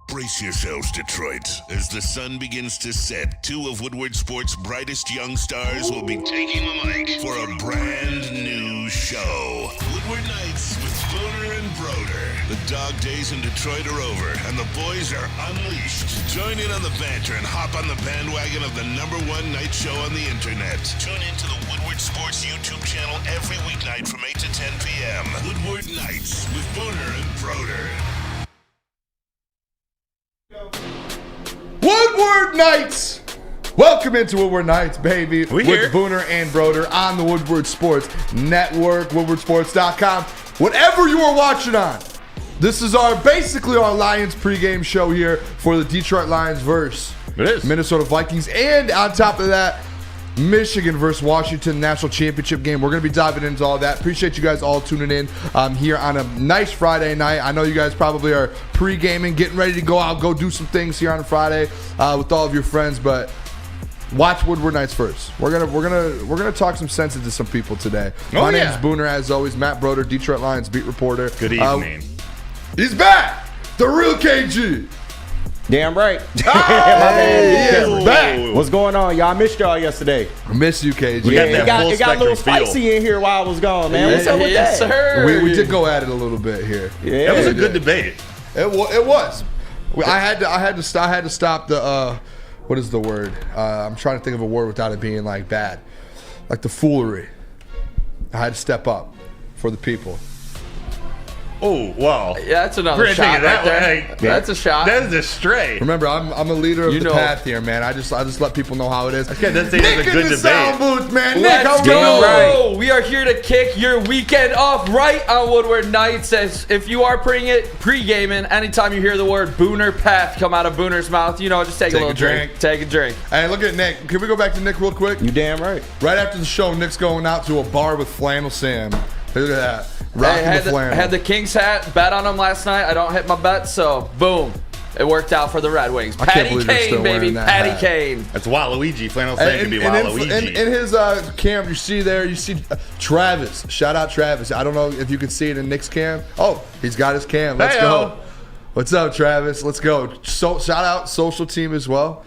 Brace yourselves, Detroit. As the sun begins to set, two of Woodward Sports' brightest young stars will be taking the mic for a brand new show. Woodward Nights with Booner and Broder. The dog days in Detroit are over, and the boys are unleashed. Join in on the banter and hop on the bandwagon of the #1 night show on the internet. Tune into the Woodward Sports YouTube channel every weeknight from 8 to 10 p.m. Woodward Nights with Booner and Broder. Woodward Nights! Welcome into Woodward Nights, baby. With Booner and Broder on the Woodward Sports Network, woodwardsports.com. Whatever you are watching on, this is basically our Lions pregame show here for the Detroit Lions versus Minnesota Vikings. And on top of that, Michigan versus Washington National Championship game. We're going to be diving into all that. Appreciate you guys all tuning in here on a nice Friday night. I know you guys probably are pre-gaming, getting ready to go out, go do some things here on a Friday with all of your friends, but watch Woodward Nights first. We're gonna talk some sense into some people today. My name is Booner, as always. Matt Broder, Detroit Lions beat reporter. Good evening. He's back, the real KG. Damn right. Hey, back. What's going on, y'all? I missed y'all yesterday. I miss you, KG. It got a little spicy in here while I was gone, man. What's up with that? Sir. We did go at it a little bit here. Yeah, it was a good debate. It was. I had to stop the what is the word? I'm trying to think of a word without it being like bad, like the foolery. I had to step up for the people. Oh, wow. Yeah, that's another shot right there. That's a shot. That is a stray. Remember, I'm a leader of the path here, man. I just let people know how it is. Okay, that's a good debate. Sound booth, man. Let's Nick, go. Right. We are here to kick your weekend off right on Woodward Nights. As if you are pre-gaming, anytime you hear the word Booner Path come out of Booner's mouth, just take a little drink. Take a drink. Hey, look at Nick. Can we go back to Nick real quick? You damn right. Right after the show, Nick's going out to a bar with Flannel Sam. Look at that. Rocking the flannel. I had the Kings hat, bet on them last night. I don't hit my bet, so boom. It worked out for the Red Wings. Patty Kane, baby. Patty Kane. That's Waluigi. Flannel Sam can be Waluigi. In his cam, you see Travis. Shout out Travis. I don't know if you can see it in Nick's cam. Oh, he's got his cam. Let's go. What's up, Travis? Let's go. So, shout out social team as well.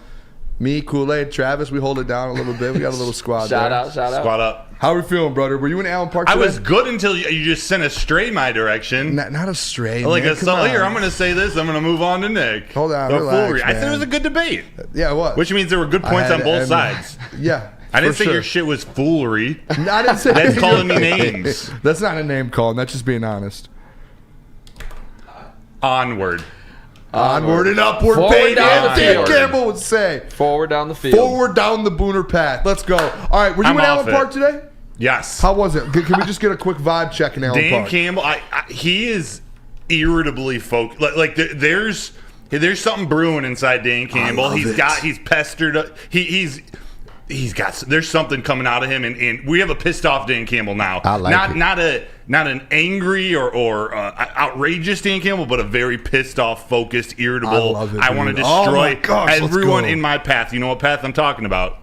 Me, Kool-Aid, Travis, we hold it down a little bit. We got a little squad Shout out. Squad up. How are we feeling, brother? Were you in Allen Park today? I was good until you just sent a stray my direction. Not a stray, like man. here, I'm going to say this. I'm going to move on to Nick. Hold on, relax, I said it was a good debate. Yeah, it was. Which means there were good points on both sides. Yeah. I didn't say your shit was foolery. I didn't say That's calling me names. That's not a name calling. That's just being honest. Onward and upward, forward baby. down the Dan field. Campbell would say. Forward down the field. Forward down the Booner path. Let's go. All right, were you in Allen Park today? Yes. How was it? Can we just get a quick vibe check in Allen Park? Dan Campbell, he is irritably focused. Like there's something brewing inside Dan Campbell. He's pestered. There's something coming out of him, and we have a pissed off Dan Campbell now. I like it. Not an angry or outrageous Dan Campbell, but a very pissed off, focused, irritable. I want to destroy everyone in my path. You know what path I'm talking about?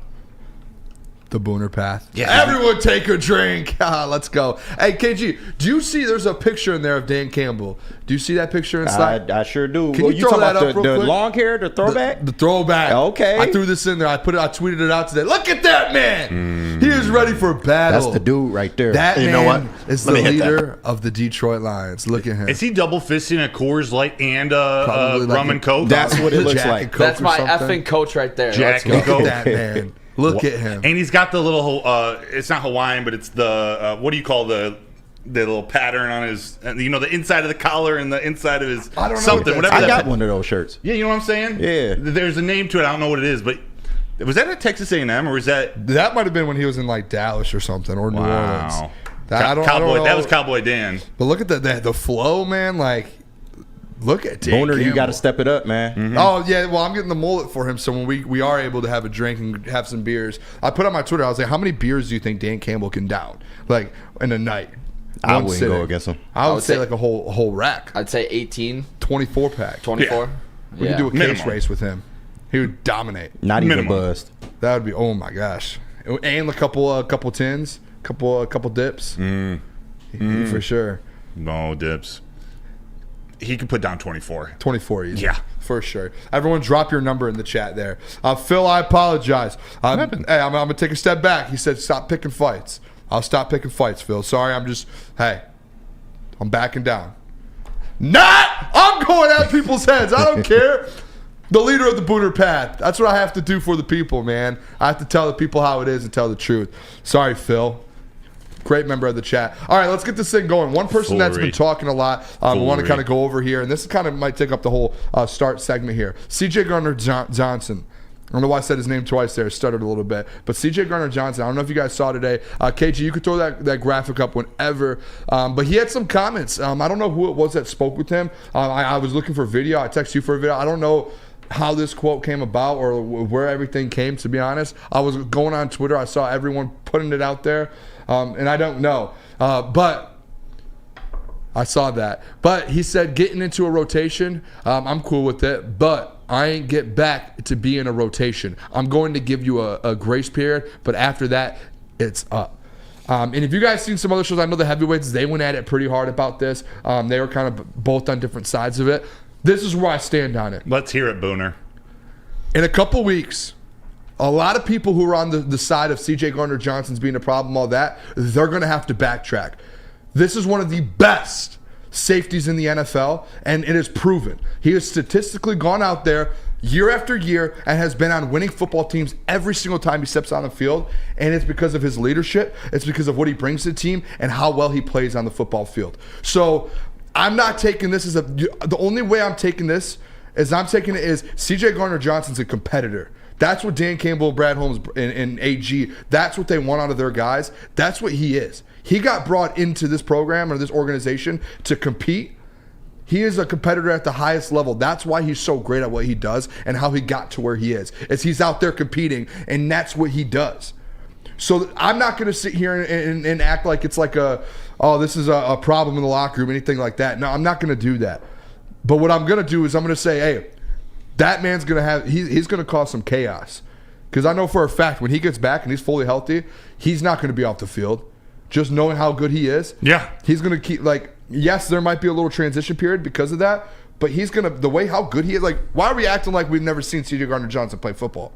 The Booner path. Yeah. Everyone take a drink. Let's go. Hey, KG, do you see there's a picture in there of Dan Campbell? Do you see that picture inside? I sure do. Can you throw talking that about up real the quick? long hair, the throwback? The throwback. Okay. I threw this in there. I tweeted it out today. Look at that man. He is ready for battle. That's the dude right there. That man know what? is the leader of the Detroit Lions. Look at him. Is he double fisting a Coors Light and rum and Coke? That's what it looks like. That's my effing coach right there. Jack Look at that man. Look at him. And he's got the little, it's not Hawaiian, but it's the, what do you call the little pattern on his, the inside of the collar and the inside of his something, whatever. I got one of those shirts. Yeah, you know what I'm saying? Yeah. There's a name to it. I don't know what it is, but was that at Texas A&M or was that? That might have been when he was in like Dallas or something or New Orleans. I don't know. That was Cowboy Dan. But look at the flow, man. Like, look at Dan Booner, you Campbell. got to step it up, man. Mm-hmm. Oh, yeah. Well, I'm getting the mullet for him. So when we are able to have a drink and have some beers, I put on my Twitter, I was like, how many beers do you think Dan Campbell can down? Like, in a night? I wouldn't go against him. I would say like a whole rack. I'd say 18. 24 pack. 24. We could do a case race with him. He would dominate. Not even buzzed. That would be, oh my gosh. And a couple tins, couple dips. For sure. No dips. he can put down 24. 24 easy. Yeah. For sure. Everyone drop your number in the chat there. Phil, I apologize. Hey, I'm going to take a step back. He said stop picking fights. I'll stop picking fights, Phil. Sorry, I'm backing down. I'm going at people's heads. I don't care. The leader of the Booner Path. That's what I have to do for the people, man. I have to tell the people how it is and tell the truth. Sorry, Phil. Great member of the chat. All right, let's get this thing going. One person that's been talking a lot, we want to kind of go over here, and this kind of might take up the whole start segment here. CJ Gardner-Johnson. I don't know why I said his name twice there. Stuttered a little bit. But CJ Gardner-Johnson, I don't know if you guys saw today. KG, you could throw that graphic up whenever. But he had some comments. I don't know who it was that spoke with him. I was looking for video. I texted you for a video. I don't know how this quote came about or where everything came, to be honest. I was going on Twitter. I saw everyone putting it out there. And I don't know. But I saw that. But he said getting into a rotation, I'm cool with it. But I ain't get back to be in a rotation. I'm going to give you a grace period. But after that, it's up. And if you guys seen some other shows, I know the heavyweights, they went at it pretty hard about this. They were kind of both on different sides of it. This is where I stand on it. Let's hear it, Booner. In a couple weeks, a lot of people who are on the side of CJ Gardner-Johnson's being a problem, all that, they're going to have to backtrack. This is one of the best safeties in the NFL, and it is proven. He has statistically gone out there year after year and has been on winning football teams every single time he steps on the field, and it's because of his leadership. It's because of what he brings to the team and how well he plays on the football field. So I'm not taking this as the only way I'm taking this is CJ Gardner-Johnson's a competitor. That's what Dan Campbell and Brad Holmes and AG, that's what they want out of their guys. That's what he is. He got brought into this program or this organization to compete. He is a competitor at the highest level. That's why he's so great at what he does and how he got to where he is he's out there competing, and that's what he does. So I'm not going to sit here and act like it's like this is a problem in the locker room, anything like that. No, I'm not going to do that. But what I'm going to do is I'm going to say, hey, that man's going to he's going to cause some chaos. Because I know for a fact when he gets back and he's fully healthy, he's not going to be off the field. Just knowing how good he is. Yeah. He's going to keep, yes, there might be a little transition period because of that. But he's going to, how good he is, why are we acting like we've never seen CJ Gardner-Johnson play football?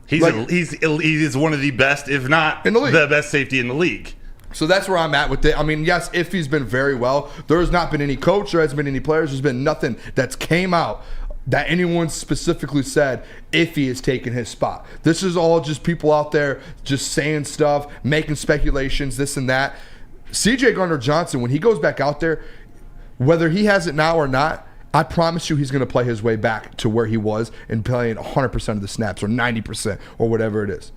He's one of the best, if not the best safety in the league. So that's where I'm at with it. I mean, yes, Iffy's been very well. There has not been any coach. There hasn't been any players. There's been nothing that's came out that anyone specifically said Iffy is taking his spot. This is all just people out there just saying stuff, making speculations, this and that. CJ Gardner-Johnson, when he goes back out there, whether he has it now or not, I promise you he's going to play his way back to where he was and playing 100% of the snaps or 90% or whatever it is.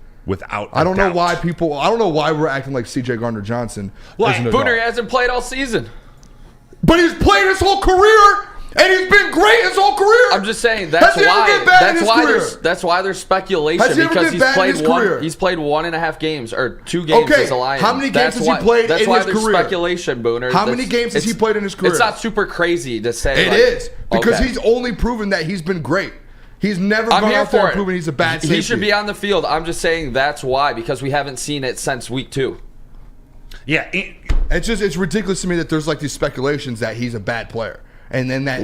I don't know why we're acting like CJ Gardner-Johnson. Booner hasn't played all season. But he's played his whole career, and he's been great his whole career. I'm just saying that's why there's speculation because he's played 1.5 games or 2 games as a Lion. How many games has he played in his career? That's why there's speculation, Booner. How many games has he played in his career? It's not super crazy to say. It is because he's only proven that he's been great. He's never gone out there and proven he's a bad safety. He should be on the field. I'm just saying that's why, because we haven't seen it since week 2. Yeah. It's ridiculous to me that there's these speculations that he's a bad player. And then that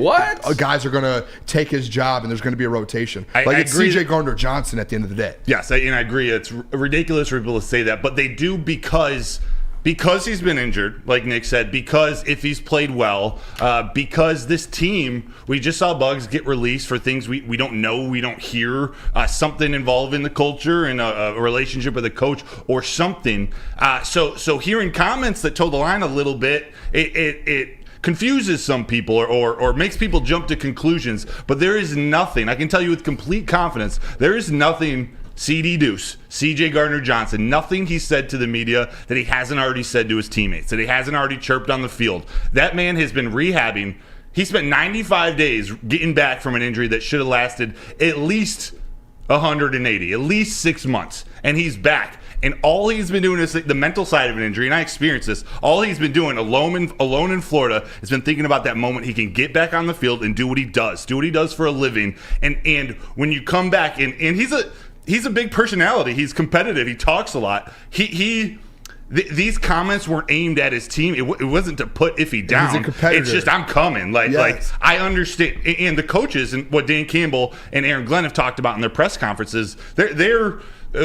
guys are going to take his job and there's going to be a rotation. It's CJ Gardner-Johnson at the end of the day. Yes, and I agree. It's ridiculous for people to say that. But they do because he's been injured, like Nick said, because if he's played well, because this team, we just saw Bugs get released for things we don't know, we don't hear, something involved in the culture and a relationship with a coach or something. So hearing comments that toe the line a little bit, it confuses some people or makes people jump to conclusions. But there is nothing, I can tell you with complete confidence, there is nothing Ceedy Duce, CJ Gardner-Johnson, nothing he said to the media that he hasn't already said to his teammates, that he hasn't already chirped on the field. That man has been rehabbing. He spent 95 days getting back from an injury that should have lasted at least 180, at least 6 months. And he's back. And all he's been doing is the mental side of an injury, and I experienced this. All he's been doing alone in Florida has been thinking about that moment he can get back on the field and do what he does for a living. And when you come back, and he's a big personality. He's competitive. He talks a lot. these comments weren't aimed at his team. It wasn't to put Iffy down. He's a competitor. It's just I'm coming. Like I understand. And the coaches and what Dan Campbell and Aaron Glenn have talked about in their press conferences, they're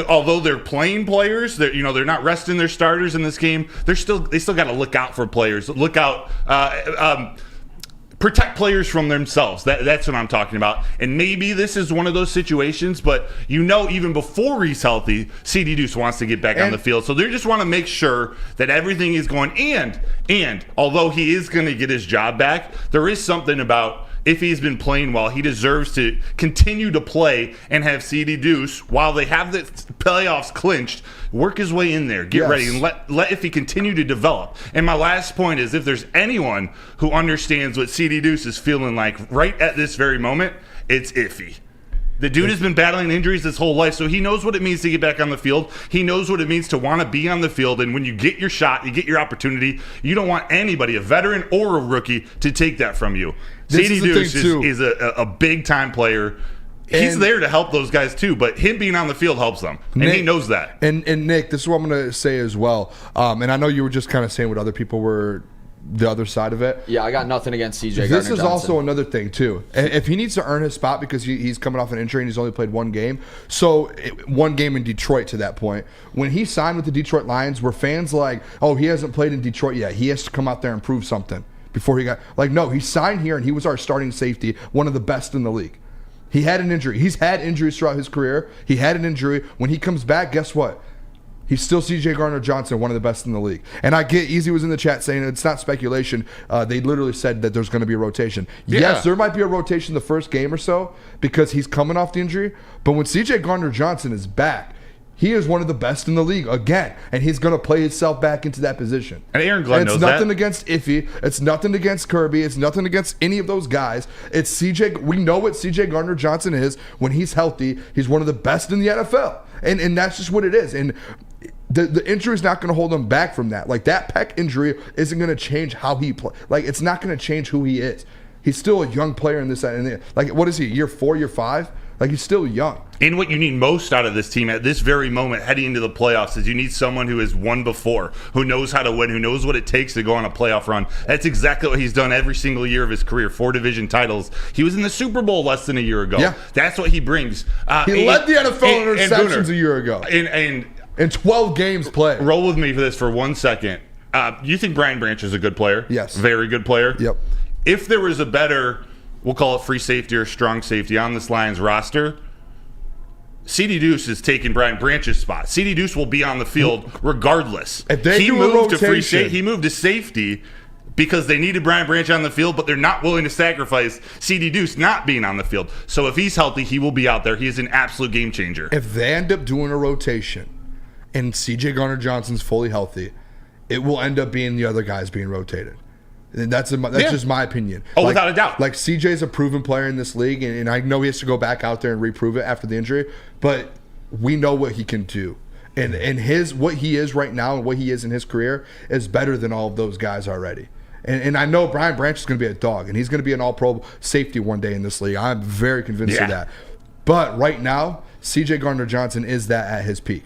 although they're playing players, they're not resting their starters in this game. They still got to look out for players. Look out. Protect players from themselves. That's what I'm talking about. And maybe this is one of those situations, but even before he's healthy, Ceedy Duce wants to get back on the field. So they just want to make sure that everything is going. And although he is going to get his job back, there is something about if he's been playing well, he deserves to continue to play and have Ceedy Duce, while they have the playoffs clinched, work his way in there, get ready, and let Iffy continue to develop. And my last point is, if there's anyone who understands what Ceedy Duce is feeling like right at this very moment, it's Iffy. The dude has been battling injuries his whole life, so he knows what it means to get back on the field. He knows what it means to want to be on the field, and when you get your shot, you get your opportunity, you don't want anybody, a veteran or a rookie, to take that from you. Ceedy Duce is a big-time player. He's there to help those guys too, but him being on the field helps them, and Nick, he knows that. And Nick, this is what I'm going to say as well, and I know you were just kind of saying what other people were the other side of it. Yeah, I got nothing against CJ This Gardner-Johnson. is also another thing, too. If he needs to earn his spot because he's coming off an injury and he's only played one game, one game in Detroit to that point, when he signed with the Detroit Lions, were fans like, oh, he hasn't played in Detroit yet. He has to come out there and prove something before he got – like, no, he signed here and he was our starting safety, one of the best in the league. He had an injury. He's had injuries throughout his career. He had an injury. When he comes back, guess what? He's still CJ Gardner-Johnson, one of the best in the league. And I get Easy was in the chat saying it's not speculation. They literally said that there's going to be a rotation. Yeah. Yes, there might be a rotation the first game or so because he's coming off the injury. But when CJ Gardner-Johnson is back, he is one of the best in the league again, and he's going to play himself back into that position. And Aaron Glenn knows that. It's nothing against Iffy. It's nothing against Kirby. It's nothing against any of those guys. It's CJ. We know what CJ Gardner-Johnson is. When he's healthy, he's one of the best in the NFL. And that's just what it is. And the injury is not going to hold him back from that. Like, that pec injury isn't going to change how he plays. Like, it's not going to change who he is. He's still a young player in this. Like, what is he, year 4, year 5? Like, he's still young. And what you need most out of this team at this very moment heading into the playoffs is you need someone who has won before, who knows how to win, who knows what it takes to go on a playoff run. That's exactly what he's done every single year of his career, 4 division titles. He was in the Super Bowl less than a year ago. Yeah. That's what he brings. He led the NFL in interceptions a year ago. And 12 games played. Roll with me for this for 1 second. You think Brian Branch is a good player? Yes. Very good player? Yep. If there was a better, we'll call it free safety or strong safety on this Lions roster, Ceedy Duce is taking Brian Branch's spot. Ceedy Duce will be on the field regardless. If they he do moved a rotation, to free safety. He moved to safety because they needed Brian Branch on the field, but they're not willing to sacrifice Ceedy Duce not being on the field. So if he's healthy, he will be out there. He is an absolute game changer. If they end up doing a rotation and CJ Gardner-Johnson's fully healthy, it will end up being the other guys being rotated. And that's just my opinion. Oh, without a doubt. Like, CJ's a proven player in this league, and I know he has to go back out there and reprove it after the injury, but we know what he can do. And what he is right now and what he is in his career is better than all of those guys already. And I know Brian Branch is going to be a dog, and he's going to be an all-pro safety one day in this league. I'm very convinced of that. But right now, CJ Gardner-Johnson is that at his peak.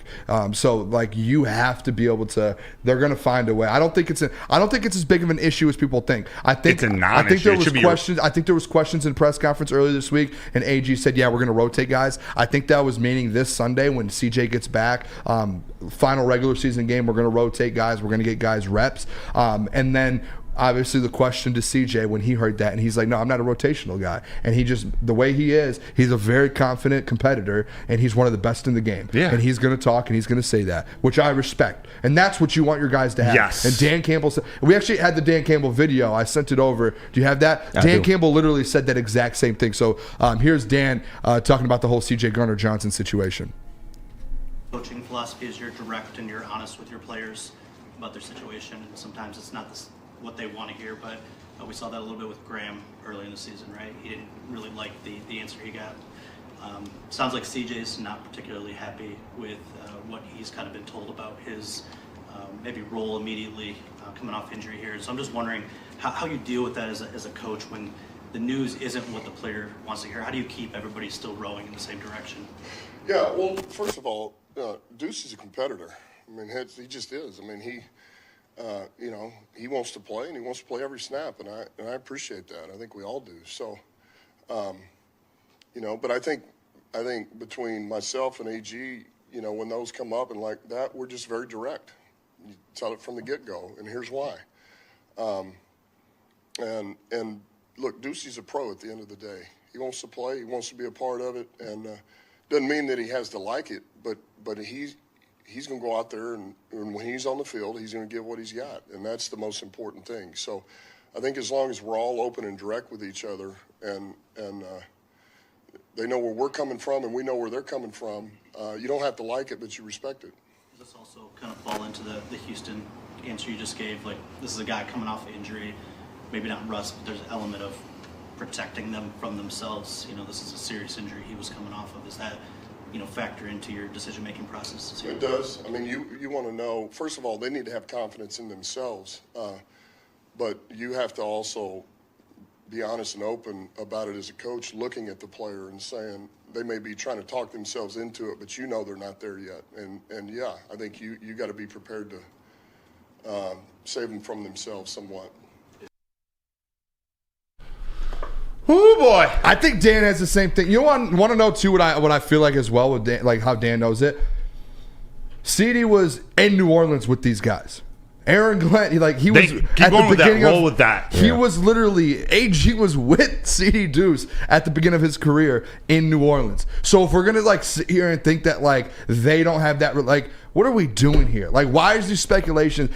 So, like, you have to be able to. They're going to find a way. I don't think it's as big of an issue as people think. I think it's a non-issue. I think there was questions. I think there was questions in press conference earlier this week, and AG said, "Yeah, we're going to rotate guys." I think that was meaning this Sunday when CJ gets back, final regular season game, we're going to rotate guys. We're going to get guys reps, and then. Obviously, the question to CJ when he heard that, and he's like, no, I'm not a rotational guy. And he just, the way he is, he's a very confident competitor, and he's one of the best in the game. Yeah. And he's going to talk, and he's going to say that, which I respect. And that's what you want your guys to have. Yes. And Dan Campbell said, we actually had the Dan Campbell video. I sent it over. Do you have that? Dan Campbell literally said that exact same thing. So here's Dan talking about the whole CJ Gardner-Johnson situation. Coaching philosophy is you're direct and you're honest with your players about their situation. And sometimes it's not what they want to hear, but we saw that a little bit with Graham early in the season, right? He didn't really like the answer he got. Sounds like CJ's not particularly happy with what he's kind of been told about his maybe role immediately coming off injury here. So I'm just wondering how you deal with that as a coach when the news isn't what the player wants to hear. How do you keep everybody still rowing in the same direction? Yeah, well, first of all, Duce is a competitor. I mean, he just is. I mean, he wants to play, and he wants to play every snap, and I appreciate that. I think we all do. So, but I think between myself and AG, when those come up and like that, we're just very direct. You tell it from the get-go, and here's why. And look, Ducey's a pro at the end of the day. He wants to play. He wants to be a part of it, and doesn't mean that he has to like it, but he's going to go out there, and when he's on the field, he's going to give what he's got, and that's the most important thing. So I think as long as we're all open and direct with each other, and they know where we're coming from and we know where they're coming from, you don't have to like it, but you respect it. Does this also kind of fall into the Houston answer you just gave? Like, this is a guy coming off injury, maybe not rust, but there's an element of protecting them from themselves. This is a serious injury he was coming off of. Is that, factor into your decision-making process? It does. I mean, you want to know, first of all, they need to have confidence in themselves, but you have to also be honest and open about it as a coach, looking at the player and saying they may be trying to talk themselves into it, but they're not there yet. And yeah, I think you got to be prepared to save them from themselves somewhat. Oh boy! I think Dan has the same thing. You want to know too what I feel like as well with Dan, like how Dan knows it. Ceedy was in New Orleans with these guys. Aaron Glenn, he was at the beginning of that. He was literally AG was with Ceedy Duce at the beginning of his career in New Orleans. So if we're gonna sit here and think that they don't have that, what are we doing here? Why is these speculations?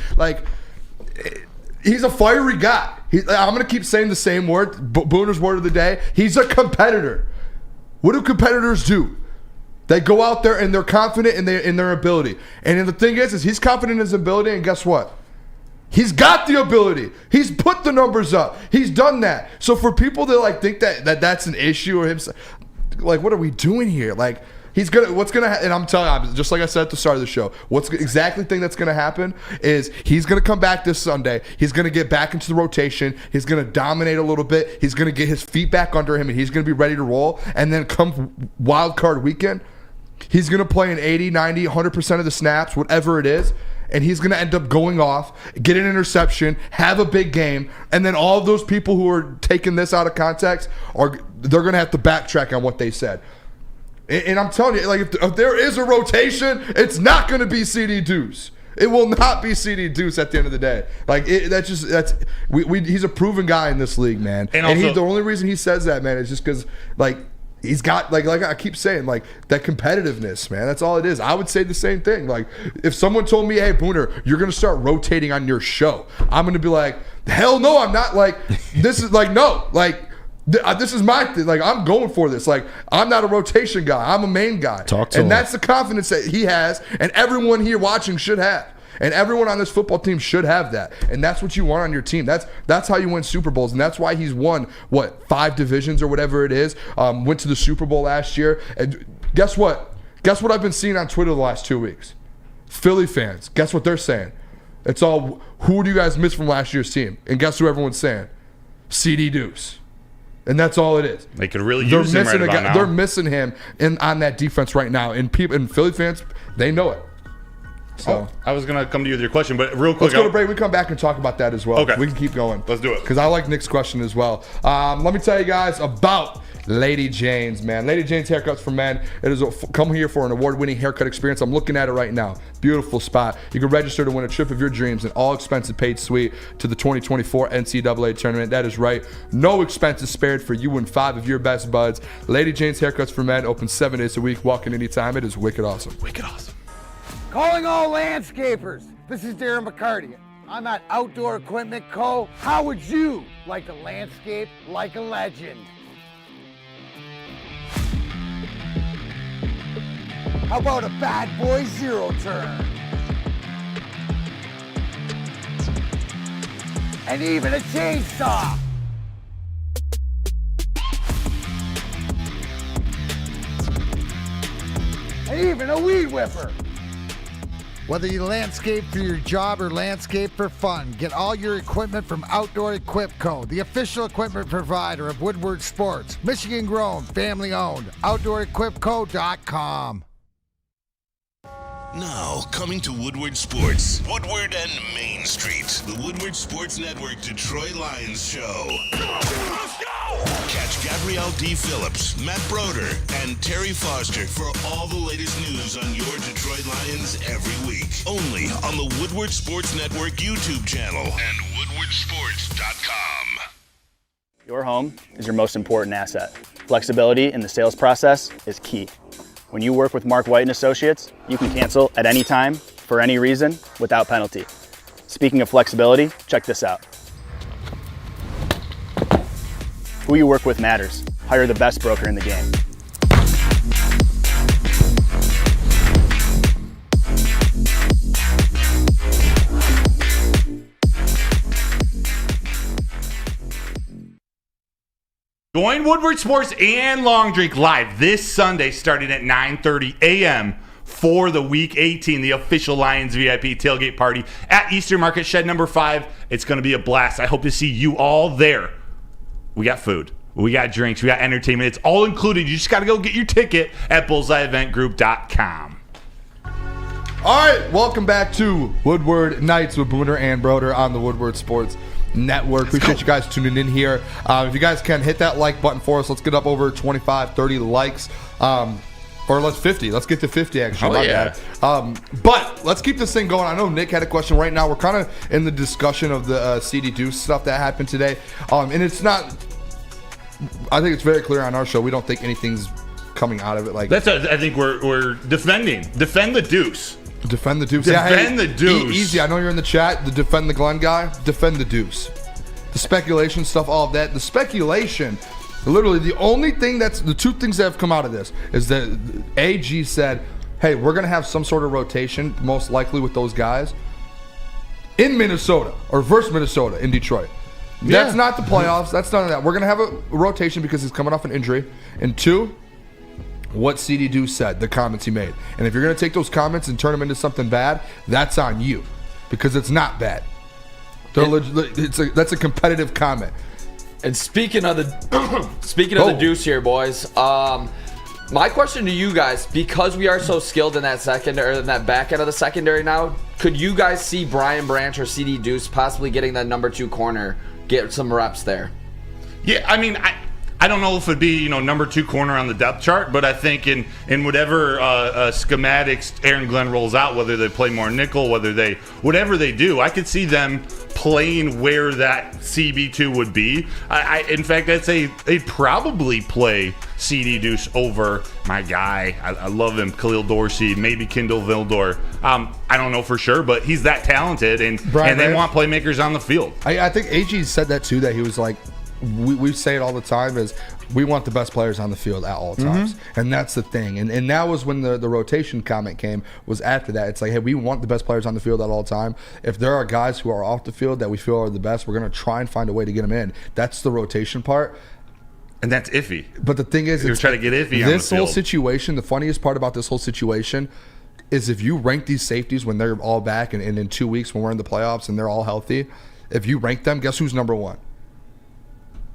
He's a fiery guy. I'm going to keep saying the same word, Booner's word of the day. He's a competitor. What do competitors do? They go out there and they're confident in their ability. And the thing is he's confident in his ability, and guess what? He's got the ability. He's put the numbers up. He's done that. So for people that think that's an issue or him, what are we doing here? What's gonna happen, and I'm telling you, just like I said at the start of the show, what's exactly thing that's gonna happen is he's gonna come back this Sunday. He's gonna get back into the rotation. He's gonna dominate a little bit. He's gonna get his feet back under him, and he's gonna be ready to roll. And then come wild card weekend, he's gonna play in 80, 90, 100% of the snaps, whatever it is. And he's going to end up going off, get an interception, have a big game, and then all of those people who are taking this out of context, they're going to have to backtrack on what they said. And I'm telling you, if there is a rotation, it's not going to be Ceedy Duce. It will not be Ceedy Duce at the end of the day. He's a proven guy in this league, man. And the only reason he says that, man, is just because he's got like I keep saying, that competitiveness, man. That's all it is. I would say the same thing. If someone told me, "Hey, Booner, you're gonna start rotating on your show," I'm gonna be like, "Hell no, I'm not." This is no. This is my thing. I'm going for this. I'm not a rotation guy. I'm a main guy. And that's the confidence that he has, and everyone here watching should have. And everyone on this football team should have that. And that's what you want on your team. That's how you win Super Bowls. And that's why he's won, 5 divisions or whatever it is. Went to the Super Bowl last year. And guess what? Guess what I've been seeing on Twitter the last 2 weeks? Philly fans. Guess what they're saying? It's all, who do you guys miss from last year's team? And guess who everyone's saying? Ceedy Duce. And that's all it is. They could really use him right about now. They're missing him on that defense right now. And Philly fans, they know it. So I was gonna come to you with your question, but real quick, let's go to break. We come back and talk about that as well. Okay, we can keep going. Let's do it because I like Nick's question as well. Let me tell you guys about Lady Jane's, man. Lady Jane's Haircuts for Men. It is come here for an award-winning haircut experience. I'm looking at it right now. Beautiful spot. You can register to win a trip of your dreams and all expenses paid suite to the 2024 NCAA tournament. That is right. No expenses spared for you and 5 of your best buds. Lady Jane's Haircuts for Men open 7 days a week. Walk in anytime. It is wicked awesome. Wicked awesome. Calling all landscapers. This is Darren McCarty. I'm at Outdoor Equipment Co. How would you like to landscape like a legend? How about a bad boy zero turn? And even a chainsaw. And even a weed whipper. Whether you landscape for your job or landscape for fun, get all your equipment from Outdoor Equip Co., the official equipment provider of Woodward Sports. Michigan grown, family owned. OutdoorEquipCo.com. Now, coming to Woodward Sports, Woodward and Main Street, the Woodward Sports Network Detroit Lions show. Let's go! Catch Gabrielle D. Phillips, Matt Broder, and Terry Foster for all the latest news on your Detroit Lions every week. Only on the Woodward Sports Network YouTube channel and woodwardsports.com. Your home is your most important asset. Flexibility in the sales process is key. When you work with Mark White and Associates, you can cancel at any time, for any reason, without penalty. Speaking of flexibility, check this out. Who you work with matters. Hire the best broker in the game. Join Woodward Sports and Long Drink live this Sunday starting at 9:30 a.m. for the Week 18, the official Lions VIP tailgate party at Eastern Market Shed number 5. It's going to be a blast. I hope to see you all there. We got food. We got drinks. We got entertainment. It's all included. You just got to go get your ticket at bullseyeeventgroup.com. All right, welcome back to Woodward Nights with Booner and Broder on the Woodward Sports Network. Appreciate you guys tuning in here. If you guys can hit that like button for us, let's get up over 25, 30 likes. Or let's 50. Let's get to 50 actually. Oh, yeah. But let's keep this thing going. I know Nick had a question right now. We're kind of in the discussion of the Ceedy Duce stuff that happened today. And it's not, I think it's very clear on our show. We don't think anything's coming out of it. Like I think we're defending. Defend the Deuce. Defend the Deuce. Defend the Deuce. Easy. I know you're in the chat. The Defend the Glenn guy. Defend the Deuce. The speculation stuff, all of that. The speculation, literally the only thing the two things that have come out of this is that AG said, hey, we're going to have some sort of rotation, most likely with those guys, in Minnesota or versus Minnesota in Detroit. Yeah. That's not the playoffs. That's none of that. We're going to have a rotation because he's coming off an injury. And two, what Ceedy Duce said, the comments he made. And if you're going to take those comments and turn them into something bad, that's on you because it's not bad. That's a competitive comment. And speaking of the Deuce here, boys, my question to you guys, because we are so skilled in that secondary, in that back end of the secondary now, could you guys see Brian Branch or Ceedy Duce possibly getting that number 2 corner, get some reps there? Yeah, I mean, I don't know if it'd be number 2 corner on the depth chart, but I think in whatever schematics Aaron Glenn rolls out, whether they play more nickel, whatever they do, I could see them playing where that CB2 would be. In fact, I'd say they'd probably play Ceedy Duce over my guy. I love him, Khalil Dorsey, maybe Kendall Vildor. I don't know for sure, but he's that talented, and they want playmakers on the field. I think AG said that too, that he was like, we say it all the time, is we want the best players on the field at all times. Mm-hmm. And that's the thing. And that was when the rotation comment came, was after that. It's like, hey, we want the best players on the field at all time. If there are guys who are off the field that we feel are the best, we're going to try and find a way to get them in. That's the rotation part. And that's iffy. But the thing is, you're trying to get iffy on this the whole field. Situation, the funniest part about this whole situation is if you rank these safeties when they're all back and in 2 weeks when we're in the playoffs and they're all healthy, if you rank them, guess who's number 1?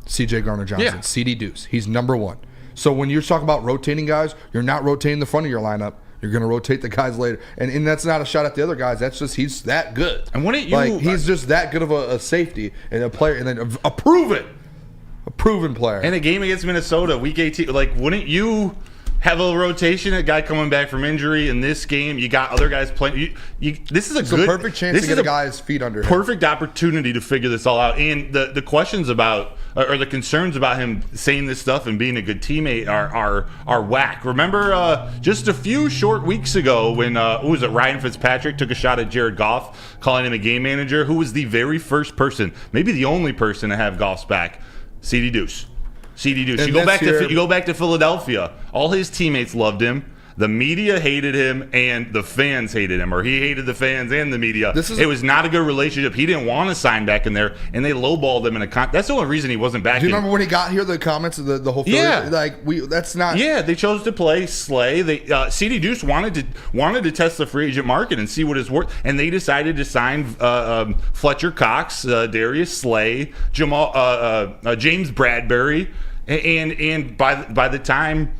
CJ Gardner-Johnson, yeah. Ceedy Duce. He's number 1. So when you're talking about rotating guys, you're not rotating the front of your lineup. You're going to rotate the guys later. And that's not a shot at the other guys. That's just he's that good. And wouldn't you... he's just that good of a safety and a player, and then a proven player. In a game against Minnesota, Week 18, wouldn't you have a rotation, a guy coming back from injury in this game? You got other guys playing. This is a perfect chance to get a guy's feet under him. Perfect opportunity to figure this all out. And the questions about, or the concerns about him saying this stuff and being a good teammate are whack. Remember just a few short weeks ago when Ryan Fitzpatrick took a shot at Jared Goff, calling him a game manager? Who was the very first person, maybe the only person to have Goff's back? Ceedy Duce. Ceedy Duce. You go back to Philadelphia. All his teammates loved him. The media hated him, and the fans hated him, or he hated the fans and the media. It was not a good relationship. He didn't want to sign back in there, and they lowballed him in a that's the only reason he wasn't back. Do you remember when he got here? The comments of the whole Philly, that's not. Yeah, they chose to play Slay. Ceedy Duce wanted to test the free agent market and see what it's worth, and they decided to sign Fletcher Cox, Darius Slay, James Bradbury, and by the time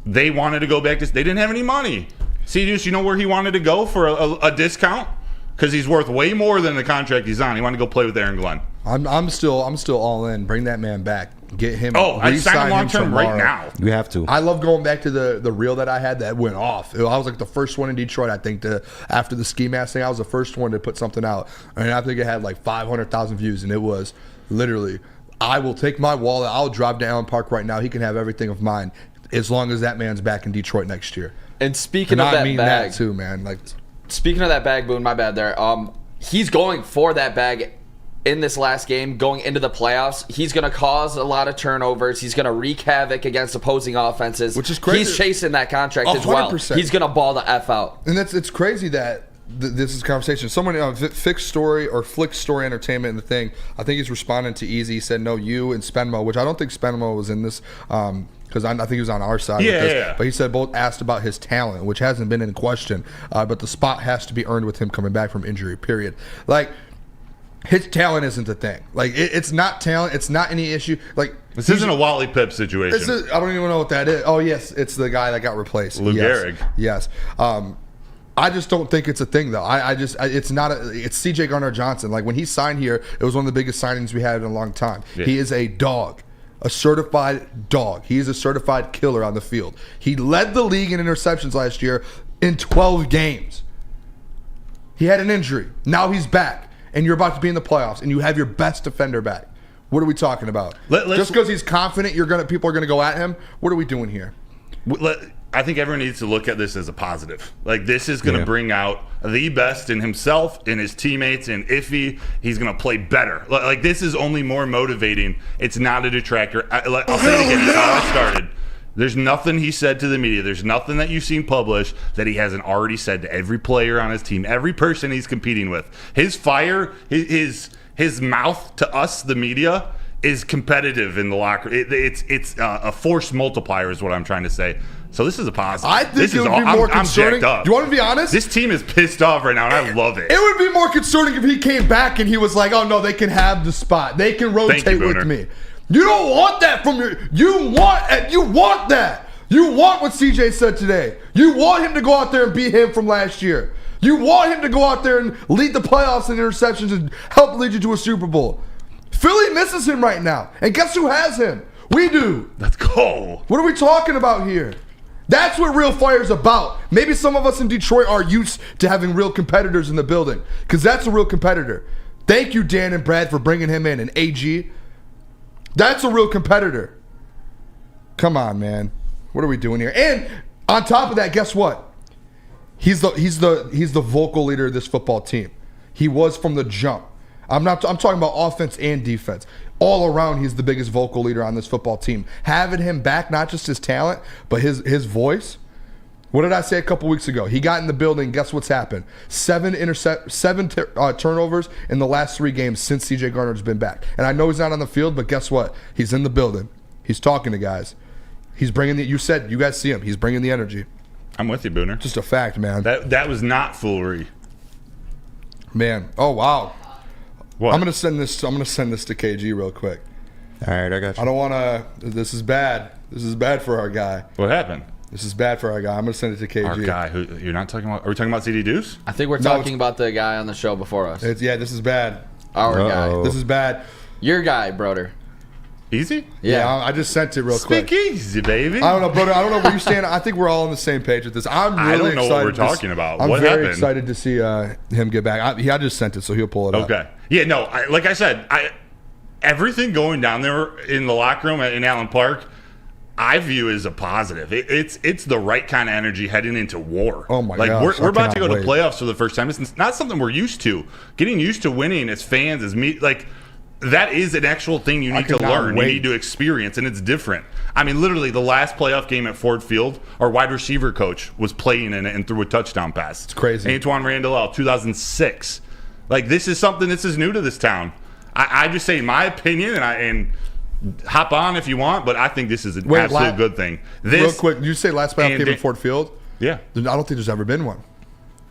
they wanted to go back to, they didn't have any money. Ceedy Duce, you know where he wanted to go for a discount? Because he's worth way more than the contract he's on. He wanted to go play with Aaron Glenn. I'm still all in. Bring that man back. Get him. I signed him long term right now. You have to. I love going back to the reel that I had that went off. I was like the first one in Detroit. I think after the ski mask thing, I was the first one to put something out, and I think it had like 500,000 views, and it was literally, I will take my wallet. I'll drive to Allen Park right now. He can have everything of mine as long as that man's back in Detroit next year. And speaking of that bag, that too, man. Like, speaking of that bag, Boone, my bad there. He's going for that bag in this last game, going into the playoffs. He's going to cause a lot of turnovers. He's going to wreak havoc against opposing offenses. Which is crazy. He's chasing that contract as well. 100%. He's going to ball the F out. And it's crazy that this is a conversation. Someone on Flick Story Entertainment and the thing, I think he's responding to Easy. He said, no, you and Spenmo, which I don't think Spenmo was in this because I think he was on our side with this. Yeah. But he said both asked about his talent, which hasn't been in question. But the spot has to be earned with him coming back from injury, period. Like, his talent isn't the thing. Like, it's not talent. It's not any issue. Like, this isn't a Wally Pipp situation. I don't even know what that is. Oh, yes. It's the guy that got replaced. Lou Gehrig. Yes. I just don't think it's a thing, though. It's CJ Gardner-Johnson. Like, when he signed here, it was one of the biggest signings we had in a long time. Yeah. He is a dog. A certified dog. He is a certified killer on the field. He led the league in interceptions last year in 12 games. He had an injury. Now he's back. And you're about to be in the playoffs, and you have your best defender back. What are we talking about? Just because he's confident, people are gonna go at him. What are we doing here? I think everyone needs to look at this as a positive. Like, this is going to bring out the best in himself, in his teammates, and Iffy. He's going to play better. Like, this is only more motivating. It's not a detractor. I'll say it again. That's how I started. There's nothing he said to the media. There's nothing that you've seen published that he hasn't already said to every player on his team, every person he's competing with. His fire, his mouth to us, the media, is competitive in the locker. It's a force multiplier is what I'm trying to say. So this is a positive. I think it would be more concerning. I'm jacked up. Do you want to be honest? This team is pissed off right now, and I love it. It would be more concerning if he came back and he was like, "Oh no, they can have the spot. They can rotate with me." You don't want that from your. You want that. You want what CJ said today. You want him to go out there and beat him from last year. You want him to go out there and lead the playoffs in interceptions and help lead you to a Super Bowl. Philly misses him right now, and guess who has him? We do. Let's go. What are we talking about here? That's what real fire is about. Maybe some of us in Detroit are used to having real competitors in the building, because that's a real competitor. Thank you, Dan and Brad, for bringing him in, and AG. That's a real competitor. Come on, man. What are we doing here? And on top of that, guess what? He's the vocal leader of this football team. He was from the jump. I'm talking about offense and defense. All around, he's the biggest vocal leader on this football team. Having him back, not just his talent, but his voice. What did I say a couple weeks ago? He got in the building. Guess what's happened? 7 turnovers in the last 3 games since CJ Gardner's been back. And I know he's not on the field, but guess what? He's in the building. He's talking to guys. He's bringing you guys see him. He's bringing the energy. I'm with you, Booner. Just a fact, man. That was not foolery. Man. Oh, wow. What? I'm gonna send this to KG real quick. All right, I got you. I don't want to. This is bad. This is bad for our guy. What happened? This is bad for our guy. I'm gonna send it to KG. Our guy? Who you're not talking about? Are we talking about Ceedy Duce? I think we're talking about the guy on the show before us. This is bad. Our guy. This is bad. Your guy, Broder. Easy? Yeah, I just sent it real quick. Speak easy, baby. I don't know, brother. I don't know where you stand. I think we're all on the same page with this. I'm really excited. I don't know what we're talking about. I'm what very happened? excited to see him get back. I just sent it, so he'll pull it up. Okay. Yeah, no, like I said, everything going down there in the locker room in Allen Park, I view as a positive. It's the right kind of energy heading into war. Oh my gosh, we're about to go to playoffs for the first time. It's not something we're used to. Getting used to winning as fans, as me, like that is an actual thing you need to learn. You need to experience, and it's different. I mean, literally, the last playoff game at Ford Field, our wide receiver coach was playing in it and threw a touchdown pass. It's crazy. Antoine Randall, 2006. Like, this is something this is new to this town. I just say my opinion, and hop on if you want, but I think this is an absolute good thing. Real quick, did you say last playoff game at Ford Field? Yeah. I don't think there's ever been one.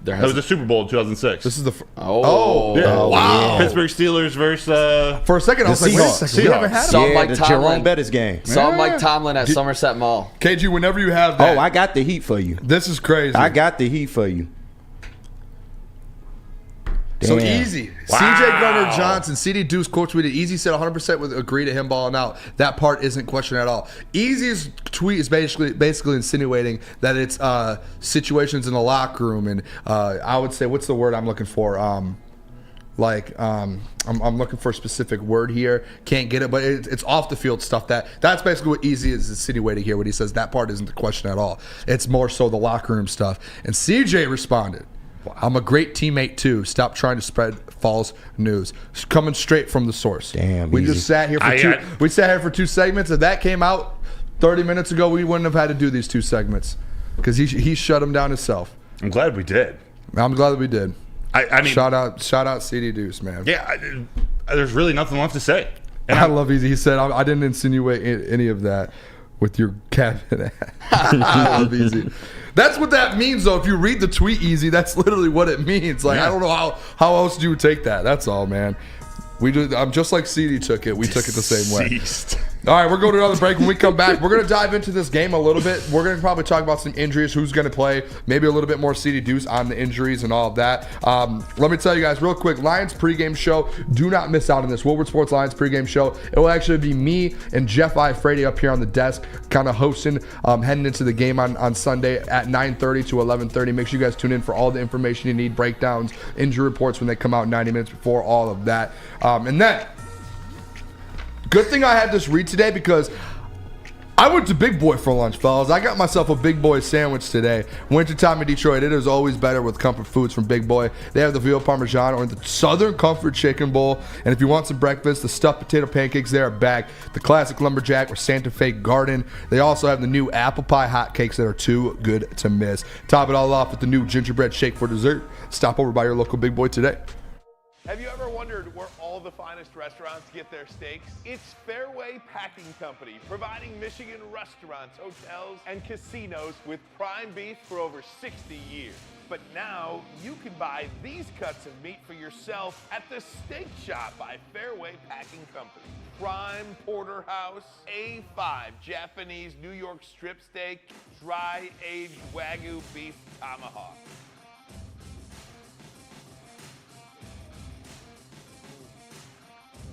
That was the Super Bowl in 2006. This is the wow. Yeah. Pittsburgh Steelers versus for a second I was like, wait a second, we haven't had Saw Mike the Tomlin. Jerome Bettis game. Saw Mike Tomlin at Somerset Mall. KG, whenever you have that. Oh, I got the heat for you. This is crazy. I got the heat for you. So Damn. easy. Wow. CJ Gardner-Johnson, Ceedy Duce quote tweeted, Easy said 100% would agree to him balling out. That part isn't questioned at all. Easy's tweet is basically insinuating that it's situations in the locker room, and I would say, what's the word I'm looking for? I'm looking for a specific word here. Can't get it, but it's off the field stuff. That's basically what Easy is insinuating here when he says that part isn't the question at all. It's more so the locker room stuff. And CJ responded, I'm a great teammate too. Stop trying to spread false news. It's coming straight from the source. Damn, we Easy. just sat here for we sat here for 2 segments. If that came out 30 minutes ago, we wouldn't have had to do these 2 segments because he shut him down himself. I'm glad we did. I'm glad that we did. I mean, shout out Ceedy Duce, man. Yeah, there's really nothing left to say. And I love Easy. He said, I didn't insinuate any of that with your cabinet. I love Easy. That's what that means, though. If you read the tweet, Easy, that's literally what it means. Like, I don't know how else do you take that. That's all, man. I'm just like Ceedy took it. We took it the same way. All right, we're going to another break. When we come back, we're going to dive into this game a little bit. We're going to probably talk about some injuries, who's going to play, maybe a little bit more Ceedy Duce on the injuries and all of that. Let me tell you guys real quick, Lions pregame show. Do not miss out on this. Woodward Sports Lions pregame show. It will actually be me and Jeff Ifrady up here on the desk, kind of hosting, heading into the game on Sunday at 9:30 to 11:30. Make sure you guys tune in for all the information you need, breakdowns, injury reports when they come out 90 minutes before, all of that. And then, good thing I had this read today because I went to Big Boy for lunch, fellas. I got myself a Big Boy sandwich today. Wintertime in Detroit, it is always better with comfort foods from Big Boy. They have the veal parmesan or the Southern Comfort Chicken Bowl. And if you want some breakfast, the stuffed potato pancakes there are back. The classic lumberjack or Santa Fe Garden. They also have the new apple pie hotcakes that are too good to miss. Top it all off with the new gingerbread shake for dessert. Stop over by your local Big Boy today. Have you ever wondered where all the finest restaurants get their steaks? It's Fairway Packing Company, providing Michigan restaurants, hotels, and casinos with prime beef for over 60 years. But now you can buy these cuts of meat for yourself at the Steak Shop by Fairway Packing Company. Prime porterhouse, A5 Japanese New York strip steak, dry aged Wagyu beef tomahawk.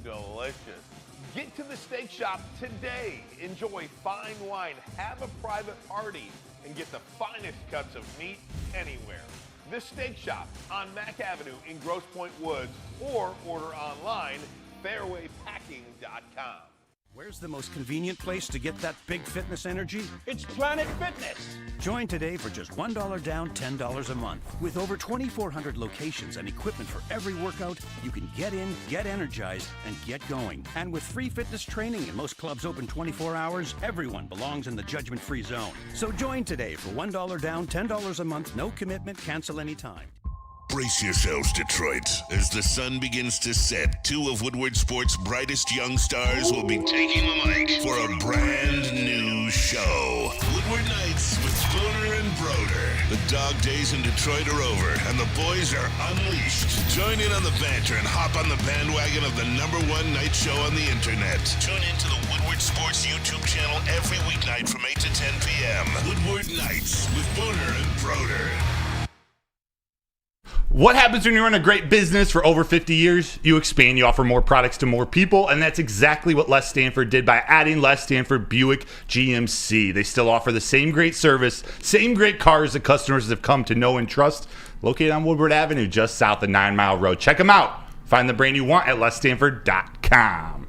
Delicious. Get to the Steak Shop today. Enjoy fine wine, have a private party, and get the finest cuts of meat anywhere. The Steak Shop on Mack Avenue in Grosse Pointe Woods, or order online, fairwaypacking.com. Where's the most convenient place to get that big fitness energy? It's Planet Fitness. Join today for just $1 down, $10 a month. With over 2,400 locations and equipment for every workout, you can get in, get energized, and get going. And with free fitness training and most clubs open 24 hours, everyone belongs in the judgment-free zone. So join today for $1 down, $10 a month, no commitment, cancel anytime. Brace yourselves, Detroit. As the sun begins to set, 2 of Woodward Sports' brightest young stars will be taking the mic for a brand new show. Woodward Nights with Booner and Broder. The dog days in Detroit are over, and the boys are unleashed. Join in on the banter and hop on the bandwagon of the #1 night show on the internet. Tune into the Woodward Sports YouTube channel every weeknight from 8 to 10 p.m. Woodward Nights with Booner and Broder. What happens when you run a great business for over 50 years? You expand, you offer more products to more people, and that's exactly what Les Stanford did by adding Les Stanford Buick GMC. They still offer the same great service, same great cars that customers have come to know and trust, located on Woodward Avenue, just south of 9 Mile Road. Check them out. Find the brand you want at lesstanford.com.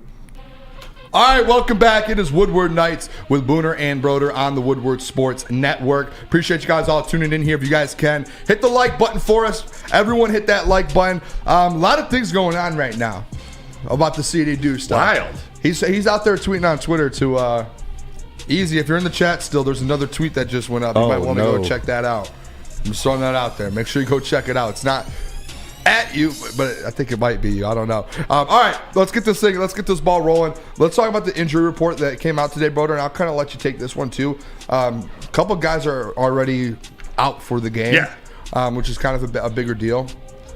All right, welcome back. It is Woodward Nights with Booner and Broder on the Woodward Sports Network. Appreciate you guys all tuning in here. If you guys can, hit the like button for us. Everyone hit that like button. A lot of things going on right now about the Ceedy Duce stuff. Wild. He's out there tweeting on Twitter to Easy. If you're in the chat still, there's another tweet that just went up. You might want to go check that out. I'm just throwing that out there. Make sure you go check it out. It's not at you, but I think it might be you. I don't know. All right, let's get this ball rolling. Let's talk about the injury report that came out today, Broder, and I'll kind of let you take this one too. A couple guys are already out for the game. Yeah. which is kind of a bigger deal.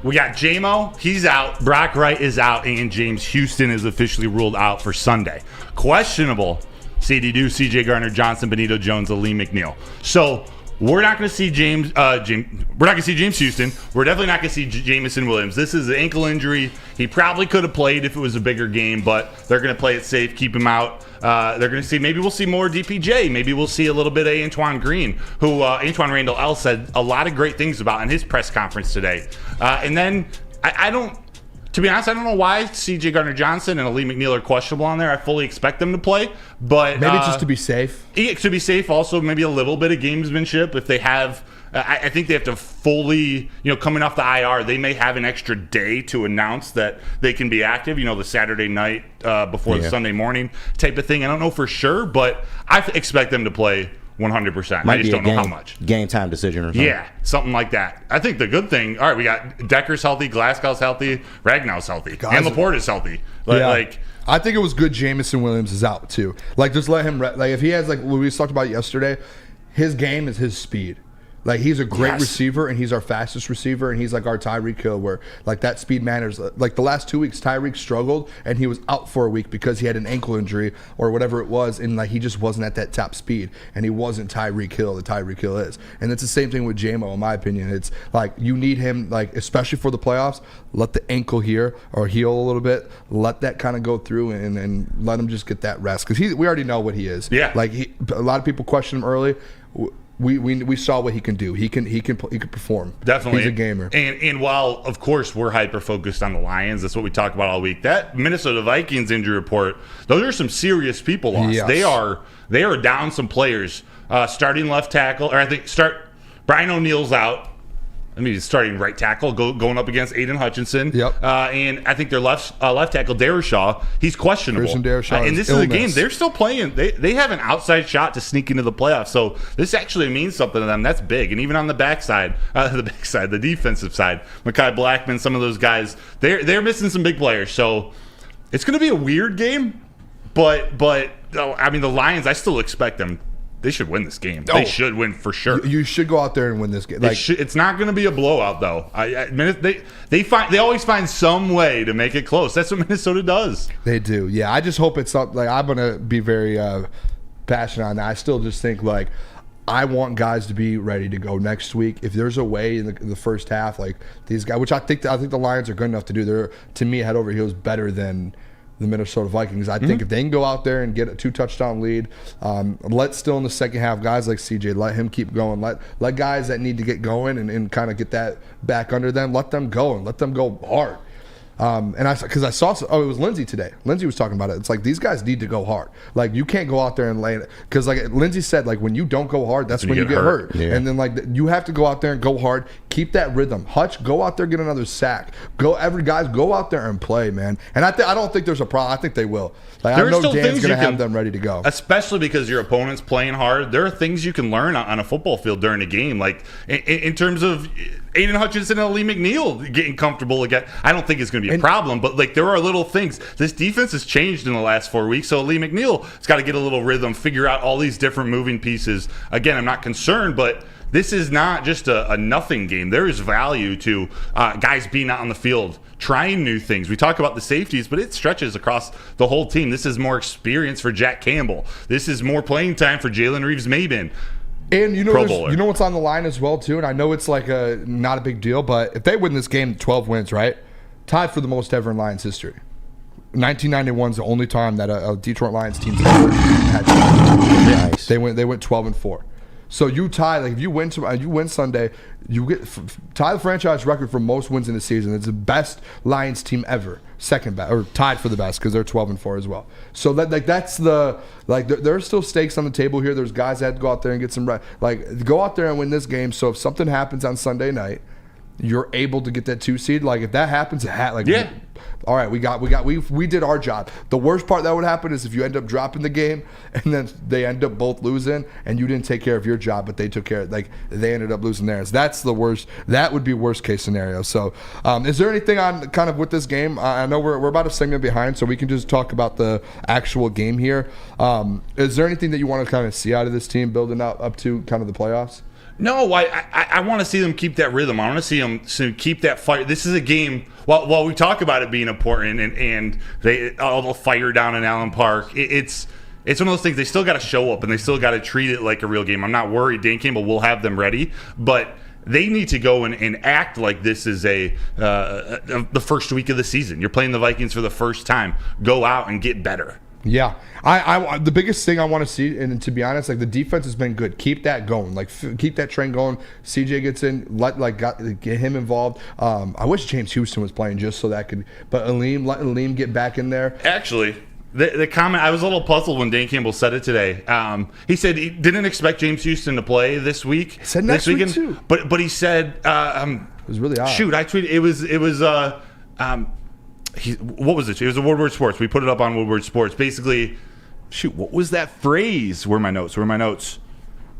We got J-Mo, he's out. Brock Wright is out, and James Houston is officially ruled out for Sunday. Questionable, Ceedy Duce, CJ Gardner-Johnson, Benito Jones, Lee McNeil. So we're not going to see James Houston. We're definitely not going to see Jamison Williams. This is an ankle injury. He probably could have played if it was a bigger game, but they're going to play it safe, keep him out. They're going to see, maybe we'll see more DPJ. Maybe we'll see a little bit of Antoine Green, who Antoine Randall L said a lot of great things about in his press conference today. And then to be honest, I don't know why CJ Gardner-Johnson and Lee McNeil are questionable on there. I fully expect them to play, but maybe just to be safe. To be safe, also maybe a little bit of gamesmanship if they have. I think they have to fully, coming off the IR, they may have an extra day to announce that they can be active, the Saturday night before the Sunday morning type of thing. I don't know for sure, but I expect them to play 100%. I just don't know how much. Game time decision or something. Yeah, something like that. I think the good thing, all right, we got Decker's healthy, Glasgow's healthy, Ragnow's healthy, and Laporte is healthy. I think it was good Jamison Williams is out too. Just let him, if he has, what we talked about yesterday, his game is his speed. He's a great receiver, and he's our fastest receiver, and he's our Tyreek Hill, where that speed matters. The last 2 weeks, Tyreek struggled, and he was out for a week because he had an ankle injury or whatever it was, and he just wasn't at that top speed, and he wasn't Tyreek Hill that Tyreek Hill is. And it's the same thing with J-Mo, in my opinion. It's you need him, especially for the playoffs, let the ankle heal a little bit, let that kind of go through, and let him just get that rest, because we already know what he is. Yeah. A lot of people question him early. We saw what he can do. He can perform. Definitely, he's a gamer. And while of course we're hyper focused on the Lions, that's what we talk about all week. That Minnesota Vikings injury report, those are some serious people lost. Yes. They are down some players. Starting left tackle, or Brian O'Neill's out. Starting right tackle, going up against Aiden Hutchinson. Yep. And I think their left tackle, Darashaw, he's questionable. Christian Darashaw and this is a game they're still playing. They have an outside shot to sneak into the playoffs. So this actually means something to them. That's big. And even on the backside, the defensive side, Mekhi Blackman, some of those guys, they're missing some big players. So it's going to be a weird game. But the Lions, I still expect them. They should win this game. They should win for sure. You should go out there and win this game. It's not going to be a blowout, though. They always find some way to make it close. That's what Minnesota does. They do. Yeah, I just hope it's not I'm going to be very passionate on that. I still just think I want guys to be ready to go next week. If there's a way in the first half, these guys, which I think the Lions are good enough to do. They're, to me, head over heels better than the Minnesota Vikings. I think if they can go out there and get a 2-touchdown lead, let still in the second half guys like CJ, let him keep going. Let guys that need to get going and kind of get that back under them, let them go and let them go hard. Because I saw, it was Lindsey today. Lindsey was talking about it. It's these guys need to go hard. You can't go out there and lay it. Because Lindsey said, when you don't go hard, that's when you get hurt. Yeah. And then you have to go out there and go hard. Keep that rhythm. Hutch, go out there, get another sack. Go out there and play, man. And I don't think there's a problem. I think they will. I know Dan's going to have them ready to go. Especially because your opponent's playing hard. There are things you can learn on a football field during a game. In terms of Aiden Hutchinson and Lee McNeil getting comfortable again. I don't think it's going to be a problem, but there are little things. This defense has changed in the last 4 weeks, so Lee McNeil has got to get a little rhythm, figure out all these different moving pieces. Again, I'm not concerned, but this is not just a nothing game. There is value to guys being out on the field, trying new things. We talk about the safeties, but it stretches across the whole team. This is more experience for Jack Campbell. This is more playing time for Jalen Reeves-Maybin. And you know what's on the line as well too, and I know it's not a big deal, but if they win this game, 12 wins, right? Tied for the most ever in Lions history. 1991 is the only time that a Detroit Lions team's ever had. Nice. They went 12-4. So you tie, if you win Sunday, you get tie the franchise record for most wins in the season. It's the best Lions team ever, second best, or tied for the best because they're 12-4 as well. So that's there are still stakes on the table here. There's guys that have to go out there and get some go out there and win this game. So if something happens on Sunday night, you're able to get that 2 seed. If that happens, all right, we did our job. The worst part that would happen is if you end up dropping the game and then they end up both losing and you didn't take care of your job, but they took care of, like, they ended up losing theirs. That's the worst. That would be worst case scenario. So is there anything on kind of with this game? I know we're about a segment behind, so we can just talk about the actual game here. Is there anything that you want to kind of see out of this team building up to kind of the playoffs? No, I want to see them keep that rhythm. I want to see them keep that fire. This is a game, while we talk about it being important and they all the fire down in Allen Park, it's one of those things. They still got to show up and they still got to treat it like a real game. I'm not worried Dan Campbell will have them ready, but they need to go and act like this is the first week of the season. You're playing the Vikings for the first time. Go out and get better. Yeah, I the biggest thing I want to see, and to be honest, like the defense has been good. Keep that going, like keep that train going. CJ gets in, get him involved. I wish James Houston was playing just so that could, but let Aleem get back in there. Actually, the comment, I was a little puzzled when Dan Campbell said it today. He said he didn't expect James Houston to play this week. He said next week too, but he said it was really odd. Shoot, I tweeted it was what was it? It was a Woodward Sports. We put it up on Woodward Sports. Basically, shoot, what was that phrase? Where are my notes?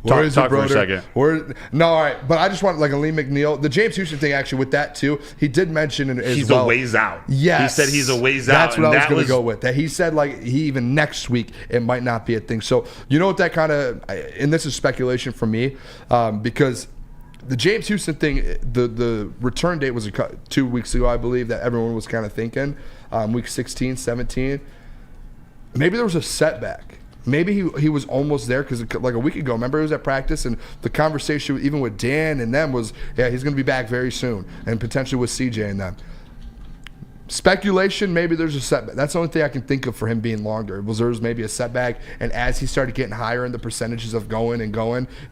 Talk for a second. All right. But I just want, like, Aleem McNeil. The James Houston thing, actually, with that, too, he did mention it as he's well. A ways out. Yes. He said he's a ways out. That's what I was going to go with. That he said, like, even next week, it might not be a thing. So, you know what that kind of, and this is speculation for me, because the James Houston thing, the return date was 2 weeks ago, I believe, that everyone was kind of thinking, week 16, 17. Maybe there was a setback. Maybe he was almost there because like a week ago, remember he was at practice and the conversation even with Dan and them was, yeah, he's going to be back very soon and potentially with CJ and them. Speculation, maybe there's a setback. That's the only thing I can think of for him being longer. There's maybe a setback, and as he started getting higher in the percentages of going,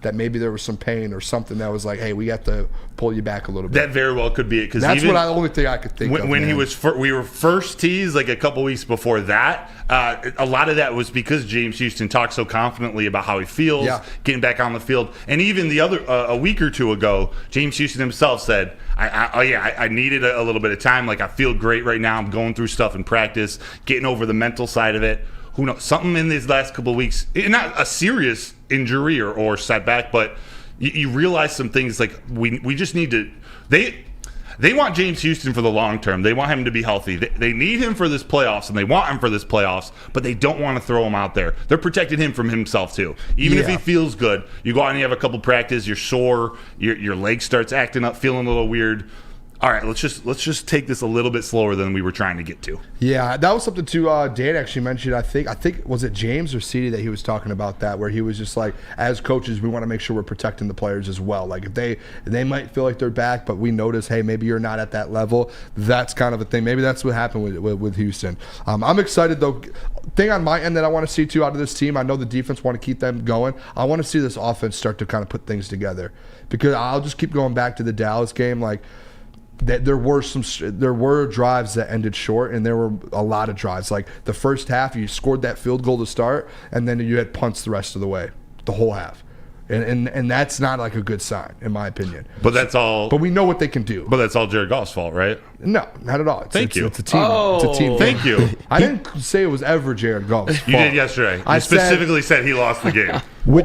that maybe there was some pain or something that was like, hey, we got to pull you back a little bit. That very well could be it. Because that's the only thing I could think of. When we were first teased, like a couple weeks before that, a lot of that was because James Houston talked so confidently about how he feels, getting back on the field. And even the other a week or two ago, James Houston himself said, I needed a little bit of time. Like, I feel great right now. I'm going through stuff in practice, getting over the mental side of it. Who knows? Something in these last couple of weeks, not a serious injury or setback, but you realize some things like we just need to. They want James Houston for the long term. They want him to be healthy. They need him for this playoffs, and they want him for this playoffs, but they don't want to throw him out there. They're protecting him from himself, too. Even if he feels good, you go out and you have a couple practice, you're sore, your leg starts acting up, feeling a little weird. All right, let's just take this a little bit slower than we were trying to get to. Yeah, that was something too. Dan actually mentioned. I think was it James or Ceedy that he was talking about that, where he was just like, as coaches, we want to make sure we're protecting the players as well. Like if they might feel like they're back, but we notice, hey, maybe you're not at that level. That's kind of a thing. Maybe that's what happened with Houston. I'm excited though. Thing on my end that I want to see too out of this team. I know the defense want to keep them going. I want to see this offense start to kind of put things together, because I'll just keep going back to the Dallas game, like. There were drives that ended short, and there were a lot of drives. Like the first half, you scored that field goal to start, and then you had punts the rest of the way, the whole half. And that's not like a good sign, in my opinion. But that's all. But we know what they can do. But that's all Jared Goff's fault, right? No, not at all. Thank you. It's a team. It's a team. Thank you. I didn't say it was ever Jared Goff's fault. You did yesterday. You specifically said he lost the game.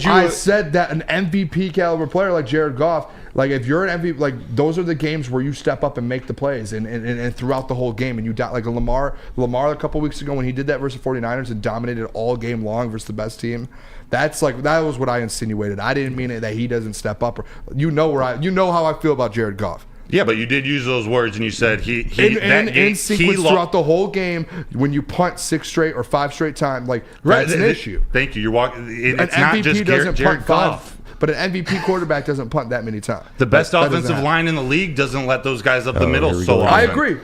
I said that an MVP caliber player like Jared Goff, like if you're an MVP, like those are the games where you step up and make the plays and throughout the whole game, and you like Lamar a couple weeks ago when he did that versus 49ers and dominated all game long versus the best team. That was what I insinuated. I didn't mean it that he doesn't step up. You know how I feel about Jared Goff. Yeah, but you did use those words, and you said he in sequence throughout the whole game. When you punt 6 straight or 5 straight times, like that's an issue. Thank you. You're walking. It's an not MVP just doesn't Jared punt Goff. 5. But an MVP quarterback doesn't punt that many times. The best offensive line in the league doesn't let those guys up the middle so often. I agree.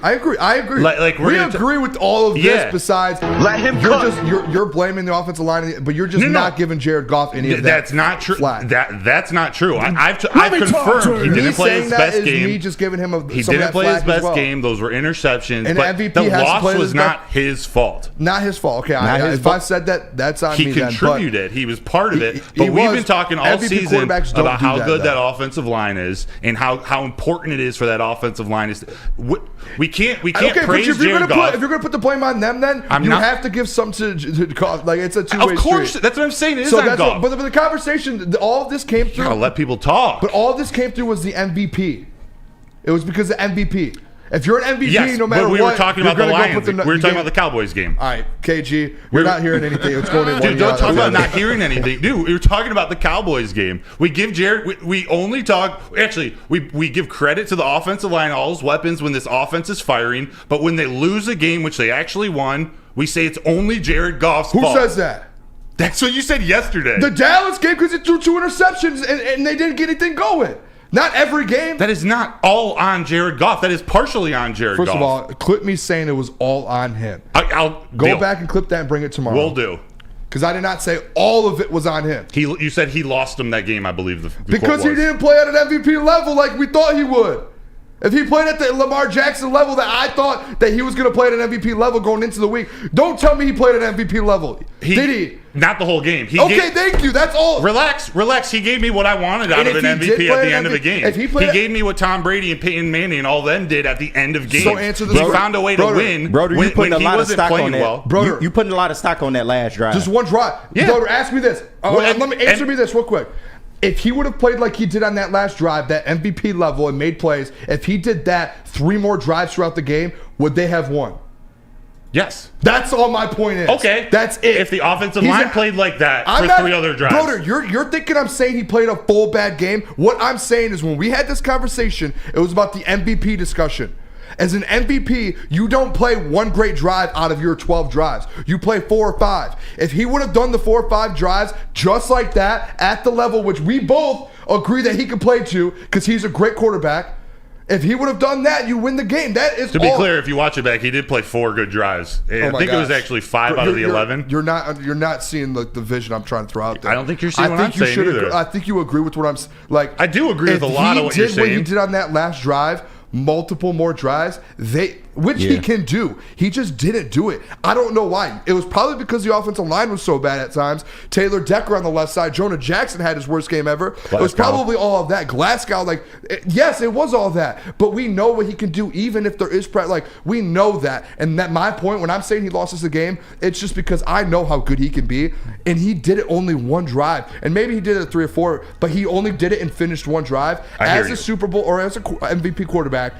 Like we agree with all of this. Besides, let him cook. You're blaming the offensive line, but you're just not giving Jared Goff any of that. That's not true. That's not true. I've confirmed he didn't play his best game. Me just giving him he didn't play his best game. Those were interceptions. And but MVP the loss was not his fault. Not his fault. Okay, if I said that, that's on me. He contributed. He was part of it. But we've been talking all season season quarterbacks don't about do how that, good though. that offensive line is and how important it is for that offensive line. We can't Okay, praise but Jared Goff. if you're gonna put the blame on them, then have to give some to Goff. Like it's a two-way Of course, street. that's what I'm saying. It is So on that's Goff. but the conversation, all of this came through. You gotta let people talk. But all this came through was the MVP. It was because of MVP. If you're an MVP, Yes, no matter but what, we were talking about the you're gonna go Lions. put We were talking about the Cowboys game. All right, KG, we're not hearing anything. It's going in one Dude, don't ear, talk out about the not other. hearing anything. Dude, we were talking about the Cowboys game. We give Jared, we only talk, actually, we give credit to the offensive line, all his weapons when this offense is firing, but when they lose a game, which they actually won, we say it's only Jared Goff's fault. Who says that? That's what you said yesterday. The Dallas game because he threw 2 interceptions and they didn't get anything going. Not every game. That is not all on Jared Goff. That is partially on Jared Goff. First of all, clip me saying it was all on him. I'll Go deal. back and clip that and bring it tomorrow. We'll do. Because I did not say all of it was on him. You said he lost him that game, I believe. The Because quote he was. didn't play at an MVP level like we thought he would. If he played at the Lamar Jackson level that I thought that he was going to play at an MVP level going into the week, don't tell me he played at an MVP level. Did he? Not the whole game. Thank you. That's all. Relax. He gave me what I wanted out And of if an he did MVP play at the an end of a MVP game. if he He played- gave me what Tom Brady and Peyton Manning and all them did at the end of games. So answer this. He found a way to win. Broder, you putting a he lot of wasn't stock playing on that. well. Broder. You putting a lot of stock on that last drive. Just one drive. Yeah. Broder, ask me this. Well, Let me answer me this real quick. If he would have played like he did on that last drive, that MVP level and made plays, if he did that 3 more drives throughout the game, would they have won? Yes. That's all my point is. Okay. That's it. If the offensive line played like that for 3 other drives. Broder, you're thinking I'm saying he played a full bad game. What I'm saying is when we had this conversation, it was about the MVP discussion. As an MVP, you don't play 1 great drive out of your 12 drives. You play 4 or 5. If he would have done the 4 or 5 drives just like that at the level which we both agree that he can play to because he's a great quarterback, if he would have done that, you win the game. That is To be clear, if you watch it back, he did play 4 good drives. I think it was actually 5 out of the 11. You're not seeing the vision I'm trying to throw out there. I don't think you're seeing what I'm saying either. I think you agree with what I'm like. I do agree with a lot of what you're saying. If he did what he did on that last drive, multiple more drives, he can do. He just didn't do it. I don't know why. It was probably because the offensive line was so bad at times. Taylor Decker on the left side. Jonah Jackson had his worst game ever. It was probably all of that. Glasgow, yes, it was all that. But we know what he can do even if there is we know that. And that my point when I'm saying he lost us the game, it's just because I know how good he can be. And he did it only 1 drive. And maybe he did it 3 or 4, but he only did it and finished 1 drive. As a Super Bowl or as a MVP quarterback,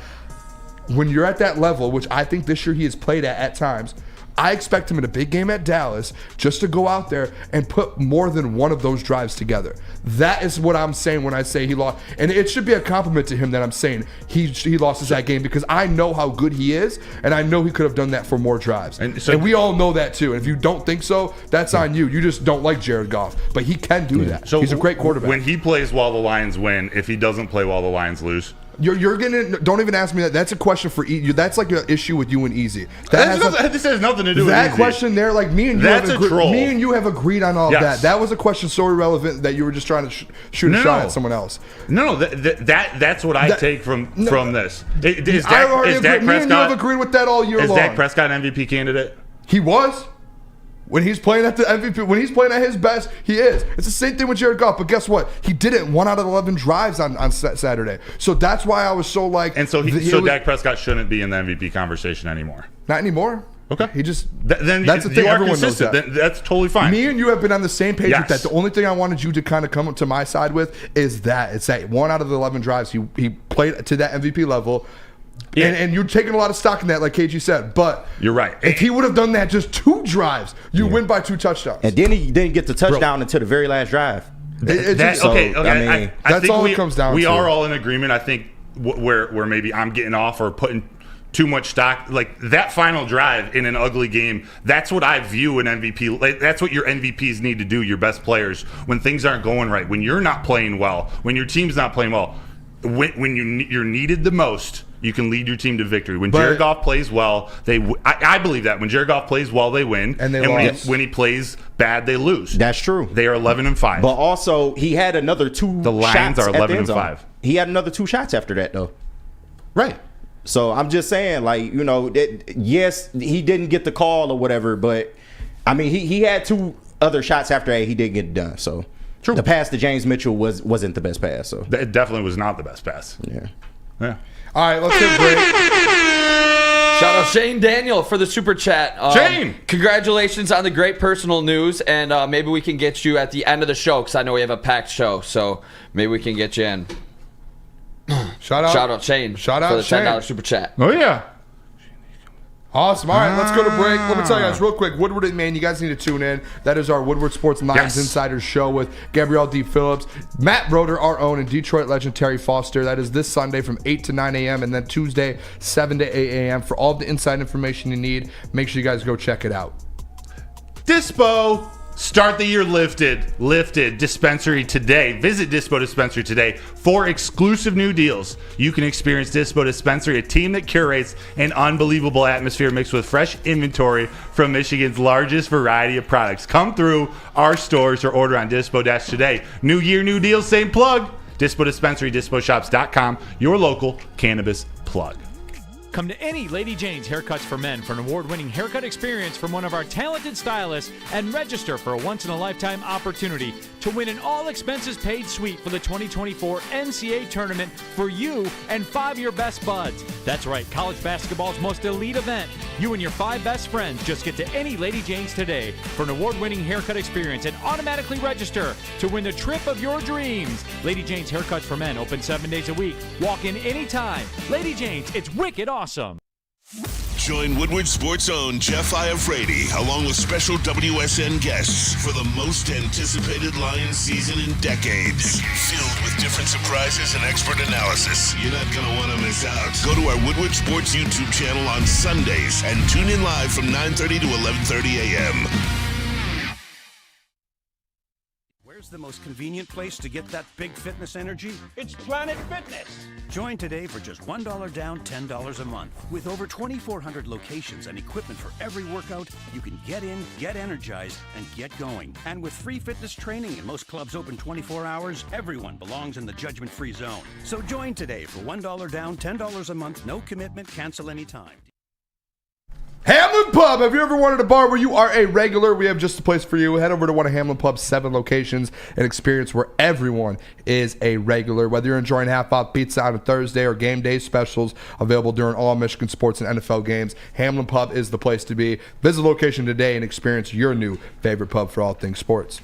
when you're at that level, which I think this year he has played at times, I expect him in a big game at Dallas just to go out there and put more than 1 of those drives together. That is what I'm saying when I say he lost. And it should be a compliment to him that I'm saying he lost us that game because I know how good he is, and I know he could have done that for more drives. And we all know that too. And if you don't think so, that's on you. You just don't like Jared Goff. But he can do that. So he's a great quarterback. When he plays while the Lions win, if he doesn't play while the Lions lose. You're gonna don't even ask me that. That's a question for you. That's like an issue with you and Easy. This has nothing to do with that Easy. question there. Like me and you, That's a troll. Me and you have agreed on all Yes. that. That was a question so irrelevant that you were just trying to shoot a shot at someone else. No, that's what I take from this. Is I already Dak agree. Me and you have Prescott agreed with that all year long. Is Dak Prescott an MVP candidate? He was. When he's playing at the MVP, when he's playing at his best, he is. It's the same thing with Jared Goff. But guess what? He did it 1 out of 11 drives on Saturday. So that's why I was so like. And so Dak Prescott shouldn't be in the MVP conversation anymore. Not anymore. Okay. He just. Then that's the thing. Everyone knows that. Then that's totally fine. Me and you have been on the same page with Yes. that. The only thing I wanted you to kind of come up to my side with is that it's that 1 out of the 11 drives he played to that MVP level. Yeah. And you're taking a lot of stock in that, like KG said. But you're right. If he would have done that just 2 drives, you win by 2 touchdowns. And then he didn't get the touchdown until the very last drive. That's all it comes down to. We are all in agreement. I think where maybe I'm getting off or putting too much stock, like that final drive in an ugly game. That's what I view an MVP. Like, that's what your MVPs need to do. Your best players when things aren't going right, when you're not playing well, when your team's not playing well, when you're needed the most. You can lead your team to victory. When Jared Goff plays well, I believe that. When Jared Goff plays well, they win. And when he plays bad, they lose. That's true. They are 11-5. But also, he had another 2 The Lions shots are 11-5. He had another 2 shots after that, though. Right. So I'm just saying, yes, he didn't get the call or whatever, but I mean, he had 2 other shots after that. He didn't get it done. So True. The pass to James Mitchell wasn't the best pass. So It definitely was not the best pass. yeah. All right, let's take a break. Shout out Shane Daniel for the super chat. Shane! Congratulations on the great personal news, and maybe we can get you at the end of the show because I know we have a packed show, so maybe we can get you in. Shout out Shane. Shout out for the $10 Shane. super chat. Oh, yeah. Awesome. All right, let's go to break. Let me tell you guys real quick. Woodward and Man, you guys need to tune in. That is our Woodward Sports Lions Insiders show with Gabrielle D. Phillips, Matt Broder, our own, and Detroit legend Terry Foster. That is this Sunday from 8 to 9 a.m. and then Tuesday 7 to 8 a.m. For all the inside information you need, make sure you guys go check it out. Dispo. Start the year lifted dispensary today. Visit Dispo Dispensary today for exclusive new deals. You can experience Dispo Dispensary, a team that curates an unbelievable atmosphere mixed with fresh inventory from Michigan's largest variety of products. Come through our stores or order on Dispo today. New year, new deals, same plug. Dispo Dispensary, disposhops.com, your local cannabis plug. Come to any Lady Jane's Haircuts for Men for an award-winning haircut experience from one of our talented stylists and register for a once-in-a-lifetime opportunity to win an all-expenses-paid suite for the 2024 NCAA tournament for you and 5 of your best buds. That's right, college basketball's most elite event. You and your 5 best friends just get to any Lady Jane's today for an award-winning haircut experience and automatically register to win the trip of your dreams. Lady Jane's Haircuts for Men open 7 days a week. Walk in anytime. Lady Jane's, it's wicked awesome. Join Woodward Sports' own Jeff Iafrate along with special WSN guests for the most anticipated Lions season in decades. Filled with different surprises and expert analysis. You're not going to want to miss out. Go to our Woodward Sports YouTube channel on Sundays and tune in live from 9:30 to 11:30 a.m. Where's the most convenient place to get that big fitness energy? It's Planet Fitness. Join today for just $1 down, $10 a month. With over 2,400 locations and equipment for every workout, you can get in, get energized, and get going. And with free fitness training and most clubs open 24 hours, everyone belongs in the judgment-free zone. So join today for $1 down, $10 a month, no commitment, cancel anytime. Hamlin Pub. Have you ever wanted a bar where you are a regular? We have just the place for you. Head over to one of Hamlin Pub's 7 locations and experience where everyone is a regular. Whether you're enjoying half-off pizza on a Thursday or game day specials available during all Michigan sports and NFL games, Hamlin Pub is the place to be. Visit the location today and experience your new favorite pub for all things sports.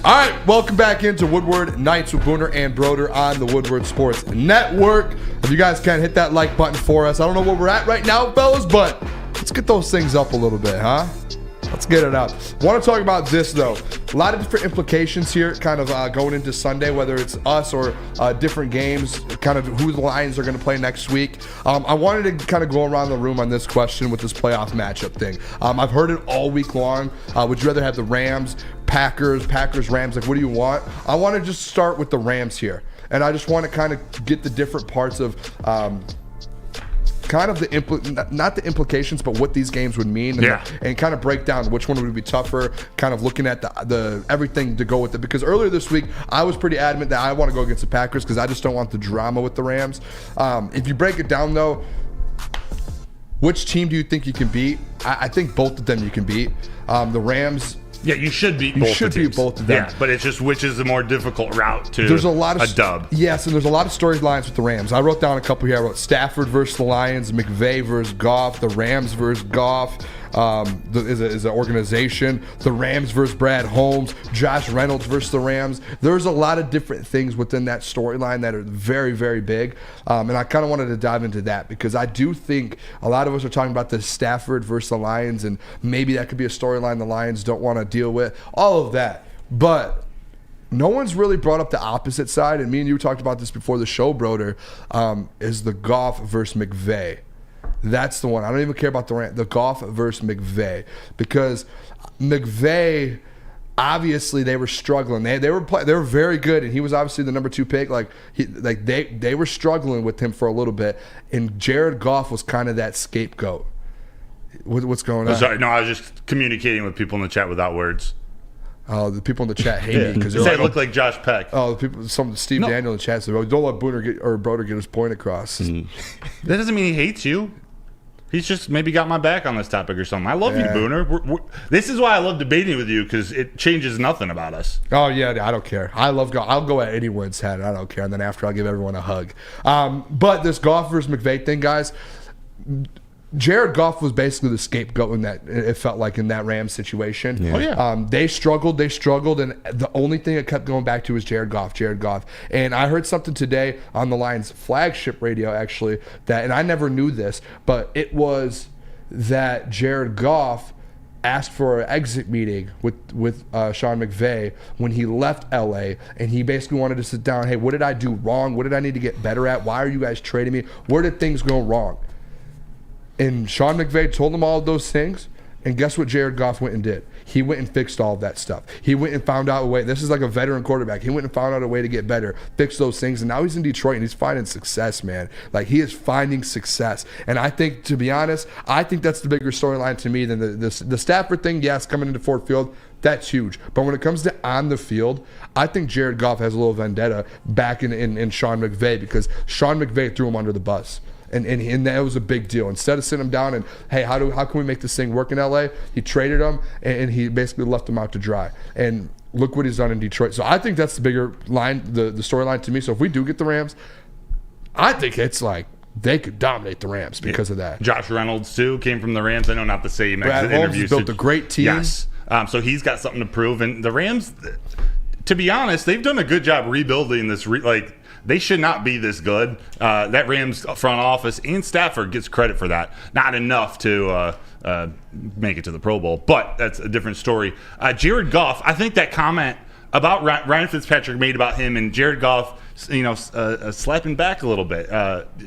All right, welcome back into Woodward Nights with Booner and Broder on the Woodward Sports Network. If you guys can hit that like button for us. I don't know where we're at right now, fellas, but let's get those things up a little bit, huh? Let's get it up. I want to talk about this, though. A lot of different implications here kind of going into Sunday, whether it's us or different games, kind of who the Lions are going to play next week. I wanted to kind of go around the room on this question with this playoff matchup thing. I've heard it all week long. Would you rather have the Rams, Packers, Rams? Like, what do you want? I want to just start with the Rams here. And I just want to kind of get the different parts of kind of not the implications, but what these games would mean, and kind of break down which one would be tougher, kind of looking at the everything to go with it. Because earlier this week, I was pretty adamant that I want to go against the Packers because I just don't want the drama with the Rams. If you break it down, though, which team do you think you can beat? I think both of them you can beat. The Rams... Yeah, you should beat both of them. Yeah, but it's just which is the more difficult route to a dub. Yes, and there's a lot of storylines with the Rams. I wrote down a couple here. I wrote Stafford versus the Lions, McVay versus Goff, the Rams versus Goff is an organization, the Rams versus Brad Holmes, Josh Reynolds versus the Rams. There's a lot of different things within that storyline that are very, very big. And I kind of wanted to dive into that because I do think a lot of us are talking about the Stafford versus the Lions, and maybe that could be a storyline the Lions don't want to deal with. All of that. But no one's really brought up the opposite side, and me and you talked about this before the show, Broder, is the Goff versus McVay. That's the one. I don't even care about the Goff versus McVay, because McVay, obviously they were struggling. They were very good, and he was obviously the number 2 pick. They were struggling with him for a little bit, and Jared Goff was kind of that scapegoat. What's going on? Sorry, no, I was just communicating with people in the chat without words. Oh, the people in the chat hate me because they look like Josh Peck. Oh, the people, Steve Daniel in the chat said, "Oh, don't let Booner or Broder get his point across." That doesn't mean he hates you. He's just maybe got my back on this topic or something. I love you, Booner. This is why I love debating with you, because it changes nothing about us. Oh, yeah, I don't care. I'll go at anyone's head. I don't care. And then after, I'll give everyone a hug. But this Goff versus McVay thing, guys, Jared Goff was basically the scapegoat in that, it felt like, in that Rams situation. Yeah. Oh, yeah. They struggled, and the only thing it kept going back to was Jared Goff. And I heard something today on the Lions flagship radio, actually, and I never knew this, but it was that Jared Goff asked for an exit meeting with Sean McVay when he left LA, and he basically wanted to sit down. Hey, what did I do wrong? What did I need to get better at? Why are you guys trading me? Where did things go wrong? And Sean McVay told him all of those things, and guess what Jared Goff went and did? He went and fixed all of that stuff. He went and found out a way. This is like a veteran quarterback. He went and found out a way to get better, fix those things, and now he's in Detroit, and he's finding success, man. Like, he is finding success. And I think, to be honest, I think that's the bigger storyline to me than the Stafford thing. Yes, coming into Ford Field, that's huge. But when it comes to on the field, I think Jared Goff has a little vendetta back in Sean McVay, because Sean McVay threw him under the bus. And that was a big deal. Instead of sitting him down and, hey, how can we make this thing work in LA? He traded him, and he basically left him out to dry. And look what he's done in Detroit. So I think that's the bigger line, the storyline to me. So if we do get the Rams, I think it's like they could dominate the Rams because of that. Josh Reynolds, too, came from the Rams. I know not the same Brad interview. Built a great team. Yes. So he's got something to prove. And the Rams, to be honest, they've done a good job rebuilding this. They should not be this good. That Rams front office and Stafford gets credit for that. Not enough to make it to the Pro Bowl, but that's a different story. Jared Goff, I think that comment about Ryan Fitzpatrick made about him and Jared Goff, slapping back a little bit,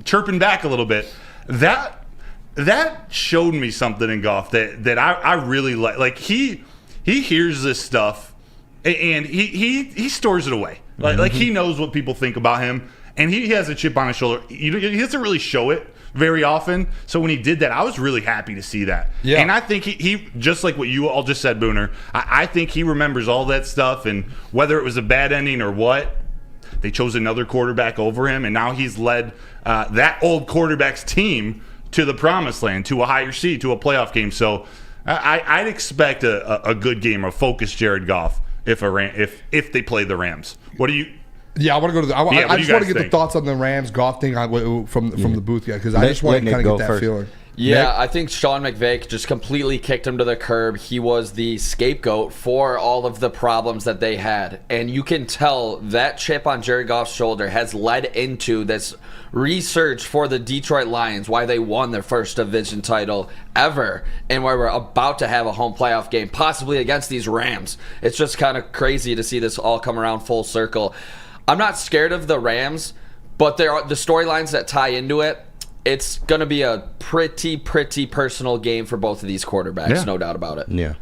chirping back a little bit, that showed me something in Goff that I really like. Like, he hears this stuff and he stores it away. Like he knows what people think about him, and he has a chip on his shoulder. He doesn't really show it very often. So when he did that, I was really happy to see that. Yeah. And I think he just like what you all just said, Booner, I think he remembers all that stuff, and whether it was a bad ending or what, they chose another quarterback over him, and now he's led that old quarterback's team to the promised land, to a higher seed, to a playoff game. So I'd expect a good game, a focused Jared Goff if they play the Rams. What do you? Yeah, I want to go to I just want to get the thoughts on the Rams Goff thing from the booth, because I just want to kind of get that feeling. Yeah, Nick? I think Sean McVay just completely kicked him to the curb. He was the scapegoat for all of the problems that they had. And you can tell that chip on Jared Goff's shoulder has led into this research for the Detroit Lions, why they won their first division title ever, and why we're about to have a home playoff game, possibly against these Rams. It's just kind of crazy to see this all come around full circle. I'm not scared of the Rams, but there are the storylines that tie into it. It's going to be a pretty personal game for both of these quarterbacks, no doubt about it. Yeah.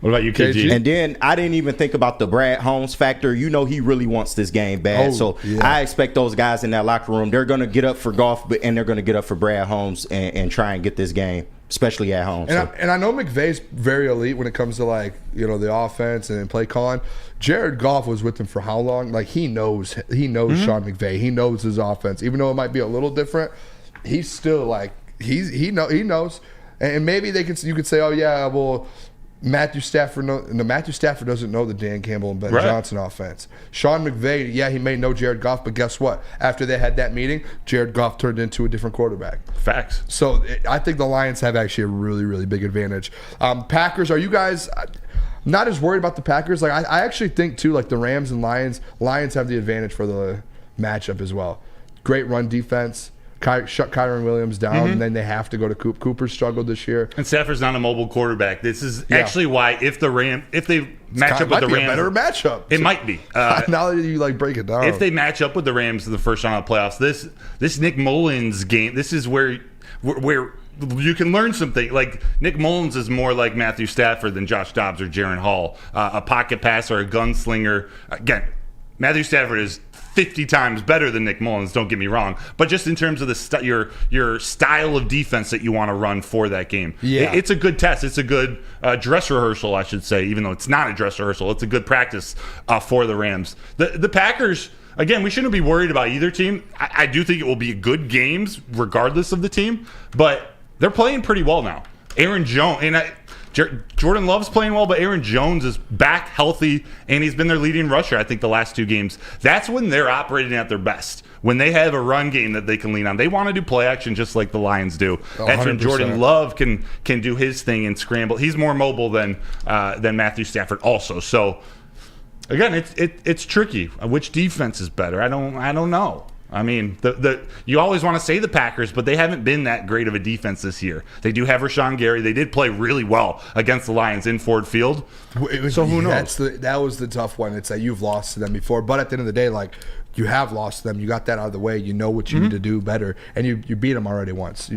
What about you, KG? And then I didn't even think about the Brad Holmes factor. You know, he really wants this game bad. I expect those guys in that locker room, they're going to get up for Goff, and they're going to get up for Brad Holmes and try and get this game, especially at home. And I know McVay's very elite when it comes to, like, the offense and play calling. Jared Goff was with him for how long? Like, he knows Sean McVay. He knows his offense. Even though it might be a little different, he's still like he knows. And maybe you could say, oh yeah, well, Matthew Stafford doesn't know the Dan Campbell and Ben Johnson offense. Sean McVay, yeah, he may know Jared Goff, but guess what? After they had that meeting, Jared Goff turned into a different quarterback. Facts. So I think the Lions have actually a really, really big advantage. Packers, are you guys not as worried about the Packers? Like, I actually think too, like the Rams and Lions have the advantage for the matchup as well. Great run defense. Shut Kyron Williams down, and then they have to go to Coop. Cooper struggled this year, and Stafford's not a mobile quarterback. This is actually why if they match up with the Rams, a better matchup. It might be. Now that you break it down, if they match up with the Rams in the first round of the playoffs, this Nick Mullins game, this is where you can learn something. Like, Nick Mullins is more like Matthew Stafford than Josh Dobbs or Jaron Hall, a pocket passer, a gunslinger. Again, Matthew Stafford is 50 times better than Nick Mullins, don't get me wrong, but just in terms of your style of defense that you want to run for that game. It's a good test. It's a good dress rehearsal, I should say, even though it's not a dress rehearsal. It's a good practice for the Rams. The Packers, again, we shouldn't be worried about either team. I do think it will be good games regardless of the team, but they're playing pretty well now. Aaron Jones, and Jordan Love's playing well, but Aaron Jones is back healthy, and he's been their leading rusher, I think, the last 2 games. That's when they're operating at their best. When they have a run game that they can lean on. They want to do play action just like the Lions do. That's when Jordan Love can do his thing and scramble. He's more mobile than Matthew Stafford also. So, again, it's tricky. Which defense is better? I don't know. I mean, you always want to say the Packers, but they haven't been that great of a defense this year. They do have Rashawn Gary. They did play really well against the Lions in Ford Field. So who knows? That was the tough one. It's that you've lost to them before, but at the end of the day, like, you have lost to them. You got that out of the way. You know what you need to do better, and you beat them already once.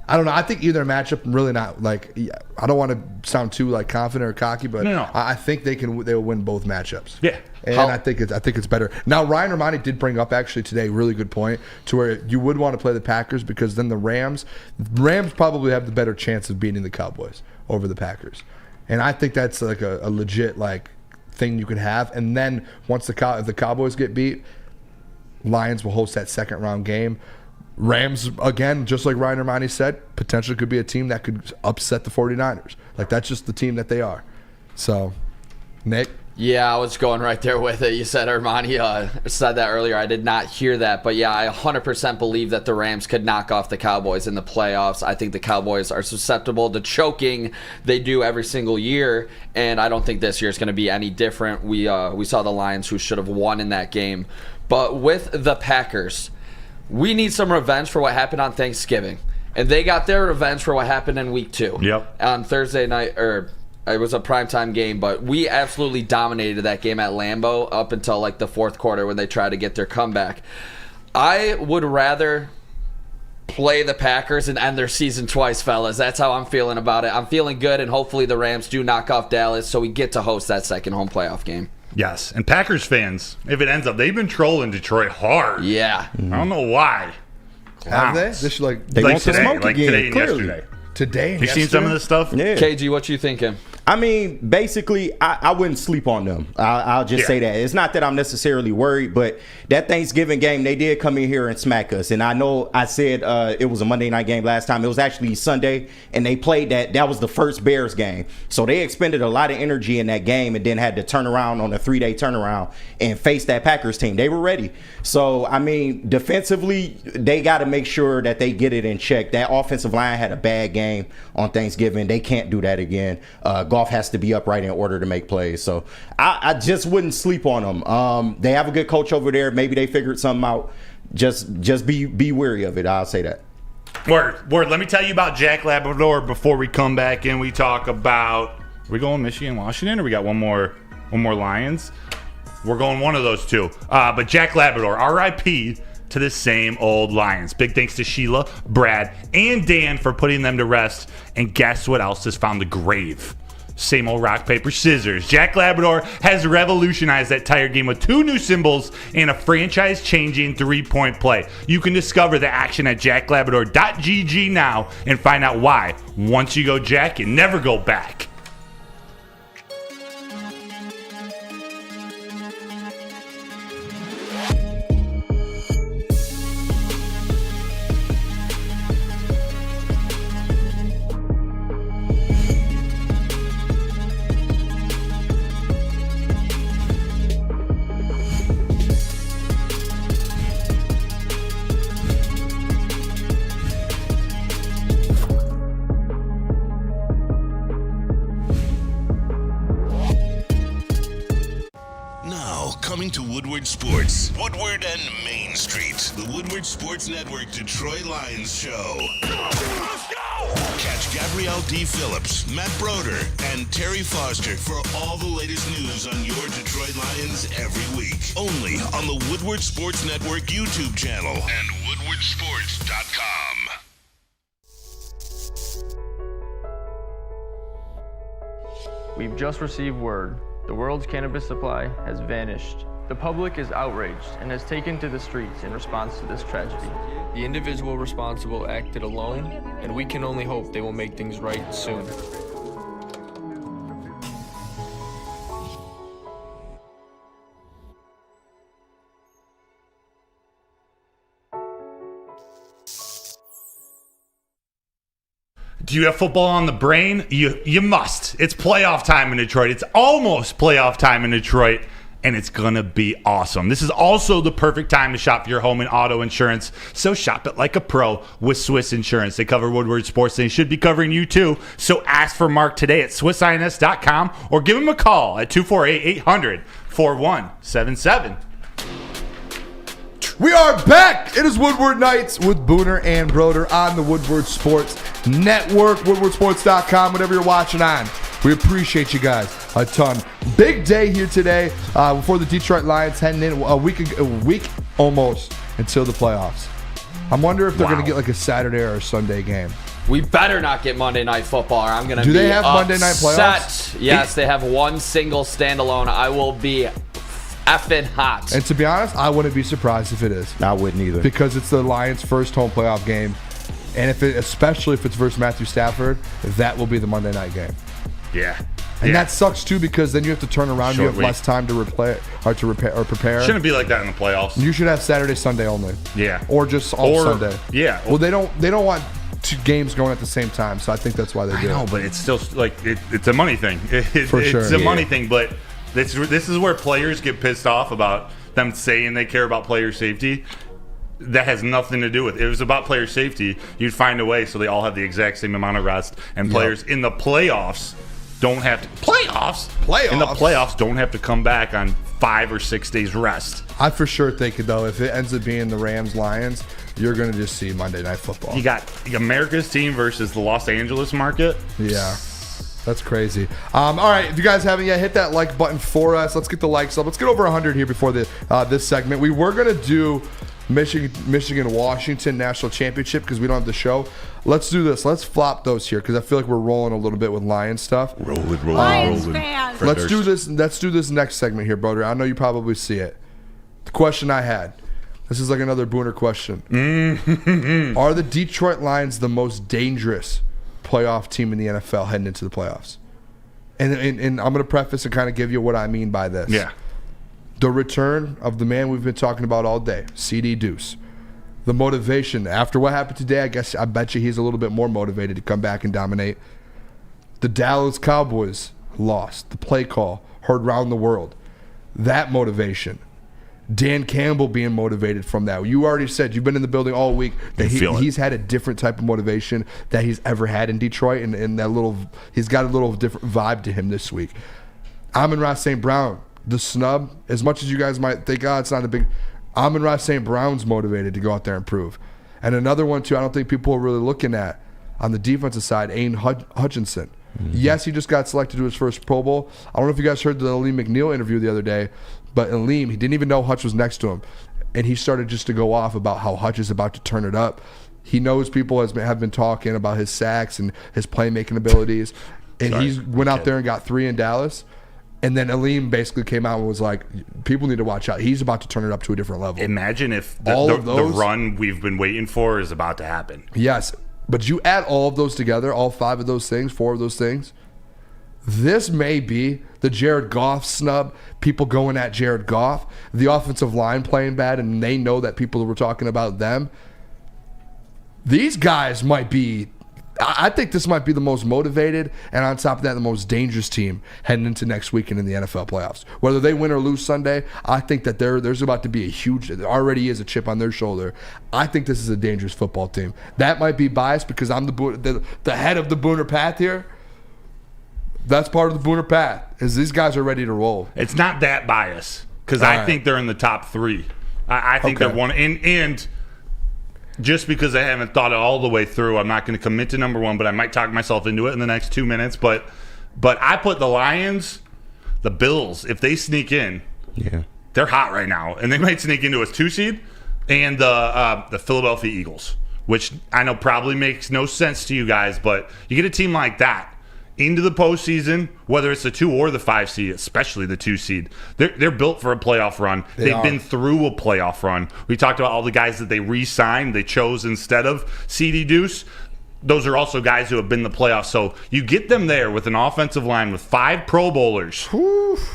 I don't know. I think either matchup really not like. I don't want to sound too like confident or cocky, but no. I think they will win both matchups. Yeah, and I think it's better. Now Ryan Romani did bring up actually today really good point to where you would want to play the Packers because then the Rams probably have the better chance of beating the Cowboys over the Packers, and I think that's like a legit like thing you could have. And then once if the Cowboys get beat, Lions will host that second round game. Rams, again, just like Ryan Romani said, potentially could be a team that could upset the 49ers. Like, that's just the team that they are. So, Nick? Yeah, I was going right there with it. You said Armani said that earlier. I did not hear that. But, yeah, I 100% believe that the Rams could knock off the Cowboys in the playoffs. I think the Cowboys are susceptible to choking. They do every single year, and I don't think this year is going to be any different. We saw the Lions, who should have won in that game. But with the Packers, we need some revenge for what happened on Thanksgiving. And they got their revenge for what happened in week 2. Yep. On Thursday night, it was a primetime game, but we absolutely dominated that game at Lambeau up until like the fourth quarter when they tried to get their comeback. I would rather play the Packers and end their season twice, fellas. That's how I'm feeling about it. I'm feeling good, and hopefully the Rams do knock off Dallas so we get to host that second home playoff game. Yes, and Packers fans, if it ends up, they've been trolling Detroit hard. Yeah. I don't know why. Have they? They should they want today, to smoke like again, today and clearly. yesterday. Today and you seen some of this stuff? Yeah. KG, what you thinking? I mean, basically, I wouldn't sleep on them. I'll just say that. It's not that I'm necessarily worried, but that Thanksgiving game, they did come in here and smack us. And I know I said it was a Monday night game last time. It was actually Sunday, and they played that. That was the first Bears game. So they expended a lot of energy in that game and then had to turn around on a 3-day turnaround and face that Packers team. They were ready. So, I mean, defensively, they got to make sure that they get it in check. That offensive line had a bad game on Thanksgiving. They can't do that again. Goff has to be upright in order to make plays. So I just wouldn't sleep on them. They have a good coach over there. Maybe they figured something out. Just be wary of it. I'll say that. Word. Let me tell you about Jack Labrador before we come back and we talk about. Are we going Michigan, Washington, or we got one more Lions? We're going one of those two. But Jack Labrador, R.I.P. to the same old Lions. Big thanks to Sheila, Brad, and Dan for putting them to rest. And guess what else has found the grave? Same old rock, paper, scissors. Jack Labrador has revolutionized that tire game with 2 new symbols and a franchise-changing 3-point play. You can discover the action at jacklabrador.gg now and find out why. Once you go Jack, you never go back. Coming to Woodward Sports, Woodward and Main Street, the Woodward Sports Network Detroit Lions show. Let's go! Catch Gabrielle D. Phillips, Matt Broder, and Terry Foster for all the latest news on your Detroit Lions every week. Only on the Woodward Sports Network YouTube channel and woodwardsports.com. We've just received word. The world's cannabis supply has vanished. The public is outraged and has taken to the streets in response to this tragedy. The individual responsible acted alone, and we can only hope they will make things right soon. Do you have football on the brain? You must. It's playoff time in Detroit. It's almost playoff time in Detroit, and it's going to be awesome. This is also the perfect time to shop for your home and auto insurance, so shop it like a pro with Swiss Insurance. They cover Woodward Sports, and they should be covering you too, so ask for Mark today at SwissINS.com or give him a call at 248-800-4177. We are back. It is Woodward Nights with Booner and Broder on the Woodward Sports Network, woodwardsports.com, whatever you're watching on. We appreciate you guys a ton. Big day here today before the Detroit Lions heading in a week almost until the playoffs. I wonder if they're going to get like a Saturday or a Sunday game. We better not get Monday Night Football, or I'm going to be Do they have upset. Monday Night playoffs? Yes, they have one single standalone. I will be effing hot. And to be honest, I wouldn't be surprised if it is. I wouldn't either. Because it's the Lions' first home playoff game. And especially if it's versus Matthew Stafford, that will be the Monday night game. Yeah. And that sucks too, because then you have to turn around. You have Short less time to prepare. Shouldn't be like that in the playoffs. You should have Saturday, Sunday only. Yeah. Or just on Sunday. Yeah. Well, they don't want two games going at the same time, so I think that's why they do it. I know, but it's still like it's a money thing. For sure. It's a money thing, but this is where players get pissed off about them saying they care about player safety. That has nothing to do with it. If it was about player safety, you'd find a way so they all have the exact same amount of rest, and players in the playoffs don't have to in the playoffs don't have to come back on 5 or 6 days rest. I for sure think, though, if it ends up being the Rams-Lions, you're going to just see Monday Night Football. You got America's team versus the Los Angeles market. Yeah. That's crazy. All right, if you guys haven't yet, hit that like button for us. Let's get the likes up. Let's get over 100 here before this segment. We were going to do Michigan-Washington National Championship because we don't have the show. Let's do this. Let's flop those here because I feel like we're rolling a little bit with Lions stuff. Lions fans. Let's do this. Let's do this next segment here, Broder. I know you probably see it. The question I had. This is like another Booner question. Are the Detroit Lions the most dangerous playoff team in the NFL heading into the playoffs? And I'm going to preface and kind of give you what I mean by this. Yeah. The return of the man we've been talking about all day, Ceedy Duce. The motivation. After what happened today, I bet you he's a little bit more motivated to come back and dominate. The Dallas Cowboys lost. The play call heard around the world. That motivation. Dan Campbell being motivated from that. You already said, you've been in the building all week, that he's had a different type of motivation that he's ever had in Detroit, and he's got a little different vibe to him this week. Amon-Ra St. Brown, the snub, as much as you guys might think, it's not a big... Amon-Ra St. Brown's motivated to go out there and prove. And another one, too, I don't think people are really looking at, on the defensive side, Aiden Hutchinson. Mm-hmm. Yes, he just got selected to his first Pro Bowl. I don't know if you guys heard the Aleem McNeil interview the other day, but Aleem, he didn't even know Hutch was next to him. And he started just to go off about how Hutch is about to turn it up. He knows people have been talking about his sacks and his playmaking abilities. And he went out there and got 3 in Dallas. And then Aleem basically came out and was like, people need to watch out. He's about to turn it up to a different level. Imagine if the run we've been waiting for is about to happen. Yes. But you add all of those together, all 5 of those things, 4 of those things, this may be the Jared Goff snub, people going at Jared Goff, the offensive line playing bad, and they know that people were talking about them. These guys might be... I think this might be the most motivated and on top of that, the most dangerous team heading into next weekend in the NFL playoffs. Whether they win or lose Sunday, I think that there's about to be there already is a chip on their shoulder. I think this is a dangerous football team. That might be biased because I'm the head of the Booner Path here. That's part of the Booner Path, is these guys are ready to roll. It's not that biased because I think they're in the top 3. I think they're one. And just because I haven't thought it all the way through, I'm not going to commit to number 1, but I might talk myself into it in the next 2 minutes. But I put the Lions, the Bills, if they sneak in, they're hot right now. And they might sneak into a 2 seed, and the Philadelphia Eagles, which I know probably makes no sense to you guys, but you get a team like that into the postseason, whether it's the 2 or the 5 seed, especially the 2 seed, they're built for a playoff run. They've been through a playoff run. We talked about all the guys that they re-signed, they chose instead of Ceedy Duce. those are also guys who have been in the playoffs. So you get them there with an offensive line with 5 Pro Bowlers